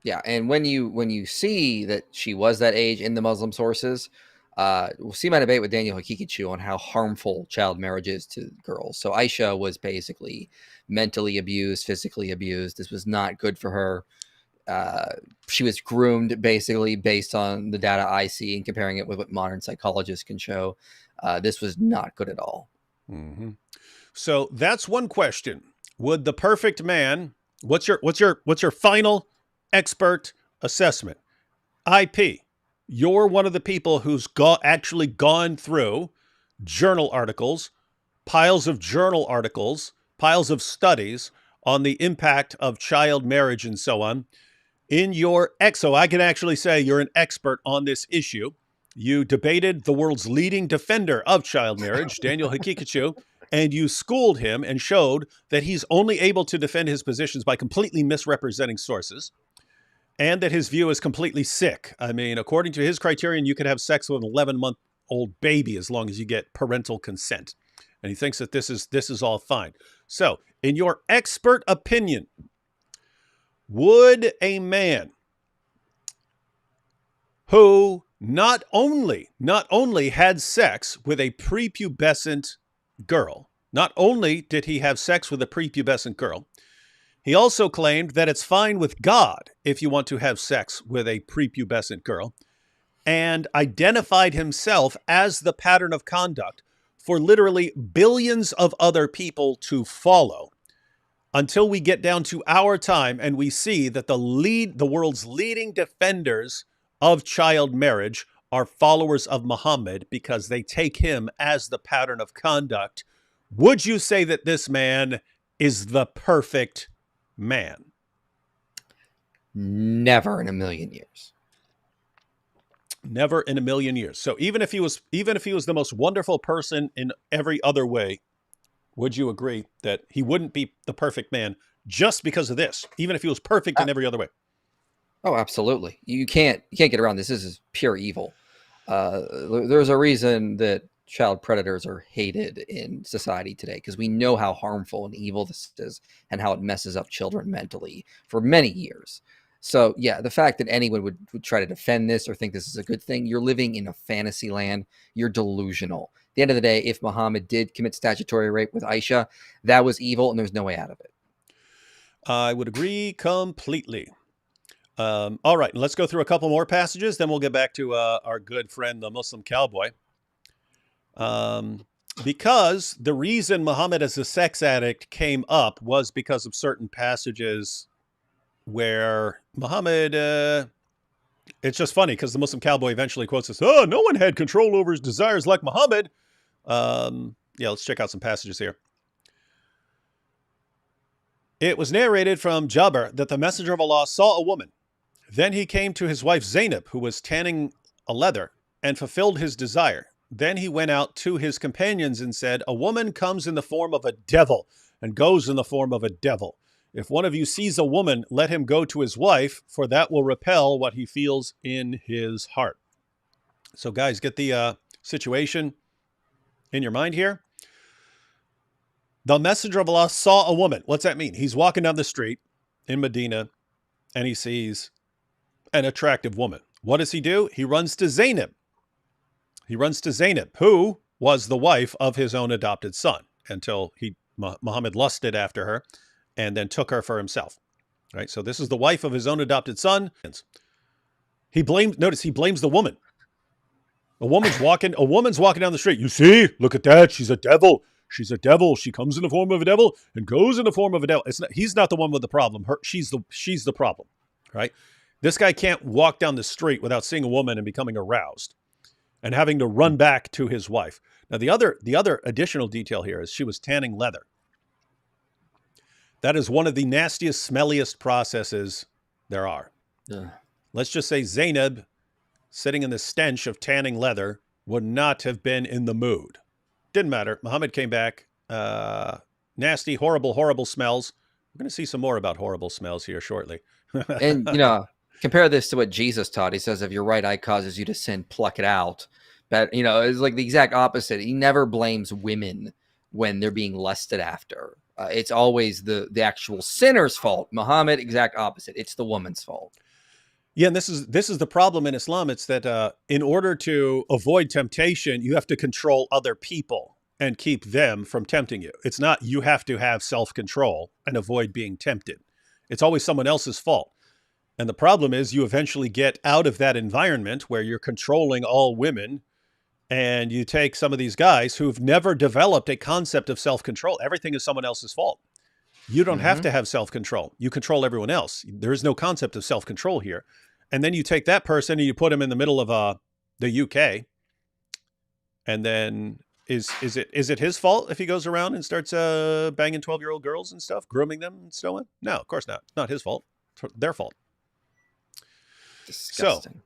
Yeah, and when you see that she was that age in the Muslim sources, we'll see my debate with Daniel Hakikichu on how harmful child marriage is to girls. So Aisha was basically mentally abused, physically abused. This was not good for her. She was groomed basically based on the data I see and comparing it with what modern psychologists can show. This was not good at all. Mm-hmm. So that's one question. Would the perfect man? What's your final expert assessment? IP. You're one of the people who's actually gone through journal articles, piles of journal articles, piles of studies on the impact of child marriage and so on. So I can actually say you're an expert on this issue. You debated the world's leading defender of child marriage, Daniel Hakikichu, and you schooled him and showed that he's only able to defend his positions by completely misrepresenting sources, and that his view is completely sick. I mean, according to his criterion, you could have sex with an 11-month-old baby as long as you get parental consent. And he thinks that this is all fine. So, in your expert opinion, would a man who not only had sex with a prepubescent girl, not only did he have sex with a prepubescent girl, he also claimed that it's fine with God if you want to have sex with a prepubescent girl, and identified himself as the pattern of conduct for literally billions of other people to follow, until we get down to our time and we see that the world's leading defenders of child marriage are followers of Muhammad because they take him as the pattern of conduct. Would you say that this man is the perfect man? Never in a million years. Never in a million years. So even if he was the most wonderful person in every other way, would you agree that he wouldn't be the perfect man just because of this, even if he was perfect in every other way? Oh, absolutely. You can't get around this. This is pure evil. There's a reason that child predators are hated in society today, because we know how harmful and evil this is and how it messes up children mentally for many years. So yeah, the fact that anyone would try to defend this or think this is a good thing, you're living in a fantasy land. You're delusional. At the end of the day, if Muhammad did commit statutory rape with Aisha, that was evil and there's no way out of it. I would agree completely. All right, let's go through a couple more passages, then we'll get back to our good friend, the Muslim cowboy. Because the reason Muhammad as a sex addict came up was because of certain passages where Muhammad, it's just funny because the Muslim cowboy eventually quotes this, oh, no one had control over his desires like Muhammad. Yeah, let's check out some passages here. It was narrated from Jabir that the Messenger of Allah saw a woman. Then he came to his wife Zainab, who was tanning a leather, and fulfilled his desire. Then he went out to his companions and said, a woman comes in the form of a devil and goes in the form of a devil. If one of you sees a woman, let him go to his wife, for that will repel what he feels in his heart. So guys, get the situation in your mind here. The Messenger of Allah saw a woman. What's that mean? He's walking down the street in Medina and he sees an attractive woman. What does he do? He runs to Zainab. He runs to Zainab, who was the wife of his own adopted son, until Muhammad lusted after her and then took her for himself. Right? So this is the wife of his own adopted son. Notice he blames the woman. A woman's walking down the street. You see, look at that. She's a devil. she's a devil. She comes in the form of a devil and goes in the form of a devil. He's not the one with the problem. She's the problem, right? This guy can't walk down the street without seeing a woman and becoming aroused and having to run back to his wife. Now, the other additional detail here is she was tanning leather. That is one of the nastiest, smelliest processes there are. Ugh. Let's just say Zainab, sitting in the stench of tanning leather, would not have been in the mood. Didn't matter. Muhammad came back. Nasty, horrible, horrible smells. We're going to see some more about horrible smells here shortly. And, compare this to what Jesus taught. He says, if your right eye causes you to sin, pluck it out. But, it's like the exact opposite. He never blames women when they're being lusted after. It's always the actual sinner's fault. Muhammad, exact opposite. It's the woman's fault. Yeah, and this is the problem in Islam. It's that in order to avoid temptation, you have to control other people and keep them from tempting you. It's not you have to have self-control and avoid being tempted. It's always someone else's fault. And the problem is you eventually get out of that environment where you're controlling all women, and you take some of these guys who've never developed a concept of self-control. Everything is someone else's fault. You don't have to have self-control. You control everyone else. There is no concept of self-control here. And then you take that person and you put him in the middle of the UK. And then is it his fault if he goes around and starts banging 12-year-old girls and stuff, grooming them and so on? No, of course not. It's not his fault. It's their fault. Disgusting.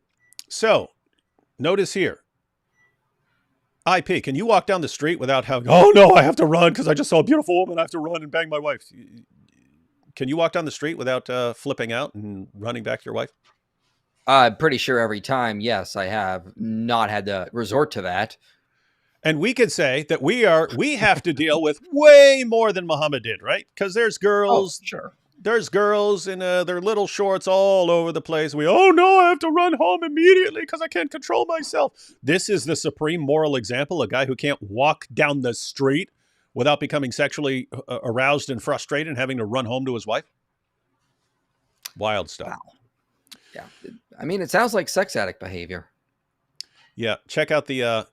So notice here. IP, can you walk down the street without having, oh no, I have to run because I just saw a beautiful woman. I have to run and bang my wife. Can you walk down the street without flipping out and running back to your wife? I'm pretty sure every time, yes, I have not had to resort to that. And we could say that we have to deal with way more than Muhammad did, right? Because there's girls. Oh, sure. There's girls in their little shorts all over the place. Oh no, I have to run home immediately because I can't control myself. This is the supreme moral example, a guy who can't walk down the street without becoming sexually aroused and frustrated and having to run home to his wife. Wild stuff. Wow. Yeah. I mean, it sounds like sex addict behavior. Yeah. Check out the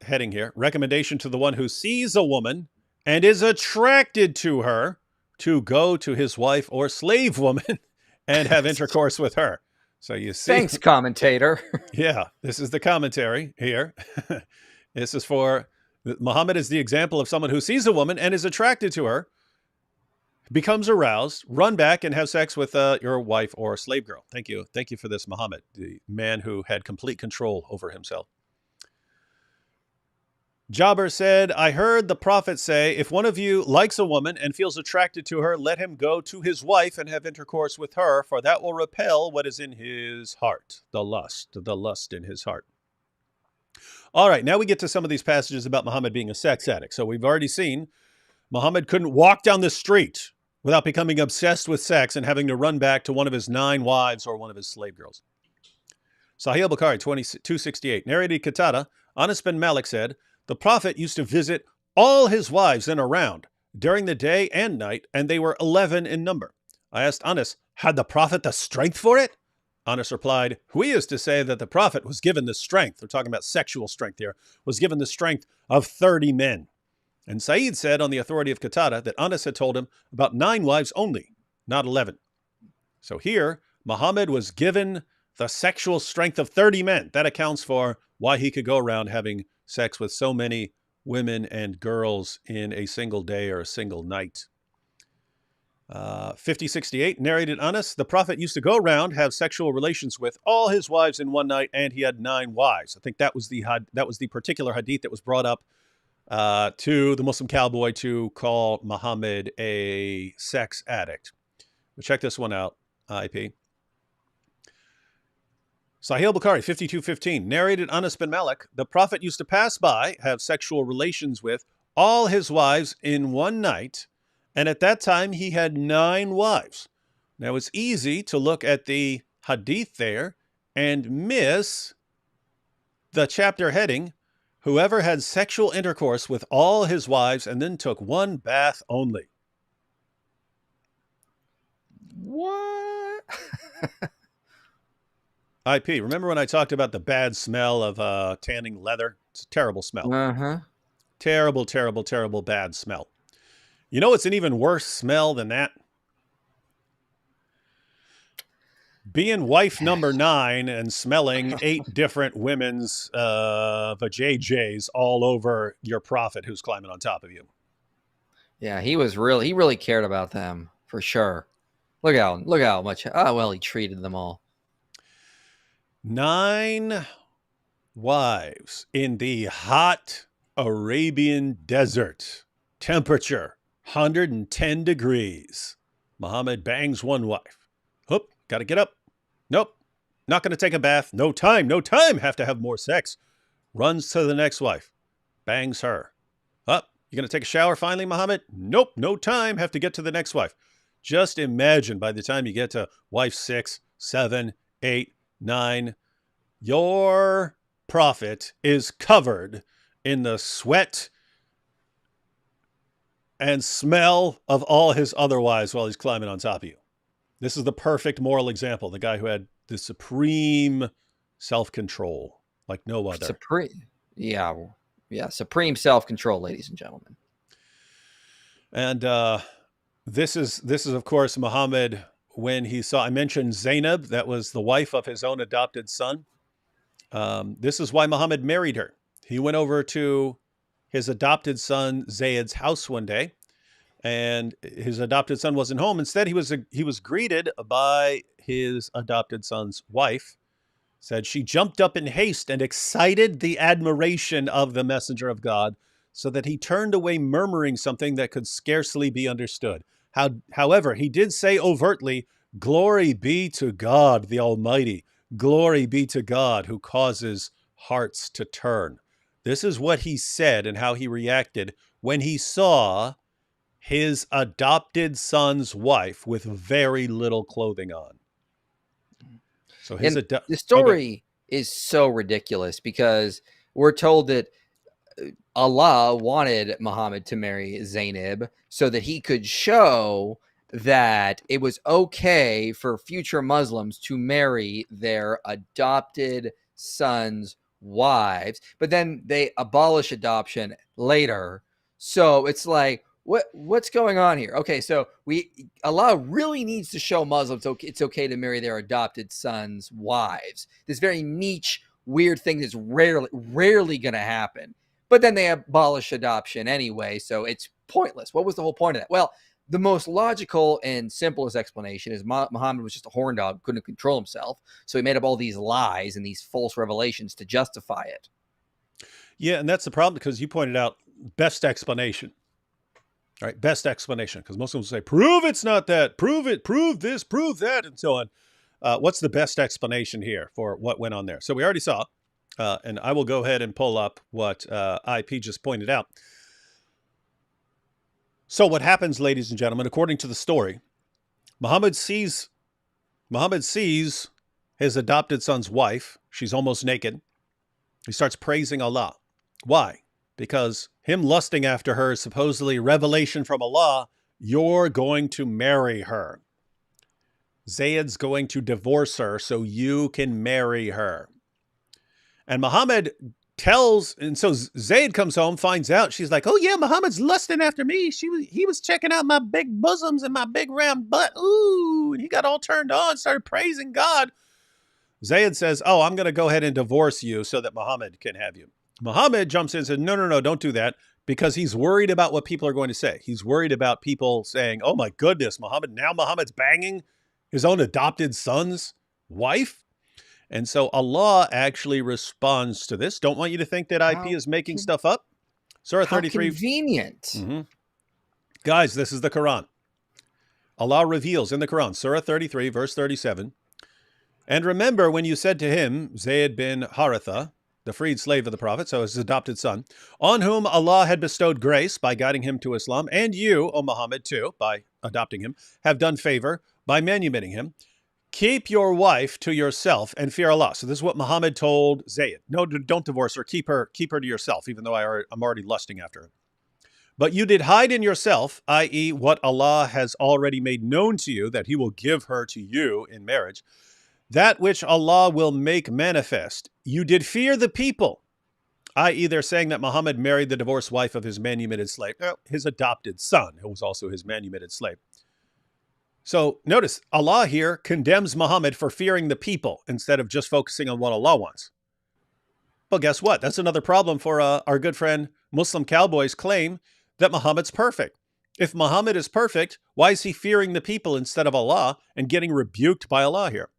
heading here. Recommendation to the one who sees a woman and is attracted to her to go to his wife or slave woman and have intercourse with her. So you see. Thanks, commentator. Yeah, this is the commentary here. This is for Muhammad is the example of someone who sees a woman and is attracted to her, becomes aroused, run back and have sex with your wife or slave girl. Thank you. Thank you for this, Muhammad, the man who had complete control over himself. Jabir said, I heard the Prophet say, if one of you likes a woman and feels attracted to her, let him go to his wife and have intercourse with her, for that will repel what is in his heart, the lust in his heart. All right, now we get to some of these passages about Muhammad being a sex addict. So we've already seen Muhammad couldn't walk down the street without becoming obsessed with sex and having to run back to one of his 9 wives or one of his slave girls. Sahih al-Bukhari 2268, narrated Qatada, Anas bin Malik said, the Prophet used to visit all his wives in a round during the day and night, and they were 11 in number. I asked Anas, had the Prophet the strength for it? Anas replied, we is to say that the Prophet was given the strength, we're talking about sexual strength here, was given the strength of 30 men. And Sa'id said on the authority of Qatada that Anas had told him about 9 wives only, not 11. So here, Muhammad was given the sexual strength of 30 men. That accounts for why he could go around having sex with so many women and girls in a single day or a single night. 5068, narrated Anas, the Prophet used to go around, have sexual relations with all his wives in one night, and he had 9 wives. I think that was the particular hadith that was brought up to the Muslim Cowboy to call Muhammad a sex addict. But check this one out, IP. Sahih al-Bukhari 5215, narrated Anas bin Malik, the Prophet used to pass by, have sexual relations with all his wives in one night, and at that time he had 9 wives. Now it's easy to look at the hadith there and miss the chapter heading, whoever had sexual intercourse with all his wives and then took 1 bath only. What? IP, remember when I talked about the bad smell of tanning leather? It's a terrible smell. Uh-huh. Terrible, terrible, terrible bad smell. You know what's an even worse smell than that? Being wife number 9 and smelling 8 different women's vajayjays all over your prophet who's climbing on top of you. Yeah, he really cared about them for sure. Look how much well he treated them all. 9 wives in the hot Arabian desert. Temperature 110 degrees. Muhammad bangs one wife. Hoop, gotta get up. Nope, not gonna take a bath. No time, no time. Have to have more sex. Runs to the next wife. Bangs her. Up, you gonna take a shower finally, Muhammad? Nope, no time. Have to get to the next wife. Just imagine by the time you get to wife 6, 7, 8, 9, your prophet is covered in the sweat and smell of all his other wives while he's climbing on top of you. This is the perfect moral example. The guy who had the supreme self-control like no other. Supreme. Yeah. Yeah. Supreme self-control, ladies and gentlemen. And this is, of course, Muhammad when he saw, I mentioned Zainab, that was the wife of his own adopted son. This is why Muhammad married her. He went over to his adopted son Zayed's house one day, and his adopted son wasn't home. Instead, he was greeted by his adopted son's wife. Said she jumped up in haste and excited the admiration of the messenger of God, so that he turned away murmuring something that could scarcely be understood. However, he did say overtly, "Glory be to God the Almighty. Glory be to God who causes hearts to turn." This is what he said and how he reacted when he saw his adopted son's wife with very little clothing on. So the story is so ridiculous because we're told that Allah wanted Muhammad to marry Zainab so that he could show that it was okay for future Muslims to marry their adopted sons' wives, but then they abolish adoption later. So it's like, what's going on here? Okay, so Allah really needs to show Muslims it's okay to marry their adopted sons' wives. This very niche, weird thing that's rarely going to happen. But then they abolish adoption anyway, so it's pointless. What was the whole point of that? Well, the most logical and simplest explanation is Muhammad was just a horn dog, couldn't control himself, so he made up all these lies and these false revelations to justify it. Yeah, and that's the problem, because you pointed out best explanation. All right, best explanation, because most of them say, prove it's not that, prove it, prove this, prove that, and so on. What's the best explanation here for what went on there? So we already saw, and I will go ahead and pull up what IP just pointed out. So what happens, ladies and gentlemen, according to the story, Muhammad sees his adopted son's wife. She's almost naked. He starts praising Allah. Why? Because him lusting after her is supposedly revelation from Allah. You're going to marry her. Zayed's going to divorce her so you can marry her. And Muhammad tells, and so Zayed comes home, finds out. She's like, oh yeah, Muhammad's lusting after me. He was checking out my big bosoms and my big round butt. Ooh, and he got all turned on, started praising God. Zayed says, oh, I'm going to go ahead and divorce you so that Muhammad can have you. Muhammad jumps in and says, no, don't do that, because he's worried about what people are going to say. He's worried about people saying, oh my goodness, Muhammad's banging his own adopted son's wife. And so Allah actually responds to this. Don't want you to think that IP is making stuff up. Surah 33. Convenient. Mm-hmm. Guys, this is the Quran. Allah reveals in the Quran, Surah 33, verse 37. And remember when you said to him, Zayd bin Haritha, the freed slave of the Prophet, so his adopted son, on whom Allah had bestowed grace by guiding him to Islam, and you, O Muhammad, too, by adopting him, have done favor by manumitting him. Keep your wife to yourself and fear Allah. So this is what Muhammad told Zayd. No, don't divorce her. Keep her to yourself, even though I'm already lusting after her. But you did hide in yourself, i.e. what Allah has already made known to you, that he will give her to you in marriage, that which Allah will make manifest. You did fear the people i.e., they're saying that Muhammad married the divorced wife of his manumitted slave, his adopted son, who was also his manumitted slave. So notice Allah here condemns Muhammad for fearing the people instead of just focusing on what Allah wants. But guess what? That's another problem for our good friend Muslim Cowboy's claim that Muhammad's perfect. If Muhammad is perfect, why is he fearing the people instead of Allah and getting rebuked by Allah here?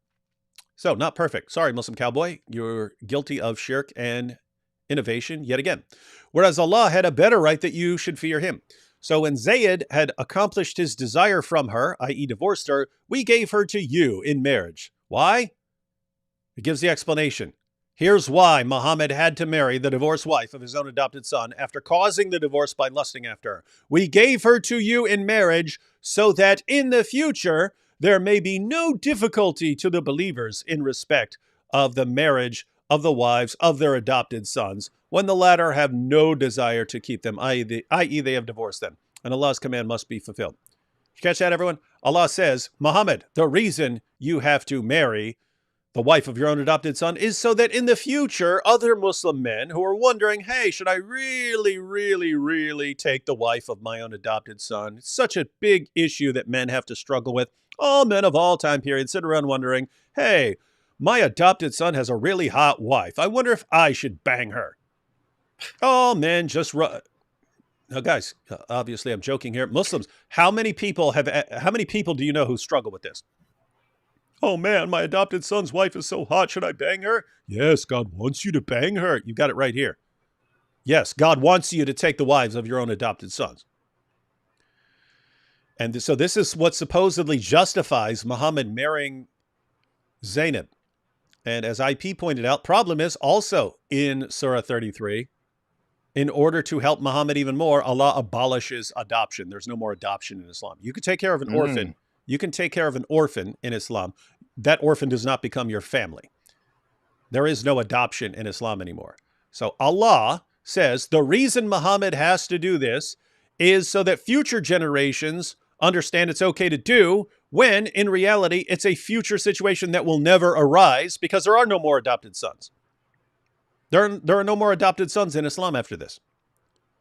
So, not perfect. Sorry, Muslim Cowboy. You're guilty of shirk and innovation yet again. Whereas Allah had a better right that you should fear him. So when Zayd had accomplished his desire from her, i.e. divorced her, we gave her to you in marriage. Why? It gives the explanation. Here's why Muhammad had to marry the divorced wife of his own adopted son after causing the divorce by lusting after her. We gave her to you in marriage so that in the future there may be no difficulty to the believers in respect of the marriage of the wives of their adopted sons when the latter have no desire to keep them, i.e. they have divorced them, and Allah's command must be fulfilled. You catch that, everyone? Allah says, Muhammad, the reason you have to marry the wife of your own adopted son is so that in the future, other Muslim men who are wondering, hey, should I really, really, really take the wife of my own adopted son? It's such a big issue that men have to struggle with. All men of all time periods sit around wondering, hey, my adopted son has a really hot wife. I wonder if I should bang her. All men just run. Now, guys, obviously I'm joking here. Muslims, how many people do you know who struggle with this? Oh man, my adopted son's wife is so hot. Should I bang her? Yes, God wants you to bang her. You got it right here. Yes, God wants you to take the wives of your own adopted sons. And so this is what supposedly justifies Muhammad marrying Zainab. And as IP pointed out, problem is also in Surah 33, in order to help Muhammad even more, Allah abolishes adoption. There's no more adoption in Islam. You can take care of an orphan. You can take care of an orphan in Islam. That orphan does not become your family. There is no adoption in Islam anymore. So Allah says the reason Muhammad has to do this is so that future generations understand it's okay to do, when in reality it's a future situation that will never arise because there are no more adopted sons. There are no more adopted sons in Islam after this.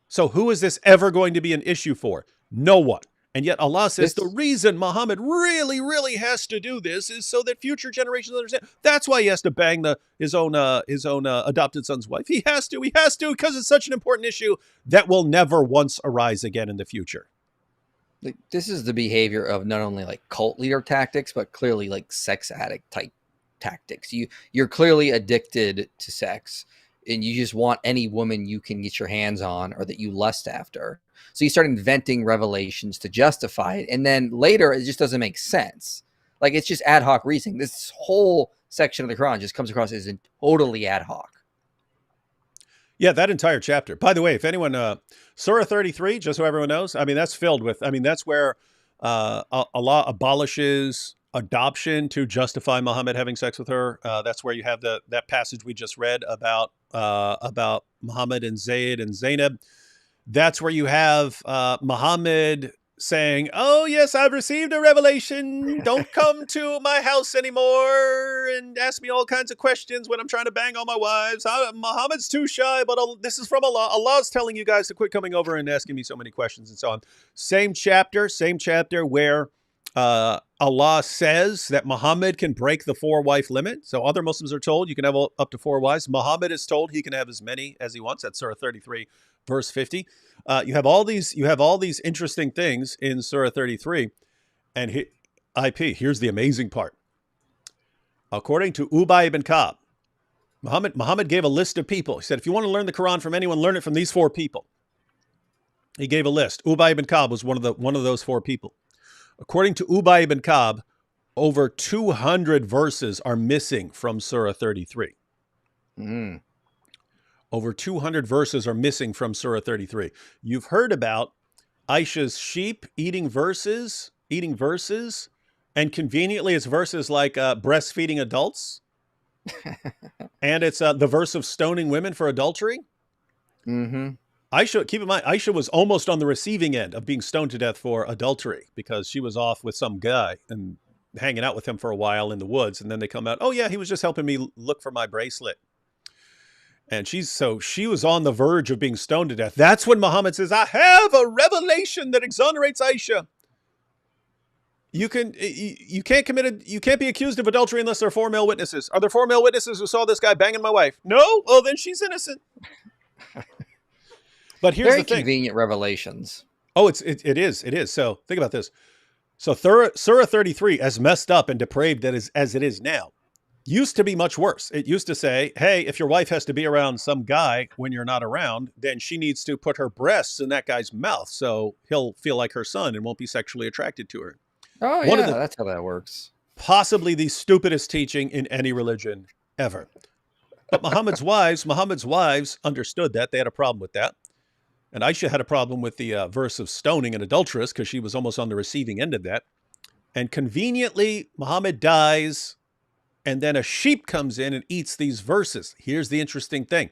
So who is this ever going to be an issue for? No one. And yet Allah says the reason Muhammad really, really has to do this is so that future generations understand. That's why he has to bang his own adopted son's wife. He has to because it's such an important issue that will never once arise again in the future. Like, this is the behavior of not only like cult leader tactics, but clearly like sex addict type tactics. You're clearly addicted to sex, and you just want any woman you can get your hands on or that you lust after. So you start inventing revelations to justify it. And then later, it just doesn't make sense. Like, it's just ad hoc reasoning. This whole section of the Quran just comes across as totally ad hoc. Yeah, that entire chapter. By the way, if anyone, Surah 33, just so everyone knows, I mean, that's filled with, that's where Allah abolishes adoption to justify Muhammad having sex with her. That's where you have that passage we just read about Muhammad and Zayd and Zainab. That's where you have Muhammad saying, oh, yes, I've received a revelation. Don't come to my house anymore and ask me all kinds of questions when I'm trying to bang all my wives. Muhammad's too shy, but this is from Allah. Allah's telling you guys to quit coming over and asking me so many questions and so on. Same chapter where Allah says that Muhammad can break the 4-wife limit. So other Muslims are told you can have up to 4 wives. Muhammad is told he can have as many as he wants. That's Surah 33, verse 50. You have all these interesting things in Surah 33, and here's the amazing part. According to Ubay ibn Ka'b, Muhammad gave a list of people. He said, if you want to learn the Quran from anyone, learn it from these 4 people. He gave a list. Ubay ibn Ka'b was one of those 4 people. According to Ubay ibn Ka'b, over 200 verses are missing from Surah 33. Over 200 verses are missing from Surah 33. You've heard about Aisha's sheep eating verses, and conveniently it's verses like breastfeeding adults, and it's the verse of stoning women for adultery. Aisha, keep in mind, Aisha was almost on the receiving end of being stoned to death for adultery because she was off with some guy and hanging out with him for a while in the woods, and then they come out, oh yeah, he was just helping me look for my bracelet. And she was on the verge of being stoned to death. That's when Muhammad says, I have a revelation that exonerates Aisha. You can't be accused of adultery unless there are 4 male witnesses. Are there 4 male witnesses who saw this guy banging my wife? No? Well, then she's innocent. But here's Very the thing. convenient revelations. Oh, it is. So think about this. So Surah 33, as messed up and depraved as it is now, used to be much worse. It used to say, hey, if your wife has to be around some guy when you're not around, then she needs to put her breasts in that guy's mouth so he'll feel like her son and won't be sexually attracted to her. Oh, yeah, that's how that works. Possibly the stupidest teaching in any religion ever. But Muhammad's wives understood that. They had a problem with that. And Aisha had a problem with the verse of stoning an adulteress because she was almost on the receiving end of that. And conveniently, Muhammad dies, and then a sheep comes in and eats these verses. Here's the interesting thing.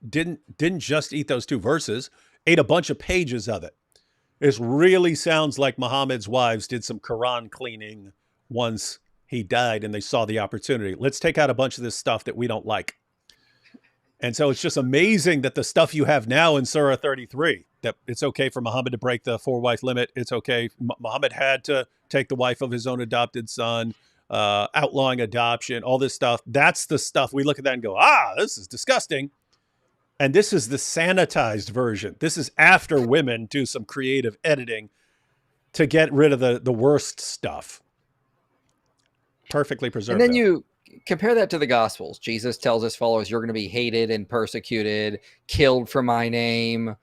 Didn't just eat those 2 verses, ate a bunch of pages of it. This really sounds like Muhammad's wives did some Quran cleaning once he died and they saw the opportunity. Let's take out a bunch of this stuff that we don't like. And so it's just amazing that the stuff you have now in Surah 33, that it's okay for Muhammad to break the 4-wife limit. It's okay. Muhammad had to take the wife of his own adopted son, outlawing adoption, all this stuff. That's the stuff we look at that and go, this is disgusting. And this is the sanitized version. This is after women do some creative editing to get rid of the worst stuff. Perfectly preserved. And then you compare that to the Gospels. Jesus tells his followers, you're going to be hated and persecuted, killed for my name.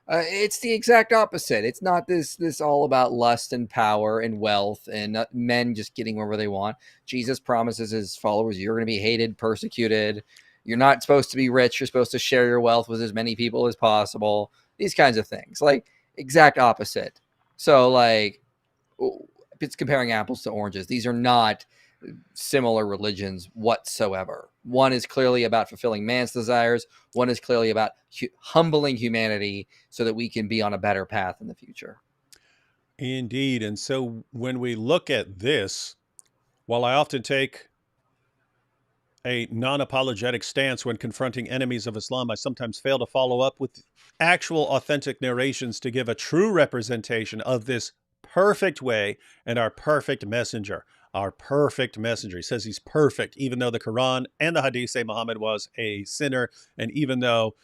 It's the exact opposite. It's not this all about lust and power and wealth and men just getting wherever they want. Jesus promises his followers, you're going to be hated, persecuted. You're not supposed to be rich. You're supposed to share your wealth with as many people as possible. These kinds of things. Like, exact opposite. So, like, it's comparing apples to oranges. These are not similar religions whatsoever. One is clearly about fulfilling man's desires. One is clearly about humbling humanity so that we can be on a better path in the future. Indeed. And so when we look at this, while I often take a non-apologetic stance when confronting enemies of Islam, I sometimes fail to follow up with actual authentic narrations to give a true representation of this perfect way and our perfect messenger. Our perfect messenger. He says he's perfect, even though the Quran and the Hadith say Muhammad was a sinner. And even though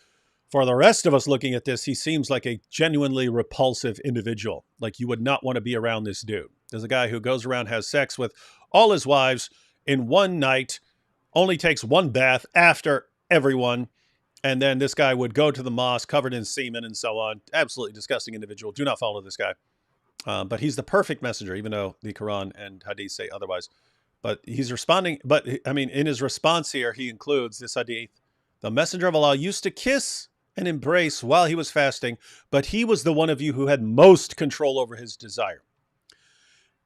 for the rest of us looking at this, he seems like a genuinely repulsive individual. Like you would not want to be around this dude. There's a guy who goes around, has sex with all his wives in one night, only takes one bath after everyone. And then this guy would go to the mosque covered in semen and so on. Absolutely disgusting individual. Do not follow this guy. But he's the perfect messenger, even though the Quran and Hadith say otherwise. But he's responding. But I mean, in his response here, he includes this Hadith. The messenger of Allah used to kiss and embrace while he was fasting, but he was the one of you who had most control over his desire.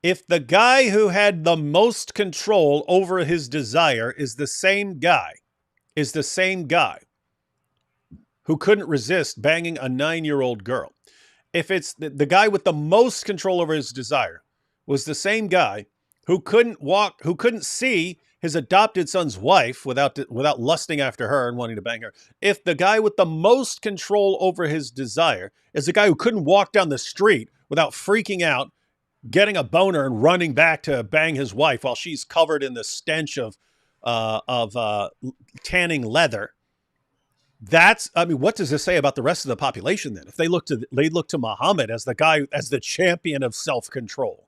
If the guy who had the most control over his desire is the same guy who couldn't resist banging a 9-year-old girl, if it's the guy with the most control over his desire was the same guy who couldn't see his adopted son's wife without lusting after her and wanting to bang her, if the guy with the most control over his desire is the guy who couldn't walk down the street without freaking out, getting a boner and running back to bang his wife while she's covered in the stench of tanning leather, what does this say about the rest of the population then? If they look to Muhammad as the guy, as the champion of self-control,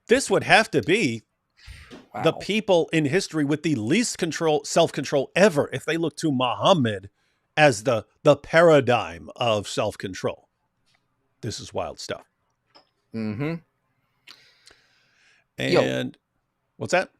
this would have to be the people in history with the least self-control ever. If they look to Muhammad as the paradigm of self-control, this is wild stuff. Mm-hmm. And what's that?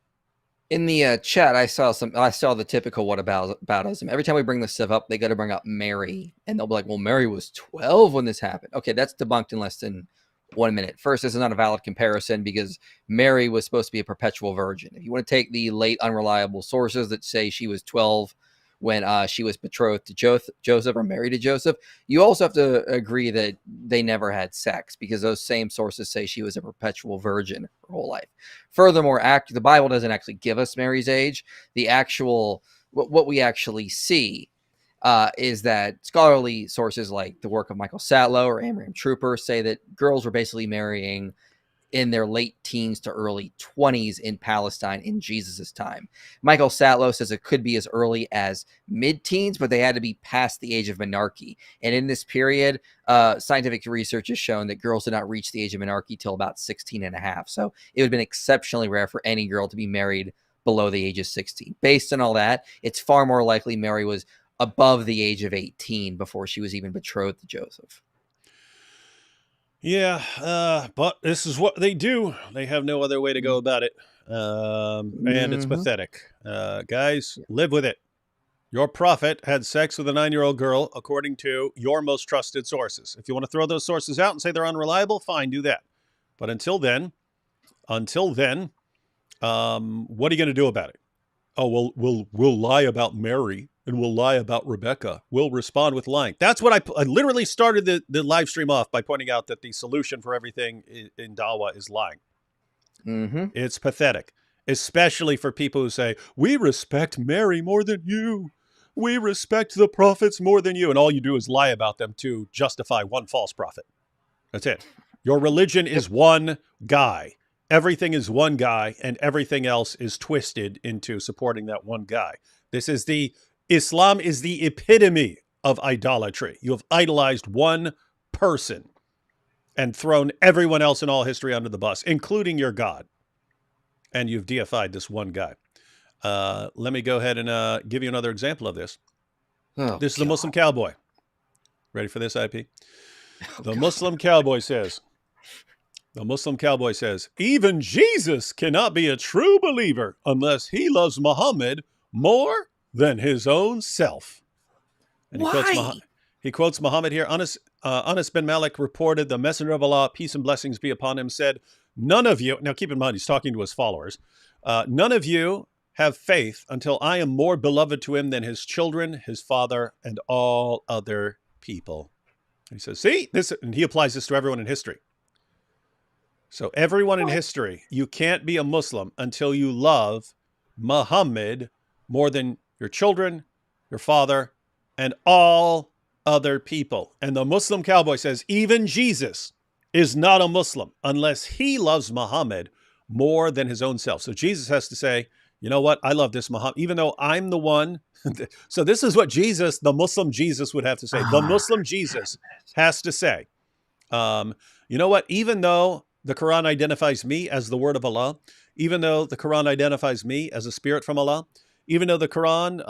In the chat, I saw the typical whataboutism. Every time we bring this stuff up, they got to bring up Mary, and they'll be like, "Well, Mary was 12 when this happened." Okay, that's debunked in less than 1 minute. First, this is not a valid comparison because Mary was supposed to be a perpetual virgin. If you want to take the late unreliable sources that say she was 12 when she was betrothed to Joseph or married to Joseph, you also have to agree that they never had sex because those same sources say she was a perpetual virgin her whole life. Furthermore, the Bible doesn't actually give us Mary's age. The actual what we actually see is that scholarly sources like the work of Michael Satlow or Amram Trooper say that girls were basically marrying in their late teens to early 20s in Palestine in Jesus's time. Michael Satlow says it could be as early as mid-teens, but they had to be past the age of menarche. And in this period, scientific research has shown that girls did not reach the age of menarche till about 16 and a half. So it would have been exceptionally rare for any girl to be married below the age of 16. Based on all that, it's far more likely Mary was above the age of 18 before she was even betrothed to Joseph. Yeah, but this is what they do. They have no other way to go about it. And it's Mm-hmm. pathetic. Guys, live with it. Your prophet had sex with a 9-year-old girl, according to your most trusted sources. If you want to throw those sources out and say they're unreliable, fine, do that. But until then, what are you going to do about it? Oh, well, we'll lie about Mary and we'll lie about Rebecca. We'll respond with lying. That's what I literally started the live stream off by pointing out that the solution for everything in Dawa is lying. Mm-hmm. It's pathetic, especially for people who say, we respect Mary more than you. We respect the prophets more than you. And all you do is lie about them to justify one false prophet. That's it. Your religion is one guy. Everything is one guy, and everything else is twisted into supporting that one guy. Islam is the epitome of idolatry. You have idolized one person and thrown everyone else in all history under the bus, including your God. And you've deified this one guy. Let me go ahead and give you another example of this. Oh, This is the God. Muslim cowboy. Ready for this, IP? Oh, The God. Muslim cowboy says, even Jesus cannot be a true believer unless he loves Muhammad more than his own self. And Why? he quotes Muhammad here. Anas bin Malik reported, the messenger of Allah, peace and blessings be upon him, said, none of you, now keep in mind, he's talking to his followers, none of you have faith until I am more beloved to him than his children, his father, and all other people. He says, see, this, and he applies this to everyone in history. So everyone in What? history, you can't be a Muslim until you love Muhammad more than your children, your father, and all other people. And the Muslim cowboy says, even Jesus is not a Muslim unless he loves Muhammad more than his own self. So Jesus has to say, you know what? I love this Muhammad, even though I'm the one. So this is what Jesus, the Muslim Jesus, would have to say. The Ah, Muslim Jesus has to say, you know what? Even though the Quran identifies me as the word of Allah, even though the Quran identifies me as a spirit from Allah, even though the Quran,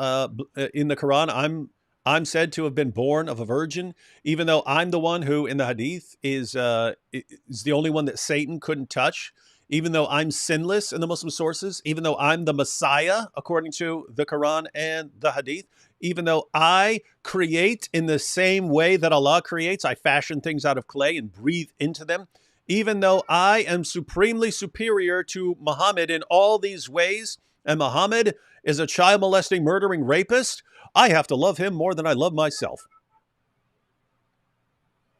in the Quran, I'm said to have been born of a virgin, even though I'm the one who, in the Hadith, is the only one that Satan couldn't touch, even though I'm sinless in the Muslim sources, even though I'm the Messiah according to the Quran and the Hadith, even though I create in the same way that Allah creates, I fashion things out of clay and breathe into them, even though I am supremely superior to Muhammad in all these ways, and Muhammad is a child molesting, murdering rapist, I have to love him more than I love myself.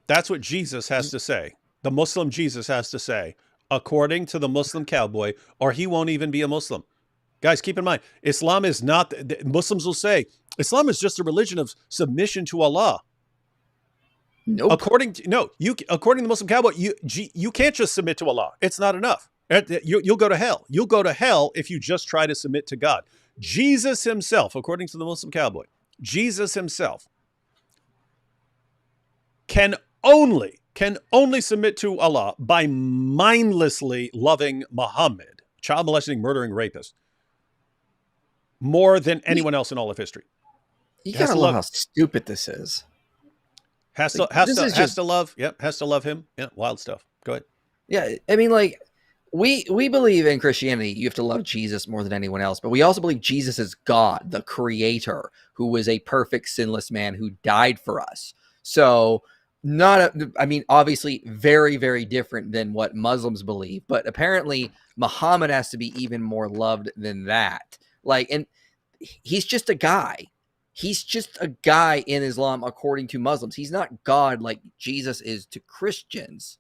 That's what Jesus has to say. The Muslim Jesus has to say, according to the Muslim cowboy, or he won't even be a Muslim. Guys, keep in mind, Islam is not, Muslims will say, Islam is just a religion of submission to Allah. nope. According to the Muslim cowboy, you can't just submit to Allah. It's not enough. You'll go to hell. You'll go to hell if you just try to submit to God. Jesus himself, according to the Muslim cowboy, Jesus himself can only submit to Allah by mindlessly loving Muhammad, child molesting, murdering rapist, more than You, anyone else in all of history. you Has gotta to love love, how stupid this is. has Like to has this to is has just to love. Yep, has to love him. Yeah, wild stuff. Go ahead. yeah. I mean, like we believe in Christianity, you have to love Jesus more than anyone else, but we also believe Jesus is God, the Creator, who was a perfect, sinless man who died for us. So I mean, obviously, very, very different than what Muslims believe, but apparently, Muhammad has to be even more loved than that. Like, and he's just a guy. He's just a guy in Islam, according to Muslims. He's not God like Jesus is to Christians.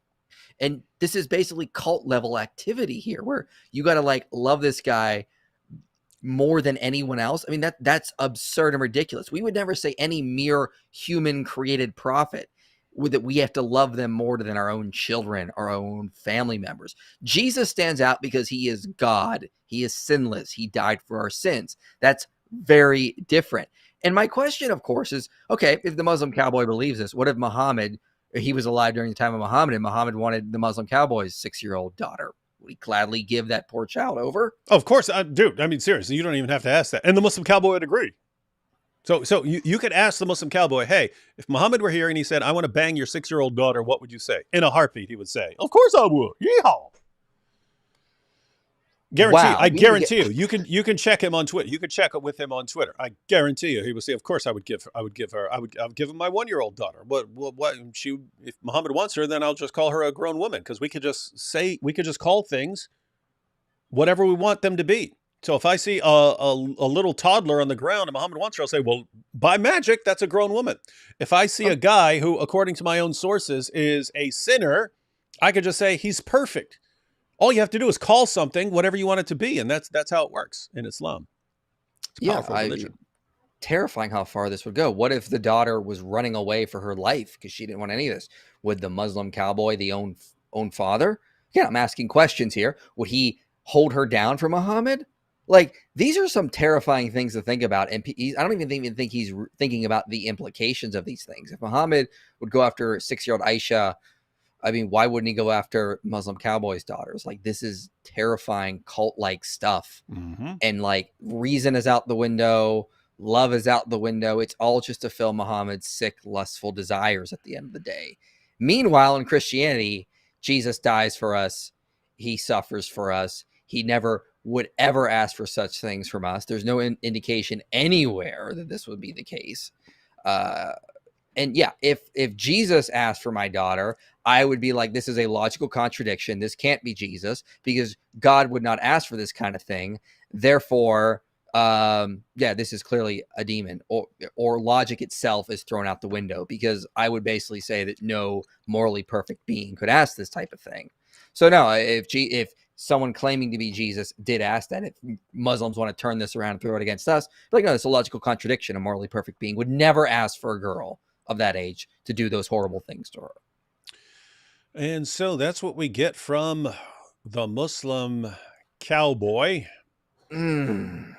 And this is basically cult level activity here, where you got to like love this guy more than anyone else. I mean, that's absurd and ridiculous. We would never say any mere human created prophet that we have to love them more than our own children, our own family members. Jesus stands out because he is God. He is sinless. He died for our sins. That's very different. And my question, of course, is, okay, if the Muslim cowboy believes this, what if Muhammad, he was alive during the time of Muhammad, and Muhammad wanted the Muslim cowboy's 6-year-old daughter? Would he gladly give that poor child over? Of course, dude. I mean, seriously, you don't even have to ask that. And the Muslim cowboy would agree. So you could ask the Muslim cowboy, hey, if Muhammad were here and he said, I want to bang your 6-year-old daughter, what would you say? In a heartbeat, he would say, of course I would. Yeehaw. Guarantee. Wow. I guarantee you. You can check him on Twitter. You can check with him on Twitter. I guarantee you, he would say, "Of course, I would give him my 1-year-old daughter. What? If Muhammad wants her, then I'll just call her a grown woman because we could just call things whatever we want them to be. So if I see a little toddler on the ground and Muhammad wants her, I'll say, well, by magic, that's a grown woman. If I see a guy who, according to my own sources, is a sinner, I could just say he's perfect. All you have to do is call something whatever you want it to be, and that's how it works in Islam. It's a powerful religion. Terrifying how far this would go. What if the daughter was running away for her life because she didn't want any of this? Would the Muslim cowboy, the own father? Again, I'm asking questions here. Would he hold her down for Muhammad? Like, these are some terrifying things to think about, and I don't even think he's thinking about the implications of these things. If Muhammad would go after 6-year-old Aisha, I mean, why wouldn't he go after Muslim cowboys' daughters? Like, this is terrifying cult-like stuff. Mm-hmm. And, like, reason is out the window. Love is out the window. It's all just to fill Muhammad's sick, lustful desires at the end of the day. Meanwhile, in Christianity, Jesus dies for us. He suffers for us. He never would ever ask for such things from us. There's no indication anywhere that this would be the case. And yeah, if Jesus asked for my daughter, I would be like, this is a logical contradiction. This can't be Jesus because God would not ask for this kind of thing. Therefore, this is clearly a demon, or logic itself is thrown out the window, because I would basically say that no morally perfect being could ask this type of thing. So no, if someone claiming to be Jesus did ask that, if Muslims want to turn this around and throw it against us, like, no, it's a logical contradiction. A morally perfect being would never ask for a girl of that age to do those horrible things to her. And so that's what we get from the Muslim cowboy. But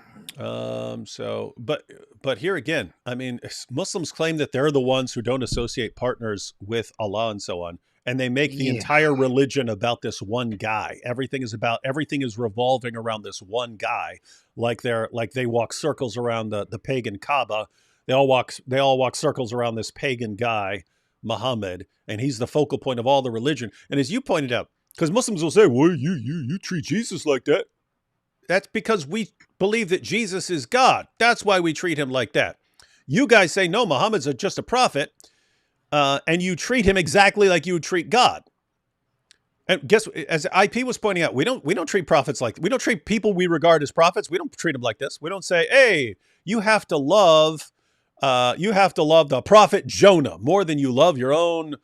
here again, I mean, Muslims claim that they're the ones who don't associate partners with Allah and so on. And they make the entire religion about this one guy. Everything is revolving around this one guy. Like they walk circles around the pagan Kaaba. They all walk circles around this pagan guy, Muhammad, and he's the focal point of all the religion. And as you pointed out, because Muslims will say, well, you treat Jesus like that. That's because we believe that Jesus is God. That's why we treat him like that. You guys say, no, Muhammad's just a prophet. And you treat him exactly like you would treat God. And guess, as IP was pointing out, we don't treat prophets like, we don't treat people we regard as prophets. We don't treat them like this. We don't say, hey, you have to love the prophet Jonah more than you love your own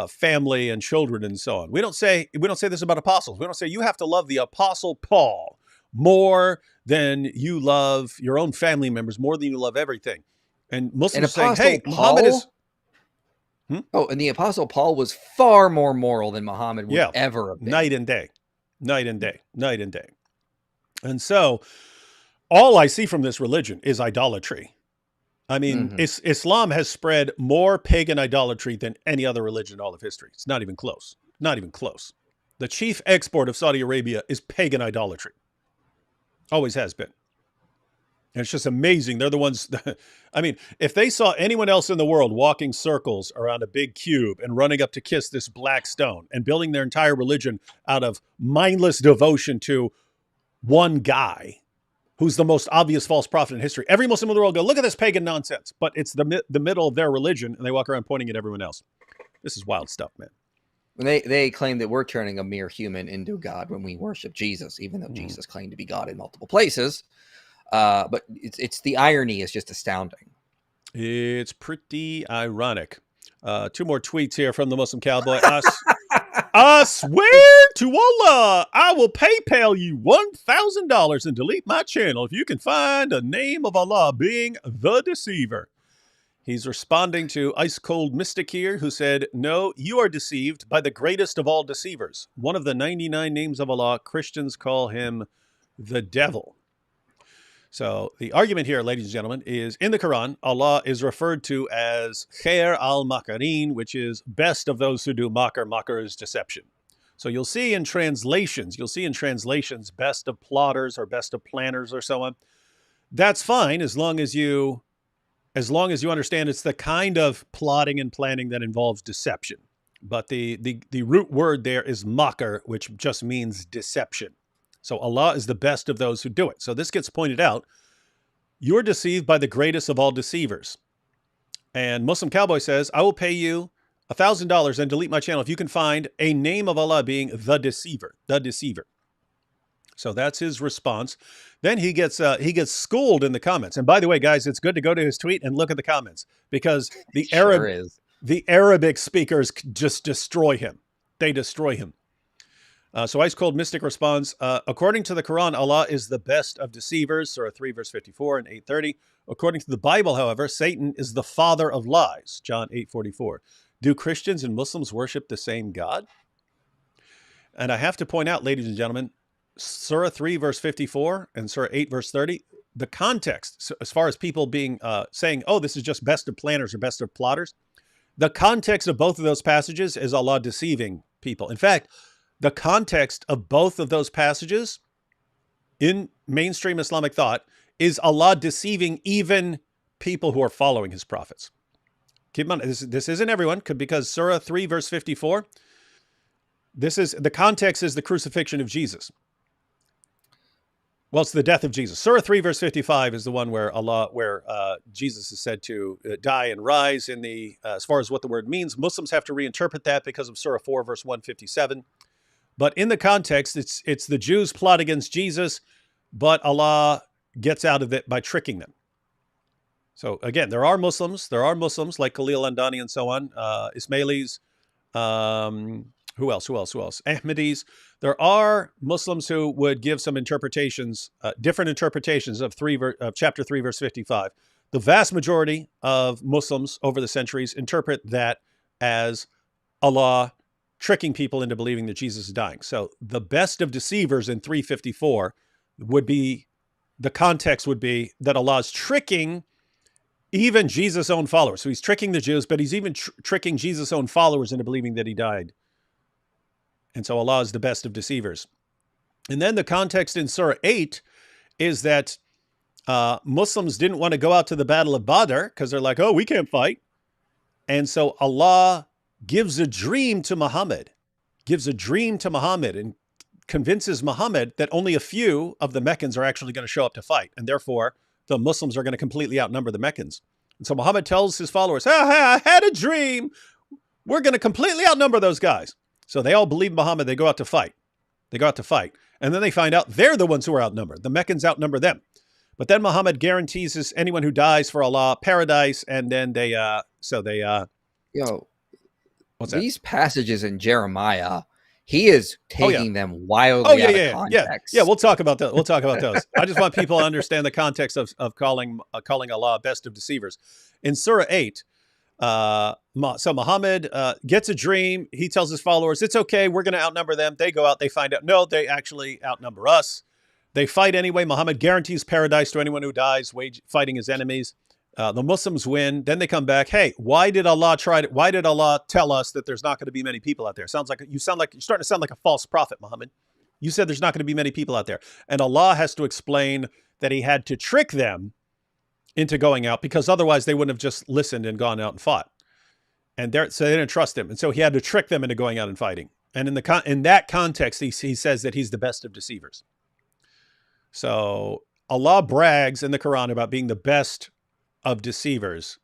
family and children and so on. We don't say this about apostles. We don't say you have to love the apostle Paul more than you love your own family members, more than you love everything. And Muslims saying, hey, Muhammad is... Oh, and the Apostle Paul was far more moral than Muhammad would ever have been. Night and day. And so all I see from this religion is idolatry. I mean, Islam has spread more pagan idolatry than any other religion in all of history. It's not even close. Not even close. The chief export of Saudi Arabia is pagan idolatry. Always has been. And it's just amazing. They're the ones, I mean, if they saw anyone else in the world walking circles around a big cube and running up to kiss this black stone and building their entire religion out of mindless devotion to one guy who's the most obvious false prophet in history, every Muslim in the world go, look at this pagan nonsense. But it's the middle of their religion, and they walk around pointing at everyone else. This is wild stuff, man. They claim that we're turning a mere human into God when we worship Jesus, even though Jesus claimed to be God in multiple places. But it's the irony is just astounding. It's pretty ironic. 2 more tweets here from the Muslim cowboy. Us I swear to Allah, I will PayPal you $1,000 and delete my channel if you can find the name of Allah being the deceiver. He's responding to Ice Cold Mystic here, who said, no, you are deceived by the greatest of all deceivers. One of the 99 names of Allah, Christians call him the devil. So the argument here, ladies and gentlemen, is in the Quran, Allah is referred to as Khair al-Makarin, which is best of those who do makar. Makar is deception. So you'll see in translations, best of plotters or best of planners or so on. That's fine as long as you understand it's the kind of plotting and planning that involves deception. But the root word there is makar, which just means deception. So Allah is the best of those who do it. So this gets pointed out. You're deceived by the greatest of all deceivers. And Muslim Cowboy says, I will pay you $1,000 and delete my channel if you can find a name of Allah being the deceiver, the deceiver. So that's his response. Then he gets schooled in the comments. And by the way, guys, it's good to go to his tweet and look at the comments because the Arabic speakers just destroy him. They destroy him. So Ice Cold Mystic responds, according to the Quran, Allah is the best of deceivers, Surah 3, verse 54 and 830. According to the Bible, however, Satan is the father of lies, John 8:44. Do Christians and Muslims worship the same God? And I have to point out, ladies and gentlemen, Surah 3, verse 54 and Surah 8, verse 30, the context, so as far as people being saying, oh, this is just best of planners or best of plotters, the context of both of those passages is Allah deceiving people. In fact, the context of both of those passages in mainstream Islamic thought is Allah deceiving even people who are following his prophets. Keep in mind, this isn't everyone, because Surah 3, verse 54, the context is the crucifixion of Jesus. Well, it's the death of Jesus. Surah 3, verse 55 is the one where Jesus is said to die and rise in the, as far as what the word means. Muslims have to reinterpret that because of Surah 4, verse 157. But in the context, it's the Jews plot against Jesus, but Allah gets out of it by tricking them. So again, there are Muslims like Khalil Andani and so on, Ismailis, who else? Ahmadis. There are Muslims who would give some interpretations, different interpretations of chapter 3, verse 55. The vast majority of Muslims over the centuries interpret that as Allah tricking people into believing that Jesus is dying. So the best of deceivers in 354 would be, the context would be that Allah is tricking even Jesus' own followers. So he's tricking the Jews, but he's even tricking Jesus' own followers into believing that he died. And so Allah is the best of deceivers. And then the context in Surah 8 is that Muslims didn't want to go out to the Battle of Badr because they're like, oh, we can't fight. And so Allah gives a dream to Muhammad, and convinces Muhammad that only a few of the Meccans are actually going to show up to fight. And therefore, the Muslims are going to completely outnumber the Meccans. And so Muhammad tells his followers, I had a dream. We're going to completely outnumber those guys. So they all believe Muhammad. They go out to fight. And then they find out they're the ones who are outnumbered. The Meccans outnumber them. But then Muhammad guarantees anyone who dies for Allah paradise. And then these passages in Jeremiah, he is taking them wildly out of context. Yeah, we'll talk about that. Those. I just want people to understand the context of calling Allah best of deceivers. In Surah 8, so Muhammad gets a dream. He tells his followers, it's okay, we're going to outnumber them. They go out, they find out, no, they actually outnumber us. They fight anyway. Muhammad guarantees paradise to anyone who dies, fighting his enemies. The Muslims win. Then they come back. Hey, why did Allah tell us that there's not going to be many people out there? You're starting to sound like a false prophet, Muhammad. You said there's not going to be many people out there. And Allah has to explain that he had to trick them into going out because otherwise they wouldn't have just listened and gone out and fought. And so they didn't trust him. And so he had to trick them into going out and fighting. And in that context, he says that he's the best of deceivers. So Allah brags in the Quran about being the best of deceivers.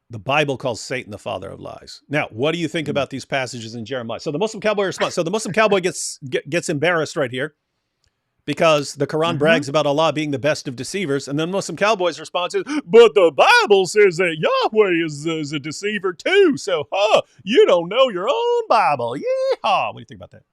The Bible calls Satan the father of lies. Now, what do you think about these passages in Jeremiah? So the Muslim Cowboy responds. So the Muslim Cowboy gets embarrassed right here because the Quran Mm-hmm. brags about Allah being the best of deceivers. And then Muslim Cowboy's response is, but the Bible says that Yahweh is a deceiver too. So, you don't know your own Bible. Yeehaw. What do you think about that?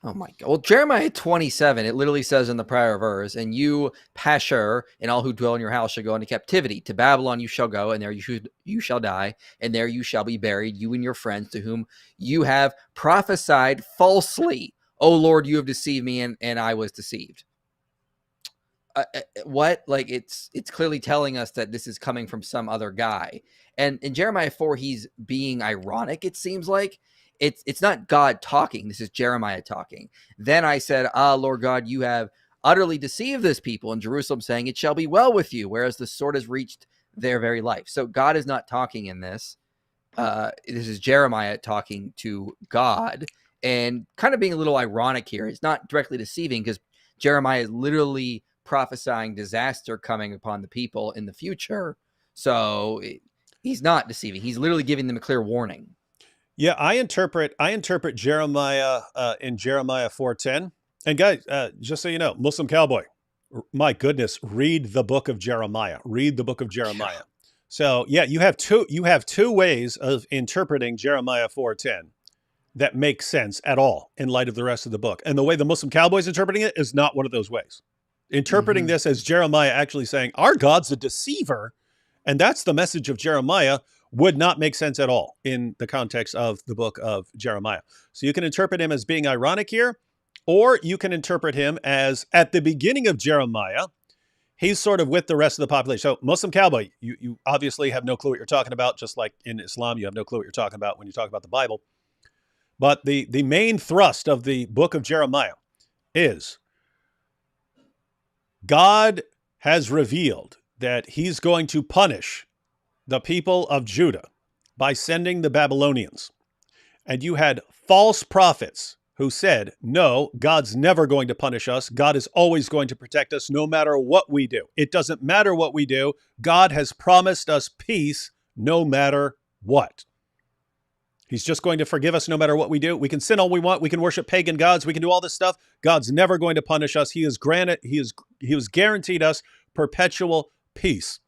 Oh my God. Well, Jeremiah 27, it literally says in the prior verse, and you, Pashur, and all who dwell in your house shall go into captivity. To Babylon you shall go, and there you shall die, and there you shall be buried, you and your friends to whom you have prophesied falsely. O Lord, you have deceived me, and I was deceived. What? Like it's clearly telling us that this is coming from some other guy. And in Jeremiah 4, he's being ironic, it seems like. It's not God talking. This is Jeremiah talking. Then I said, Lord God, you have utterly deceived this people in Jerusalem, saying, it shall be well with you, whereas the sword has reached their very life. So God is not talking in this. This is Jeremiah talking to God and kind of being a little ironic here. It's not directly deceiving because Jeremiah is literally prophesying disaster coming upon the people in the future. So he's not deceiving. He's literally giving them a clear warning. Yeah, I interpret Jeremiah in Jeremiah 4:10. And guys, just so you know, Muslim Cowboy, my goodness, read the book of Jeremiah. Read the book of Jeremiah. So yeah, you have two ways of interpreting Jeremiah 4:10 that make sense at all in light of the rest of the book. And the way the Muslim Cowboy is interpreting it is not one of those ways. Interpreting this as Jeremiah actually saying, our God's a deceiver, and that's the message of Jeremiah, would not make sense at all in the context of the book of Jeremiah. So you can interpret him as being ironic here, or you can interpret him as at the beginning of Jeremiah, he's sort of with the rest of the population. So Muslim Cowboy, you obviously have no clue what you're talking about, just like in Islam, you have no clue what you're talking about when you talk about the Bible. But the main thrust of the book of Jeremiah is God has revealed that he's going to punish the people of Judah by sending the Babylonians. And you had false prophets who said, no, God's never going to punish us. God is always going to protect us no matter what we do. It doesn't matter what we do. God has promised us peace no matter what. He's just going to forgive us no matter what we do. We can sin all we want. We can worship pagan gods. We can do all this stuff. God's never going to punish us. He has guaranteed us perpetual peace.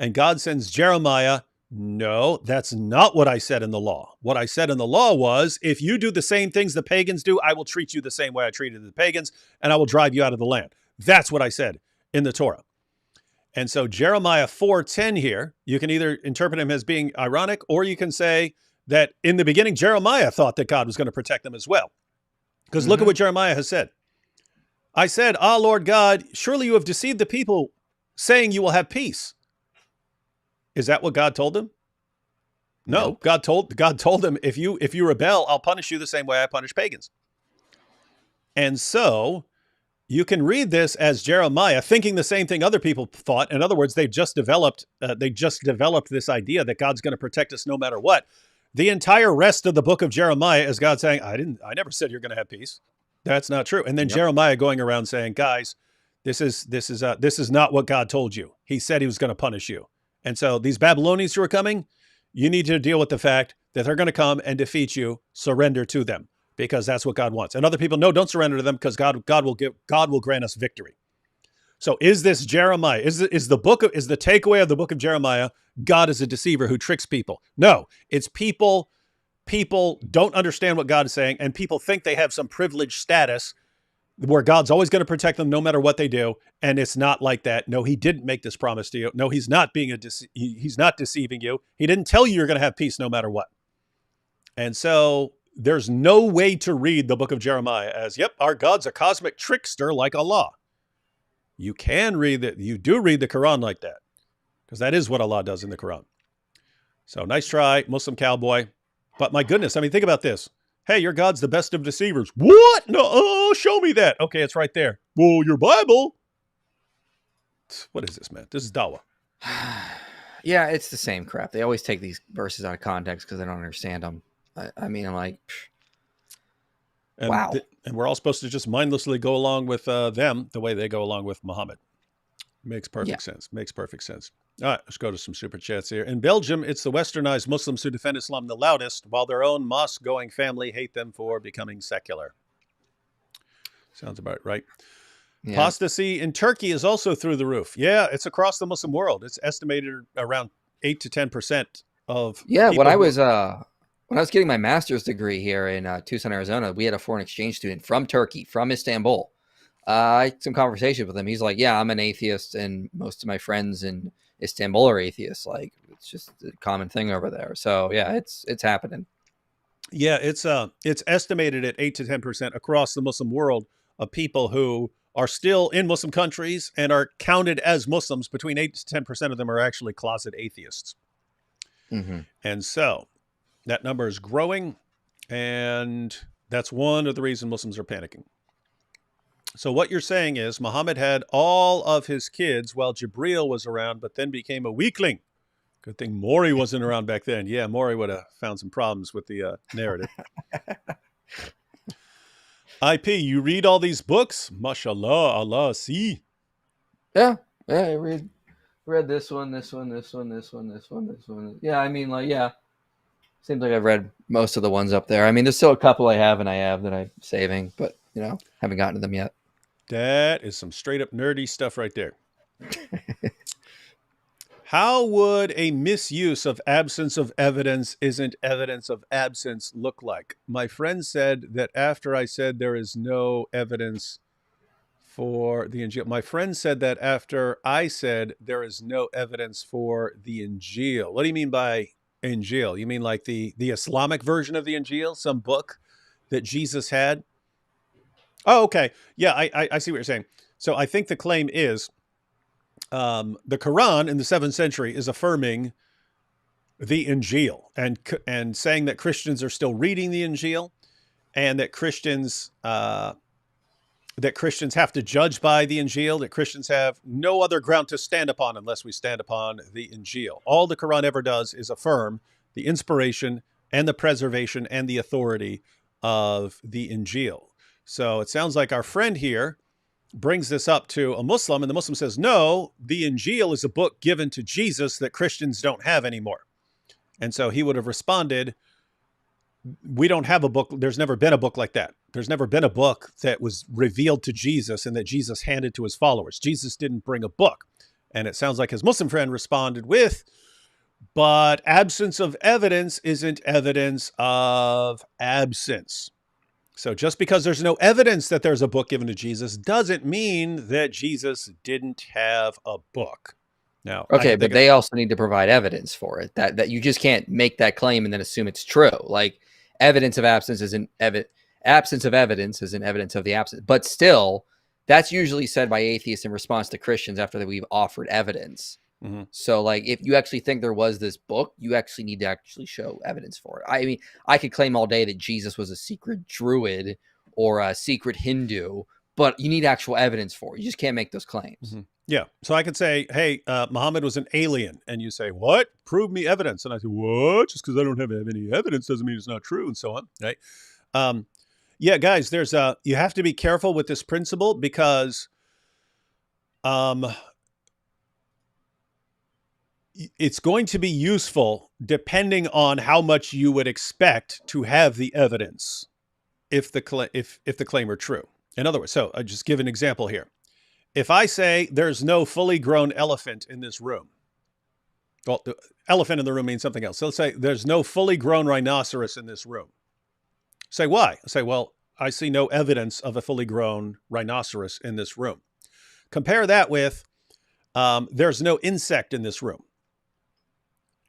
And God sends Jeremiah, no, that's not what I said in the law. What I said in the law was, if you do the same things the pagans do, I will treat you the same way I treated the pagans, and I will drive you out of the land. That's what I said in the Torah. And so Jeremiah 4:10 here, you can either interpret him as being ironic, or you can say that in the beginning, Jeremiah thought that God was going to protect them as well. Because look at what Jeremiah has said. I said, Lord God, surely you have deceived the people, saying you will have peace. Is that what God told them? No, Nope. God told them, if you rebel, I'll punish you the same way I punish pagans. And so you can read this as Jeremiah thinking the same thing other people thought. In other words, they just developed this idea that God's going to protect us no matter what. The entire rest of the book of Jeremiah is God saying, I never said you're going to have peace. That's not true. And then Jeremiah going around saying, guys, this is not what God told you. He said he was going to punish you. And so these Babylonians who are coming, you need to deal with the fact that they're going to come and defeat you. Surrender to them, because that's what God wants. And other people, no, don't surrender to them, because God will grant us victory. So is this Jeremiah? Is the takeaway of the book of Jeremiah, God is a deceiver who tricks people? No, it's people don't understand what God is saying, and people think they have some privileged status where God's always going to protect them no matter what they do. And it's not like that. No, he didn't make this promise to you. No, he's not he's not deceiving you. He didn't tell you you're going to have peace no matter what. And so there's no way to read the book of Jeremiah as, yep, our God's a cosmic trickster like Allah. You can read that. You do read the Quran like that, because that is what Allah does in the Quran. So nice try, Muslim Cowboy. But my goodness, I mean, think about this. Hey, your God's the best of deceivers. What? No, show me that. Okay, it's right there. Well, your Bible. What is this, man? This is Dawah. Yeah, it's the same crap. They always take these verses out of context because they don't understand them. I mean, I'm like, wow. And we're all supposed to just mindlessly go along with them the way they go along with Muhammad. Makes perfect sense. Makes perfect sense. All right, let's go to some super chats here. In Belgium, it's the westernized Muslims who defend Islam the loudest, while their own mosque-going family hate them for becoming secular. Sounds about right. Yeah. Apostasy in Turkey is also through the roof. Yeah, it's across the Muslim world. It's estimated around 8 to 10% of Yeah, people who are. when I was getting my master's degree here in Tucson, Arizona, we had a foreign exchange student from Turkey, from Istanbul. I had some conversations with him. He's like, "Yeah, I'm an atheist, and most of my friends in Istanbul are atheists. Like, it's just a common thing over there." So yeah, it's happening. Yeah, it's estimated at 8 to 10% across the Muslim world of people who are still in Muslim countries and are counted as Muslims. Between 8 to 10% of them are actually closet atheists. Hmm. And so that number is growing, and that's one of the reasons Muslims are panicking. So what you're saying is Muhammad had all of his kids while Jibreel was around, but then became a weakling. Good thing Maury wasn't around back then. Yeah, Maury would have found some problems with the narrative. IP, you read all these books? Mashallah, Allah, see. Yeah, yeah. I read this one, this one, this one, this one, this one, this one. Yeah, I mean, like, yeah. Seems like I've read most of the ones up there. I mean, there's still a couple I have that I'm saving, but haven't gotten to them yet. That is some straight up nerdy stuff right there. How would a misuse of absence of evidence isn't evidence of absence look like? My friend said that after I said there is no evidence for the Injil. My friend said that after I said there is no evidence for the Injil. What do you mean by Injil? You mean like the Islamic version of the Injil, some book that Jesus had? Oh, okay. Yeah, I see what you're saying. So I think the claim is the Quran in the 7th century is affirming the Injil and saying that Christians are still reading the Injil and that Christians have to judge by the Injil, that Christians have no other ground to stand upon unless we stand upon the Injil. All the Quran ever does is affirm the inspiration and the preservation and the authority of the Injil. So it sounds like our friend here brings this up to a Muslim, and the Muslim says, no, the Injil is a book given to Jesus that Christians don't have anymore. And so he would have responded, we don't have a book. There's never been a book like that. There's never been a book that was revealed to Jesus and that Jesus handed to his followers. Jesus didn't bring a book. And it sounds like his Muslim friend responded with, but absence of evidence isn't evidence of absence. So just because there's no evidence that there's a book given to Jesus doesn't mean that Jesus didn't have a book. Now, Okay, but they also need to provide evidence for it. That you just can't make that claim and then assume it's true. Like evidence of absence isn't absence of evidence isn't evidence of the absence. But still, that's usually said by atheists in response to Christians after we've offered evidence. Mm-hmm. So, like, if you actually think there was this book, you actually need to actually show evidence for it. I mean, I could claim all day that Jesus was a secret druid or a secret Hindu, but you need actual evidence for it. You just can't make those claims. Mm-hmm. Yeah. So I could say, hey, Muhammad was an alien. And you say, what? Prove me evidence. And I say, what? Just because I don't have any evidence doesn't mean it's not true, and so on. Right. Yeah, guys, you have to be careful with this principle because it's going to be useful depending on how much you would expect to have the evidence if the claim are true. In other words, so I just give an example here. If I say there's no fully grown elephant in this room, well, the elephant in the room means something else. So let's say there's no fully grown rhinoceros in this room. Say, why? I say, well, I see no evidence of a fully grown rhinoceros in this room. Compare that with there's no insect in this room.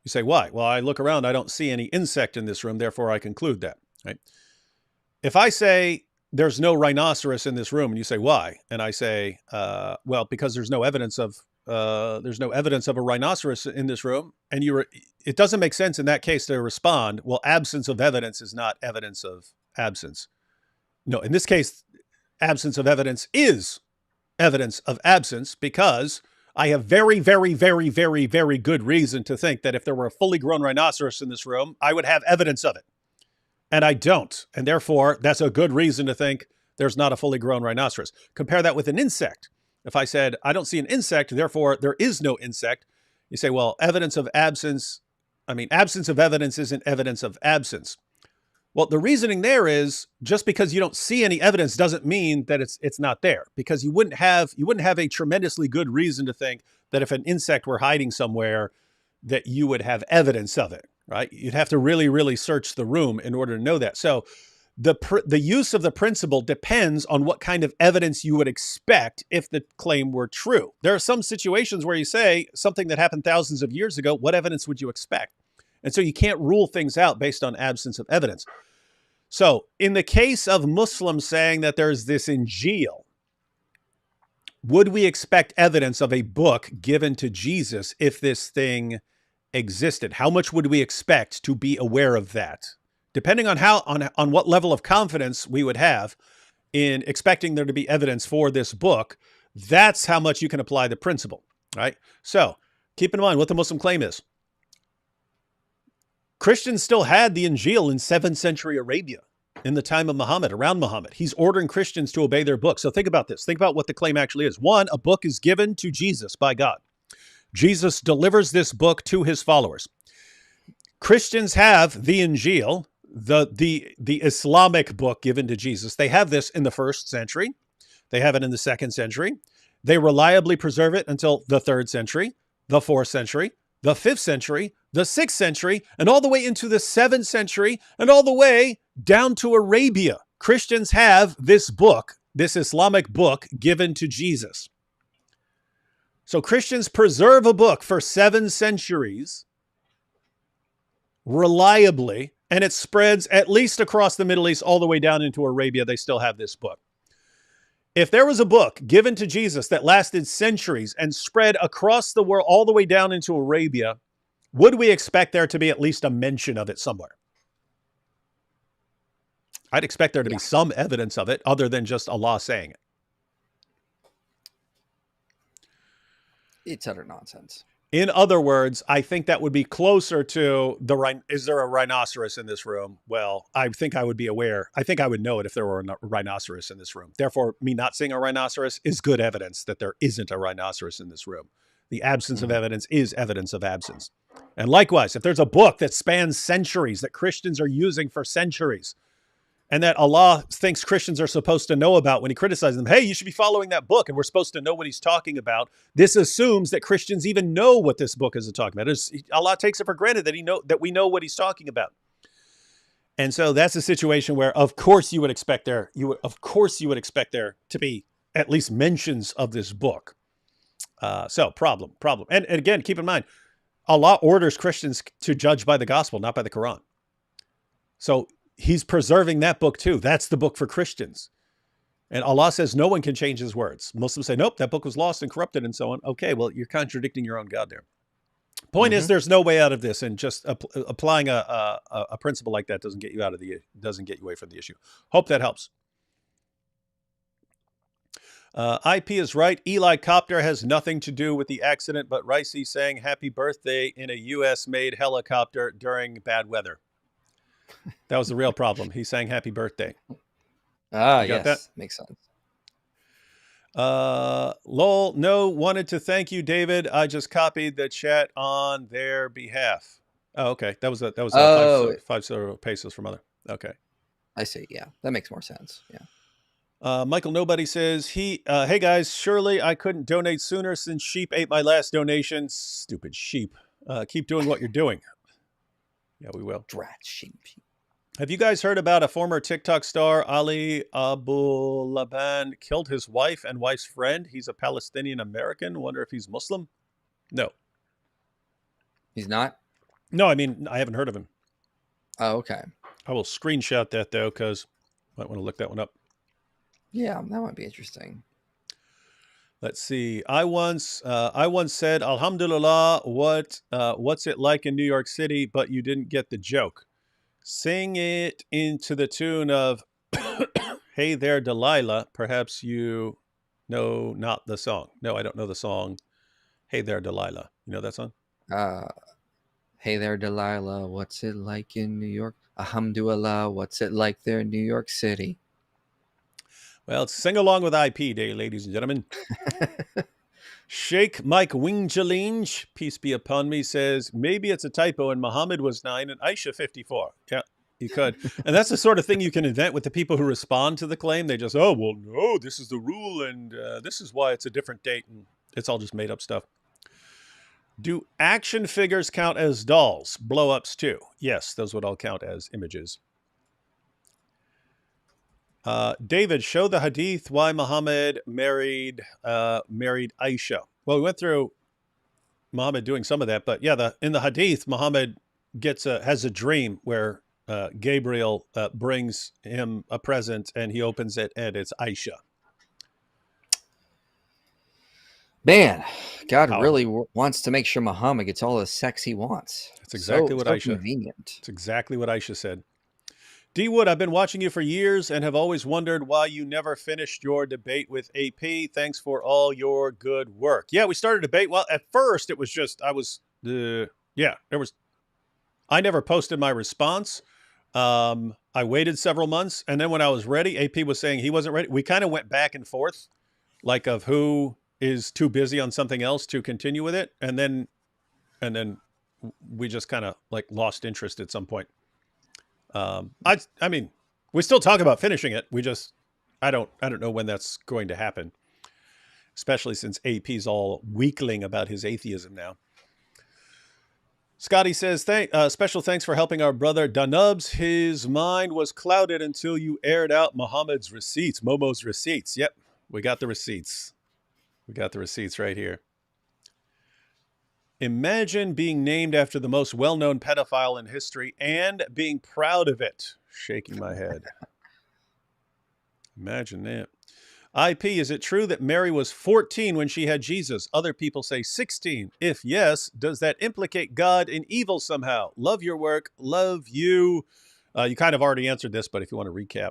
You say, why? Well, I look around, I don't see any insect in this room, therefore I conclude that. Right? If I say there's no rhinoceros in this room, and you say, why? And I say, well, because there's no evidence of a rhinoceros in this room, and it doesn't make sense in that case to respond, well, absence of evidence is not evidence of absence. No, in this case, absence of evidence is evidence of absence because I have very, very, very, very, very good reason to think that if there were a fully grown rhinoceros in this room, I would have evidence of it. And I don't. And therefore, that's a good reason to think there's not a fully grown rhinoceros. Compare that with an insect. If I said, I don't see an insect, therefore there is no insect, you say, well, absence of evidence isn't evidence of absence. Well, the reasoning there is just because you don't see any evidence doesn't mean that it's not there, because you wouldn't have a tremendously good reason to think that if an insect were hiding somewhere that you would have evidence of it, right? You'd have to really, really search the room in order to know that. So the use of the principle depends on what kind of evidence you would expect if the claim were true. There are some situations where you say something that happened thousands of years ago, what evidence would you expect? And so you can't rule things out based on absence of evidence. So in the case of Muslims saying that there's this Injil, would we expect evidence of a book given to Jesus if this thing existed? How much would we expect to be aware of that? Depending on on what level of confidence we would have in expecting there to be evidence for this book, that's how much you can apply the principle, right? So keep in mind what the Muslim claim is. Christians still had the Injil in 7th century Arabia in the time of Muhammad, around Muhammad. He's ordering Christians to obey their book. So think about this. Think about what the claim actually is. One, a book is given to Jesus by God. Jesus delivers this book to his followers. Christians have the Injil, the Islamic book given to Jesus. They have this in the 1st century. They have it in the 2nd century. They reliably preserve it until the 3rd century, the 4th century, the 5th century, the 6th century, and all the way into the 7th century, and all the way down to Arabia. Christians have this book, this Islamic book, given to Jesus. So Christians preserve a book for 7 centuries reliably, and it spreads at least across the Middle East all the way down into Arabia. They still have this book. If there was a book given to Jesus that lasted centuries and spread across the world all the way down into Arabia, would we expect there to be at least a mention of it somewhere? I'd expect there to be some evidence of it other than just Allah saying it. It's utter nonsense. In other words, I think that would be closer to is there a rhinoceros in this room? Well, I think I would be aware. I think I would know it if there were a rhinoceros in this room. Therefore, me not seeing a rhinoceros is good evidence that there isn't a rhinoceros in this room. The absence of evidence is evidence of absence. And likewise, if there's a book that spans centuries, that Christians are using for centuries, and that Allah thinks Christians are supposed to know about when he criticizes them, hey, you should be following that book, and we're supposed to know what he's talking about. This assumes that Christians even know what this book is talking about. Allah takes it for granted that we know what he's talking about. And so that's a situation where, of course, you would expect there to be at least mentions of this book. So problem. And again, keep in mind, Allah orders Christians to judge by the gospel, not by the Quran. So he's preserving that book too. That's the book for Christians. And Allah says no one can change his words. Muslims say, nope, that book was lost and corrupted and so on. Okay, well, you're contradicting your own God there. Point is, there's no way out of this, and just applying a principle like that doesn't get you away from the issue. Hope that helps. IP is right. Eli Copter has nothing to do with the accident, but Ricey sang happy birthday in a U.S.-made helicopter during bad weather. That was the real problem. He sang happy birthday. Yes. That? Makes sense. Lol, no, wanted to thank you, David. I just copied the chat on their behalf. Oh, okay. That was 5 pesos from other. Okay. I see. Yeah. That makes more sense. Yeah. Michael Nobody says, hey guys, surely I couldn't donate sooner since sheep ate my last donation. Stupid sheep. Keep doing what you're doing. Yeah, we will. Drat sheep. Have you guys heard about a former TikTok star, Ali Abu Laban, killed his wife and wife's friend? He's a Palestinian American. Wonder if he's Muslim? No. He's not? No, I mean, I haven't heard of him. Oh, okay. I will screenshot that, though, because I might want to look that one up. Yeah, that might be interesting. Let's see. I once said, Alhamdulillah, what's it like in New York City, but you didn't get the joke. Sing it into the tune of Hey There, Delilah. Perhaps you know not the song. No, I don't know the song. Hey There, Delilah. You know that song? Hey There, Delilah. What's it like in New York? Alhamdulillah. What's it like there in New York City? Well, sing along with IP Day, ladies and gentlemen. Sheikh Mike Wingjalinge, peace be upon me, says, maybe it's a typo and Muhammad was 9 and Aisha 54. Yeah. You could. And that's the sort of thing you can invent with the people who respond to the claim. They just, oh, well, no, this is the rule, and this is why it's a different date. And it's all just made up stuff. Do action figures count as dolls? Blow-ups too. Yes, those would all count as images. David, show the hadith why Muhammad married Aisha. Well, we went through Muhammad doing some of that, but yeah, in the hadith, Muhammad has a dream where Gabriel brings him a present, and he opens it, and it's Aisha. Man, God Wow. really wants to make sure Muhammad gets all the sex he wants. That's exactly what so Aisha. Convenient. It's exactly what Aisha said. D. Wood, I've been watching you for years and have always wondered why you never finished your debate with AP. Thanks for all your good work. Yeah, we started a debate. Well, at first it was just I never posted my response. I waited several months, and then when I was ready, AP was saying he wasn't ready. We kind of went back and forth, like of who is too busy on something else to continue with it, and then we just kind of like lost interest at some point. I mean, we still talk about finishing it. I don't know when that's going to happen, especially since AP's all weakling about his atheism now. Scotty says, special thanks for helping our brother Danubs. His mind was clouded until you aired out Momo's receipts. Yep, we got the receipts. We got the receipts right here. Imagine being named after the most well-known pedophile in history and being proud of it. Shaking my head. Imagine that. IP, is it true that Mary was 14 when she had Jesus? Other people say 16. If yes, does that implicate God in evil somehow? Love your work. Love you. You kind of already answered this, but if you want to recap.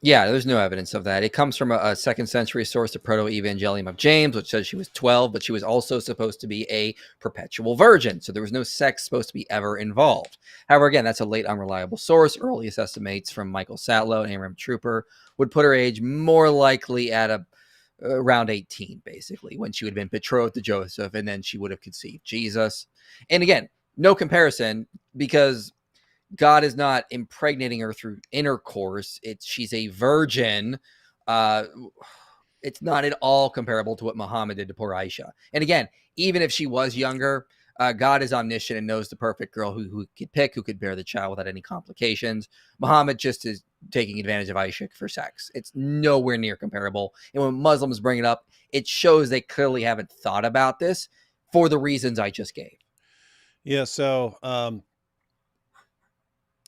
Yeah, there's no evidence of that. It comes from a second century source, the Proto-Evangelium of James, which says she was 12, but she was also supposed to be a perpetual virgin. So there was no sex supposed to be ever involved. However, again, that's a late unreliable source. Earliest estimates from Michael Satlow and Abraham Trooper would put her age more likely at around 18, basically, when she would have been betrothed to Joseph, and then she would have conceived Jesus. And again, no comparison, because God is not impregnating her through intercourse. She's a virgin. It's not at all comparable to what Muhammad did to poor Aisha. And again, even if she was younger, God is omniscient and knows the perfect girl who could pick, who could bear the child without any complications. Muhammad just is taking advantage of Aisha for sex. It's nowhere near comparable. And when Muslims bring it up, it shows they clearly haven't thought about this for the reasons I just gave. Yeah, so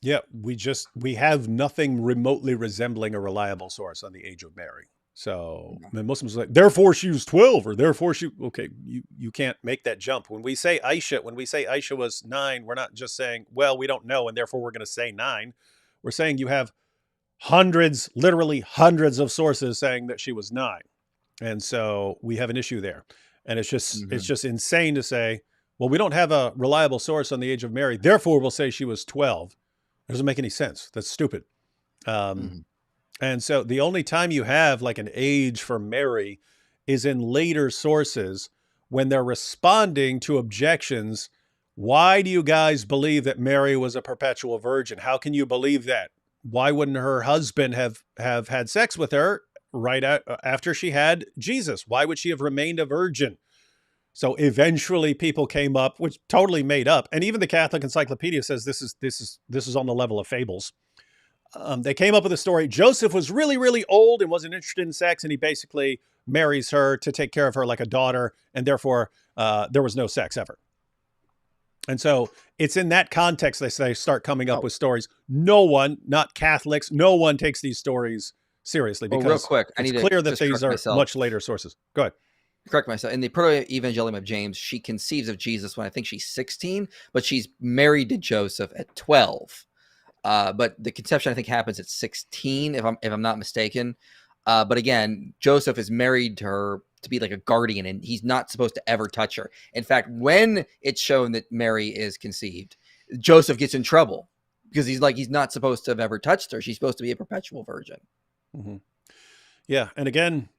yeah, we have nothing remotely resembling a reliable source on the age of Mary. So the Muslims are like, therefore she was 12, or therefore okay, you can't make that jump. When we say Aisha was 9, we're not just saying, well, we don't know, and therefore we're going to say 9. We're saying you have literally hundreds of sources saying that she was 9. And so we have an issue there. And it's just insane to say, well, we don't have a reliable source on the age of Mary, therefore we'll say she was 12. It doesn't make any sense. That's stupid. And so the only time you have like an age for Mary is in later sources when they're responding to objections. Why do you guys believe that Mary was a perpetual virgin? How can you believe that? Why wouldn't her husband have had sex with her right after she had Jesus? Why would she have remained a virgin? So eventually people came up, which totally made up. And even the Catholic Encyclopedia says this is on the level of fables. They came up with a story. Joseph was really, really old and wasn't interested in sex. And he basically marries her to take care of her like a daughter. And therefore there was no sex ever. And so it's in that context, they start coming up with stories. No one, not Catholics, no one takes these stories seriously because real quick, it's clear that these are much later sources. Go ahead. Correct myself. In the Proto-Evangelium of James, she conceives of Jesus when I think she's 16, but she's married to Joseph at 12. But the conception I think happens at 16, if I'm not mistaken. But again, Joseph is married to her to be like a guardian, and he's not supposed to ever touch her. In fact, when it's shown that Mary is conceived, Joseph gets in trouble because he's not supposed to have ever touched her. She's supposed to be a perpetual virgin. Mm-hmm. Yeah, and again,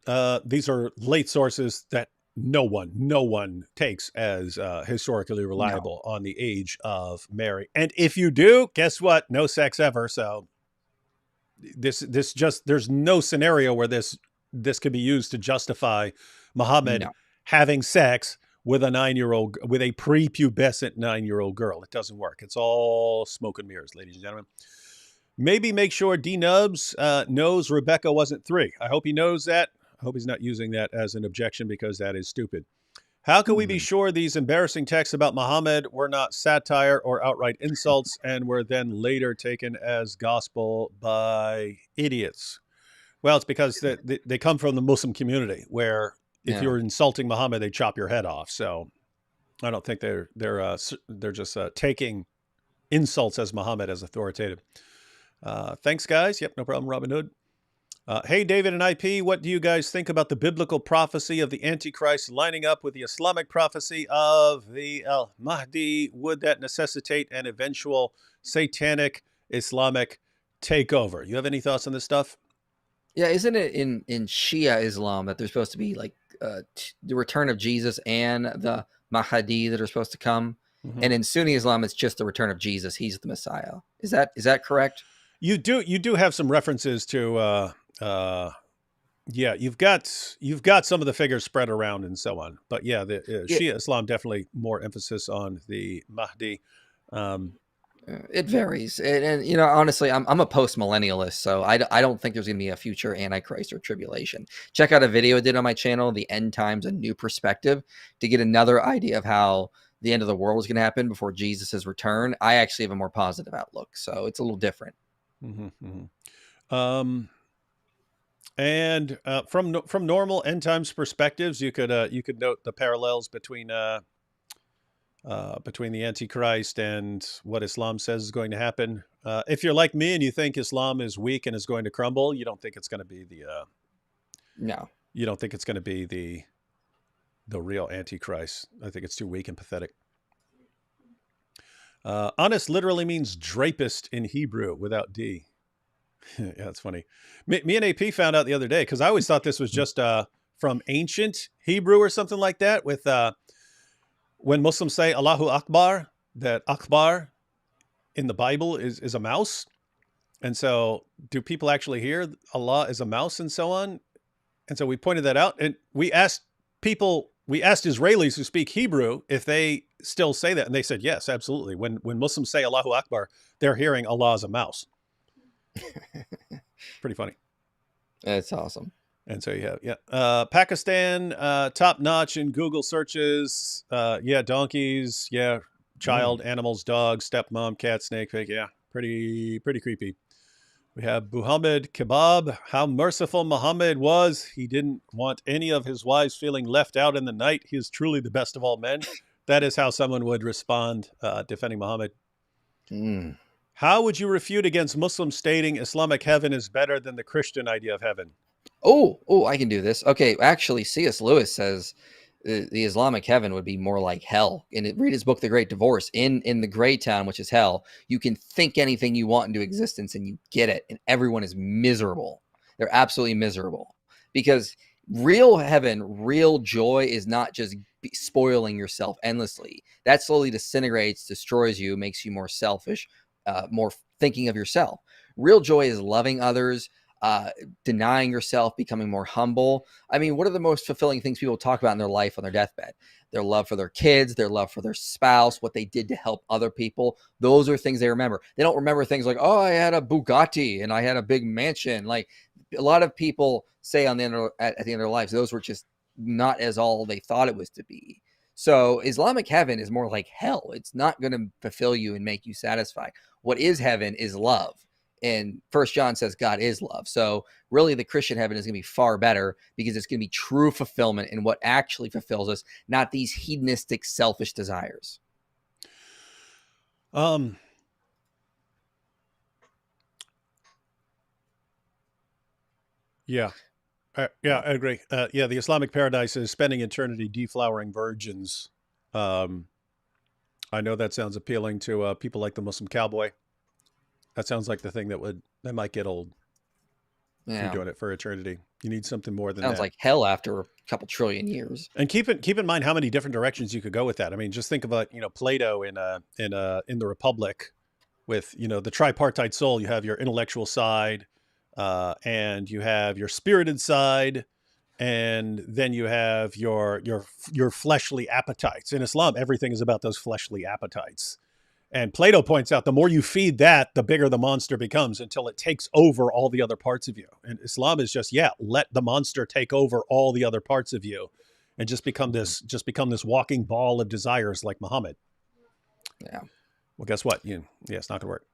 these are late sources that no one takes as historically No, reliable on the age of Mary. And if you do, guess what? No sex ever. So this just there's no scenario where this could be used to justify Muhammad no. having sex with a 9-year-old, with a prepubescent 9-year-old girl. It doesn't work. It's all smoke and mirrors, ladies and gentlemen. Maybe make sure D Nubs knows Rebecca wasn't 3. I hope he knows that. I hope he's not using that as an objection, because that is stupid. How can we be Hmm. sure these embarrassing texts about Muhammad were not satire or outright insults and were then later taken as gospel by idiots? Well, it's because they come from the Muslim community, where if Yeah. you're insulting Muhammad, they chop your head off. So I don't think they're just taking insults as Muhammad as authoritative. Thanks, guys. Yep, no problem, Robin Hood. Hey, David and IP, what do you guys think about the biblical prophecy of the Antichrist lining up with the Islamic prophecy of the Al Mahdi? Would that necessitate an eventual satanic Islamic takeover? You have any thoughts on this stuff? Yeah, isn't it in Shia Islam that there's supposed to be like the return of Jesus and the Mahdi that are supposed to come? Mm-hmm. And in Sunni Islam, it's just the return of Jesus. He's the Messiah. Is that correct? You do have some references to uh, yeah, you've got some of the figures spread around and so on, but yeah, the Yeah, Shia Islam definitely more emphasis on the Mahdi. Um, it varies, and you know, honestly, I'm a post millennialist, so I don't think there's gonna be a future Antichrist or tribulation. Check out a video I did on my channel, "The End Times: A New Perspective," to get another idea of how the end of the world is going to happen before Jesus' return. I actually have a more positive outlook, so it's a little different. mhm, mhm. And from normal end times perspectives, you could note the parallels between the Antichrist and what Islam says is going to happen. If you're like me and you think Islam is weak and is going to crumble, you don't think it's going to be No, the real Antichrist. I think it's too weak and pathetic. Honest literally means drapist in Hebrew without D. Yeah, that's funny. Me and AP found out the other day, because I always thought this was just from ancient Hebrew or something like that. With when Muslims say Allahu Akbar, that Akbar in the Bible is a mouse. And so, do people actually hear Allah is a mouse and so on? And so we pointed that out, and we asked Israelis who speak Hebrew if they still say that, and they said yes, absolutely. When Muslims say Allahu Akbar, they're hearing Allah is a mouse. Pretty funny. that's awesome. And so you have, yeah, Pakistan, top notch in Google searches. Yeah, donkeys. Yeah, child, Mm. animals, dogs, stepmom, cat, snake, pig. Yeah, pretty creepy. We have Muhammad Kebab. How merciful Muhammad was. He didn't want any of his wives feeling left out in the night. He is truly the best of all men. That is how someone would respond defending Muhammad. Mm. How would you refute against Muslims stating Islamic heaven is better than the Christian idea of heaven? Oh, I can do this. Okay, actually, C.S. Lewis says the Islamic heaven would be more like hell. And read his book, The Great Divorce. In the gray town, which is hell, you can think anything you want into existence and you get it, and everyone is miserable. They're absolutely miserable because real heaven, real joy is not just spoiling yourself endlessly. That slowly disintegrates, destroys you, makes you more selfish, more thinking of yourself. Real joy is loving others, uh, denying yourself, becoming more humble. I mean, what are the most fulfilling things people talk about in their life on their deathbed? Their love for their kids, their love for their spouse, what they did to help other people. Those are things they remember. They don't remember things like, oh, I had a Bugatti and I had a big mansion. Like a lot of people say on the end of, at the end of their lives, those were just not as all they thought it was to be. So Islamic heaven is more like hell. It's not going to fulfill you and make you satisfied. What is heaven is love. And First John says God is love. So really the Christian heaven is going to be far better because it's going to be true fulfillment in what actually fulfills us, not these hedonistic, selfish desires. Um, yeah, yeah, Yeah. I agree. Yeah, the Islamic paradise is spending eternity deflowering virgins. Um, I know that sounds appealing to people like the Muslim Cowboy. That sounds like the thing that might get old. if you're Yeah. doing it for eternity. You need something more than Sounds that. like hell after a couple trillion years. And keep in mind how many different directions you could go with that. I mean, just think about, Plato in the Republic with, the tripartite soul. You have your intellectual side, and you have your spirited side, and then you have your fleshly appetites. In Islam, everything is about those fleshly appetites. And Plato points out the more you feed that, the bigger the monster becomes until it takes over all the other parts of you. And Islam is just, let the monster take over all the other parts of you and just become this walking ball of desires like Muhammad. Yeah. Well, guess what? It's not gonna work.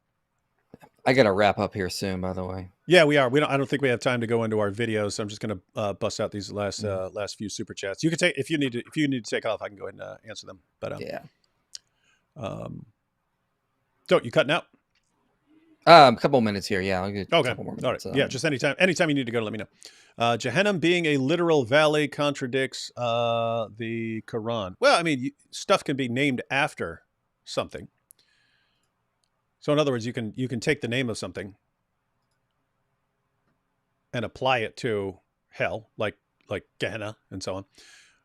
I got to wrap up here soon, by the way. Yeah, we are. I don't think we have time to go into our videos, so I'm just gonna bust out these last few super chats. You can take if you need to take off. I can go ahead and answer them. But Yeah. Don't you cutting out? A couple minutes here. Yeah. I'll get a Okay. couple more All right. minutes. Yeah. Just anytime you need to go, let me know. Jahannam being a literal valley contradicts the Quran. Well, I mean, stuff can be named after something. So in other words, you can take the name of something and apply it to hell, like Gehenna and so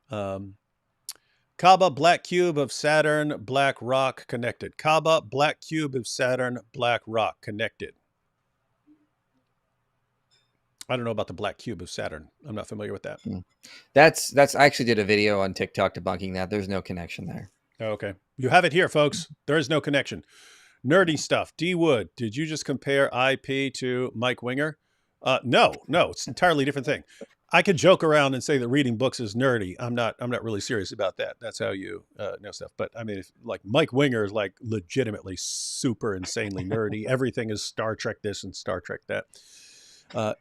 on. Kaaba, black cube of Saturn, black rock connected. Kaaba, black cube of Saturn, black rock connected. I don't know about the black cube of Saturn. I'm not familiar with that. That's I actually did a video on TikTok debunking that. There's no connection there. Okay. You have it here, folks. There is no connection. Nerdy stuff. D Wood, did you just compare IP to Mike Winger? No, it's an entirely different thing. I could joke around and say that reading books is nerdy. I'm not really serious about that. That's how you know stuff. But I mean, like Mike Winger is like legitimately super insanely nerdy. Everything is Star Trek this and Star Trek that.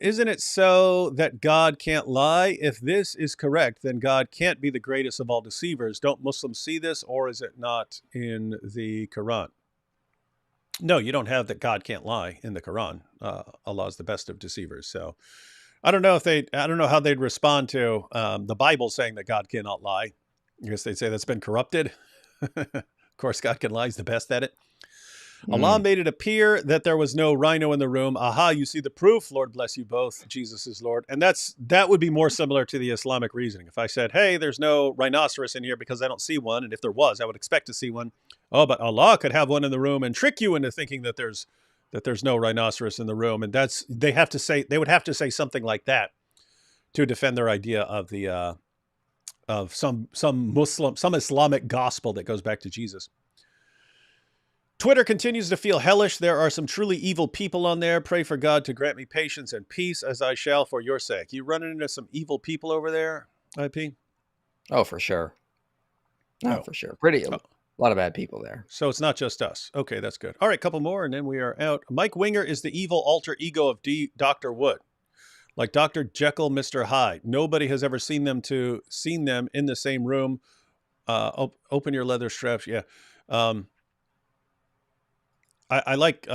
Isn't it so that God can't lie? If this is correct, then God can't be the greatest of all deceivers. Don't Muslims see this, or is it not in the Quran? No, you don't have that God can't lie in the Quran. Allah is the best of deceivers. So I don't know how they'd respond to the Bible saying that God cannot lie. I guess they'd say that's been corrupted. Of course, God can lie. He's the best at it. Allah made it appear that there was no rhino in the room. Aha, you see the proof. Lord bless you both. Jesus is Lord. And that would be more similar to the Islamic reasoning. If I said, hey, there's no rhinoceros in here because I don't see one. And if there was, I would expect to see one. Oh, but Allah could have one in the room and trick you into thinking that there's no rhinoceros in the room. And they would have to say something like that to defend their idea of the of some Islamic gospel that goes back to Jesus. Twitter continues to feel hellish. There are some truly evil people on there. Pray for God to grant me patience and peace as I shall for your sake. You running into some evil people over there, IP? Oh, for sure. For sure. A lot of bad people there. So it's not just us. Okay, that's good. All right, couple more, and then we are out. Mike Winger is the evil alter ego of Dr. Wood. Like Dr. Jekyll, Mr. Hyde. Nobody has ever seen them in the same room. Open your leather straps. Yeah. I like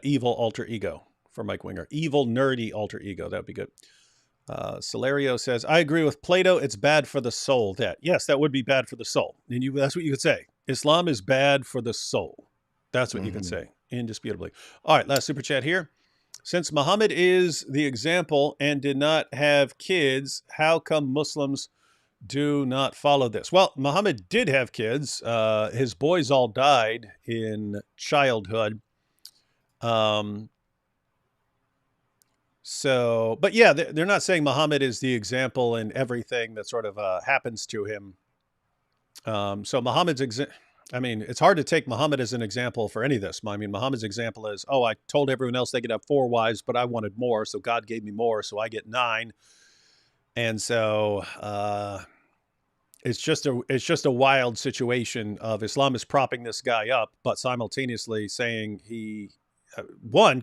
evil alter ego for Mike Winger. Evil nerdy alter ego. That would be good. Celerio says, I agree with Plato. It's bad for the soul. Yes, that would be bad for the soul. And that's what you could say. Islam is bad for the soul. That's what you can say, indisputably. All right, last super chat here. Since Muhammad is the example and did not have kids, how come Muslims do not follow this? Well, Muhammad did have kids. His boys all died in childhood. But yeah, they're not saying Muhammad is the example in everything that sort of happens to him. So Muhammad's it's hard to take Muhammad as an example for any of this. I mean, Muhammad's example is, I told everyone else they could have 4 wives, but I wanted more, so God gave me more, so I get 9. And so it's just a wild situation of Islam is propping this guy up, but simultaneously saying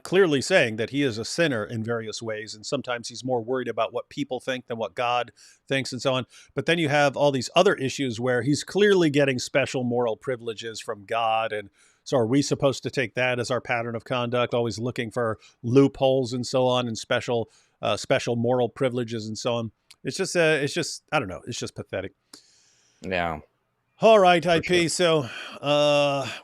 clearly saying that he is a sinner in various ways. And sometimes he's more worried about what people think than what God thinks and so on. But then you have all these other issues where he's clearly getting special moral privileges from God. And so are we supposed to take that as our pattern of conduct, always looking for loopholes and so on and special moral privileges and so on? It's just, I don't know. It's just pathetic. Yeah. All right, IP. Sure. So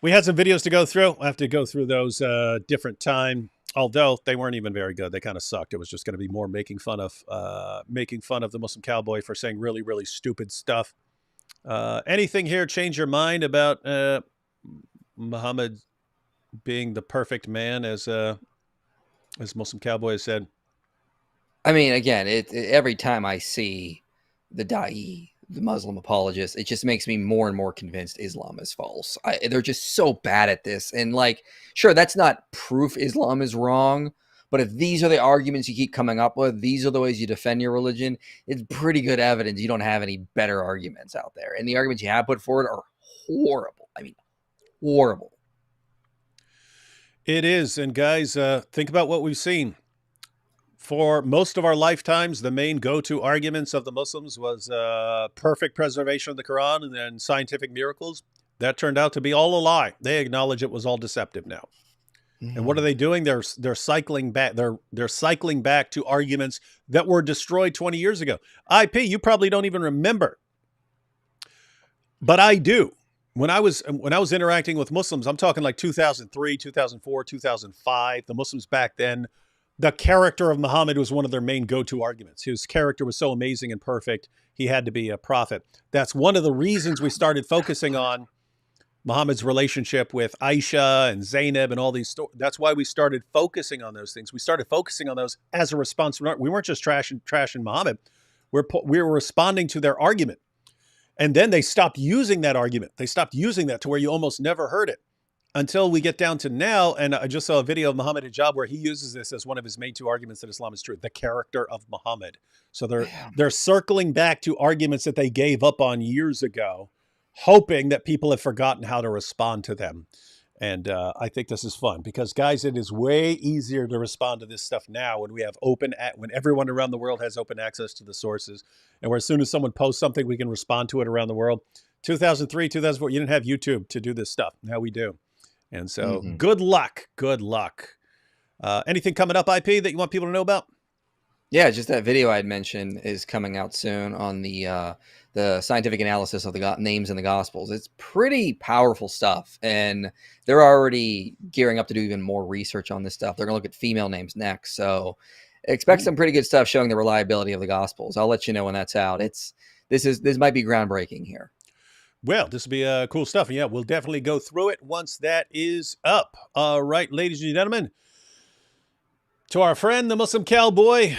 we had some videos to go through. We'll have to go through those different time. Although they weren't even very good. They kind of sucked. It was just going to be more making fun of the Muslim cowboy for saying really, really stupid stuff. Anything here change your mind about Muhammad being the perfect man, as Muslim cowboy has said? I mean, again, every time I see the da'i, the Muslim apologist, it just makes me more and more convinced Islam is false. They're just so bad at this. And like, sure, that's not proof Islam is wrong, but if these are the arguments you keep coming up with, these are the ways you defend your religion, it's pretty good evidence you don't have any better arguments out there. And the arguments you have put forward are horrible. I mean, horrible. It is. And guys, think about what we've seen. For most of our lifetimes, the main go-to arguments of the Muslims was perfect preservation of the Quran and then scientific miracles. That turned out to be all a lie. They acknowledge it was all deceptive now. And what are they doing? They're cycling back. They're cycling back to arguments that were destroyed 20 years ago. IP, you probably don't even remember, but I do. When I was interacting with Muslims, I'm talking like 2003, 2004, 2005. The Muslims back then, the character of Muhammad was one of their main go-to arguments. His character was so amazing and perfect, he had to be a prophet. That's one of the reasons we started focusing on Muhammad's relationship with Aisha and Zainab and all these stories. That's why we started focusing on those things. We started focusing on those as a response. We weren't just trashing Muhammad. We were responding to their argument. And then they stopped using that argument. They stopped using that to where you almost never heard it until we get down to now. And I just saw a video of Muhammad Hijab where he uses this as one of his main two arguments that Islam is true, the character of Muhammad. So they're circling back to arguments that they gave up on years ago, hoping that people have forgotten how to respond to them. And I think this is fun because, guys, it is way easier to respond to this stuff now when we have when everyone around the world has open access to the sources, and where as soon as someone posts something, we can respond to it around the world. 2003, 2004, you didn't have YouTube to do this stuff. Now we do. And so good luck. Good luck. Anything coming up, IP, that you want people to know about? Yeah, just that video I'd mentioned is coming out soon on the scientific analysis of the names in the Gospels. It's pretty powerful stuff, and they're already gearing up to do even more research on this stuff. They're going to look at female names next, so expect some pretty good stuff showing the reliability of the Gospels. I'll let you know when that's out. This might be groundbreaking here. Well, this will be cool stuff, and yeah, we'll definitely go through it once that is up. All right, ladies and gentlemen, to our friend, the Muslim cowboy,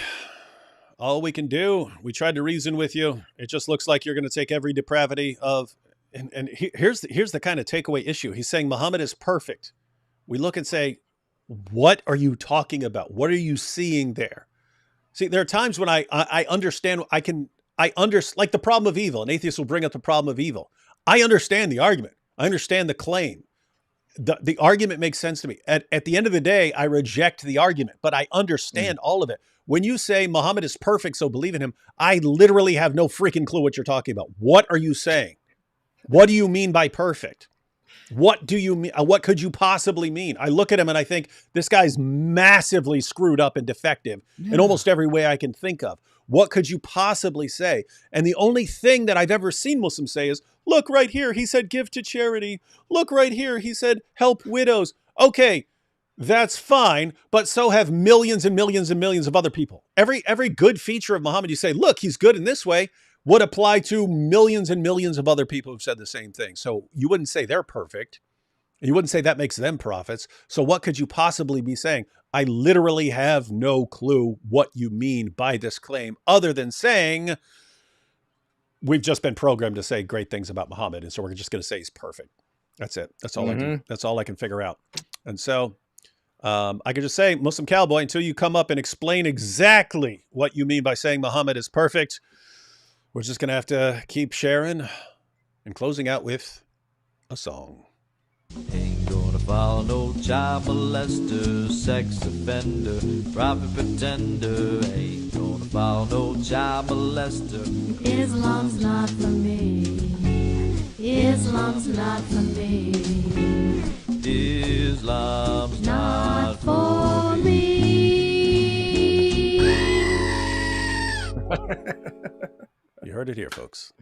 all we can do, we tried to reason with you. It just looks like you're going to take every depravity of, and here's the kind of takeaway issue. He's saying Muhammad is perfect. We look and say, what are you talking about? What are you seeing there? See, there are times when I understand, like the problem of evil. An atheist will bring up the problem of evil. I understand the argument. I understand the claim. The argument makes sense to me. At the end of the day, I reject the argument, but I understand all of it. When you say Muhammad is perfect, so believe in him, I literally have no freaking clue what you're talking about. What are you saying? What do you mean by perfect? What do you mean? What could you possibly mean? I look at him and I think this guy's massively screwed up and defective in almost every way I can think of. What could you possibly say? And the only thing that I've ever seen Muslims say is, look right here, he said give to charity. Look right here, he said help widows. Okay, that's fine, but so have millions and millions and millions of other people. Every good feature of Muhammad, you say, look, he's good in this way, would apply to millions and millions of other people who've said the same thing. So you wouldn't say they're perfect. You wouldn't say that makes them prophets. So what could you possibly be saying? I literally have no clue what you mean by this claim, other than saying we've just been programmed to say great things about Muhammad, and so we're just going to say he's perfect. That's it. That's all I can. That's all I can figure out. And so I could just say, Muslim cowboy, until you come up and explain exactly what you mean by saying Muhammad is perfect, we're just going to have to keep sharing and closing out with a song. Ain't gonna follow no child molester, sex offender, prophet pretender. Ain't gonna follow no child molester. Islam's not for me. Islam's not for me. Islam's Not for me. You heard it here, folks.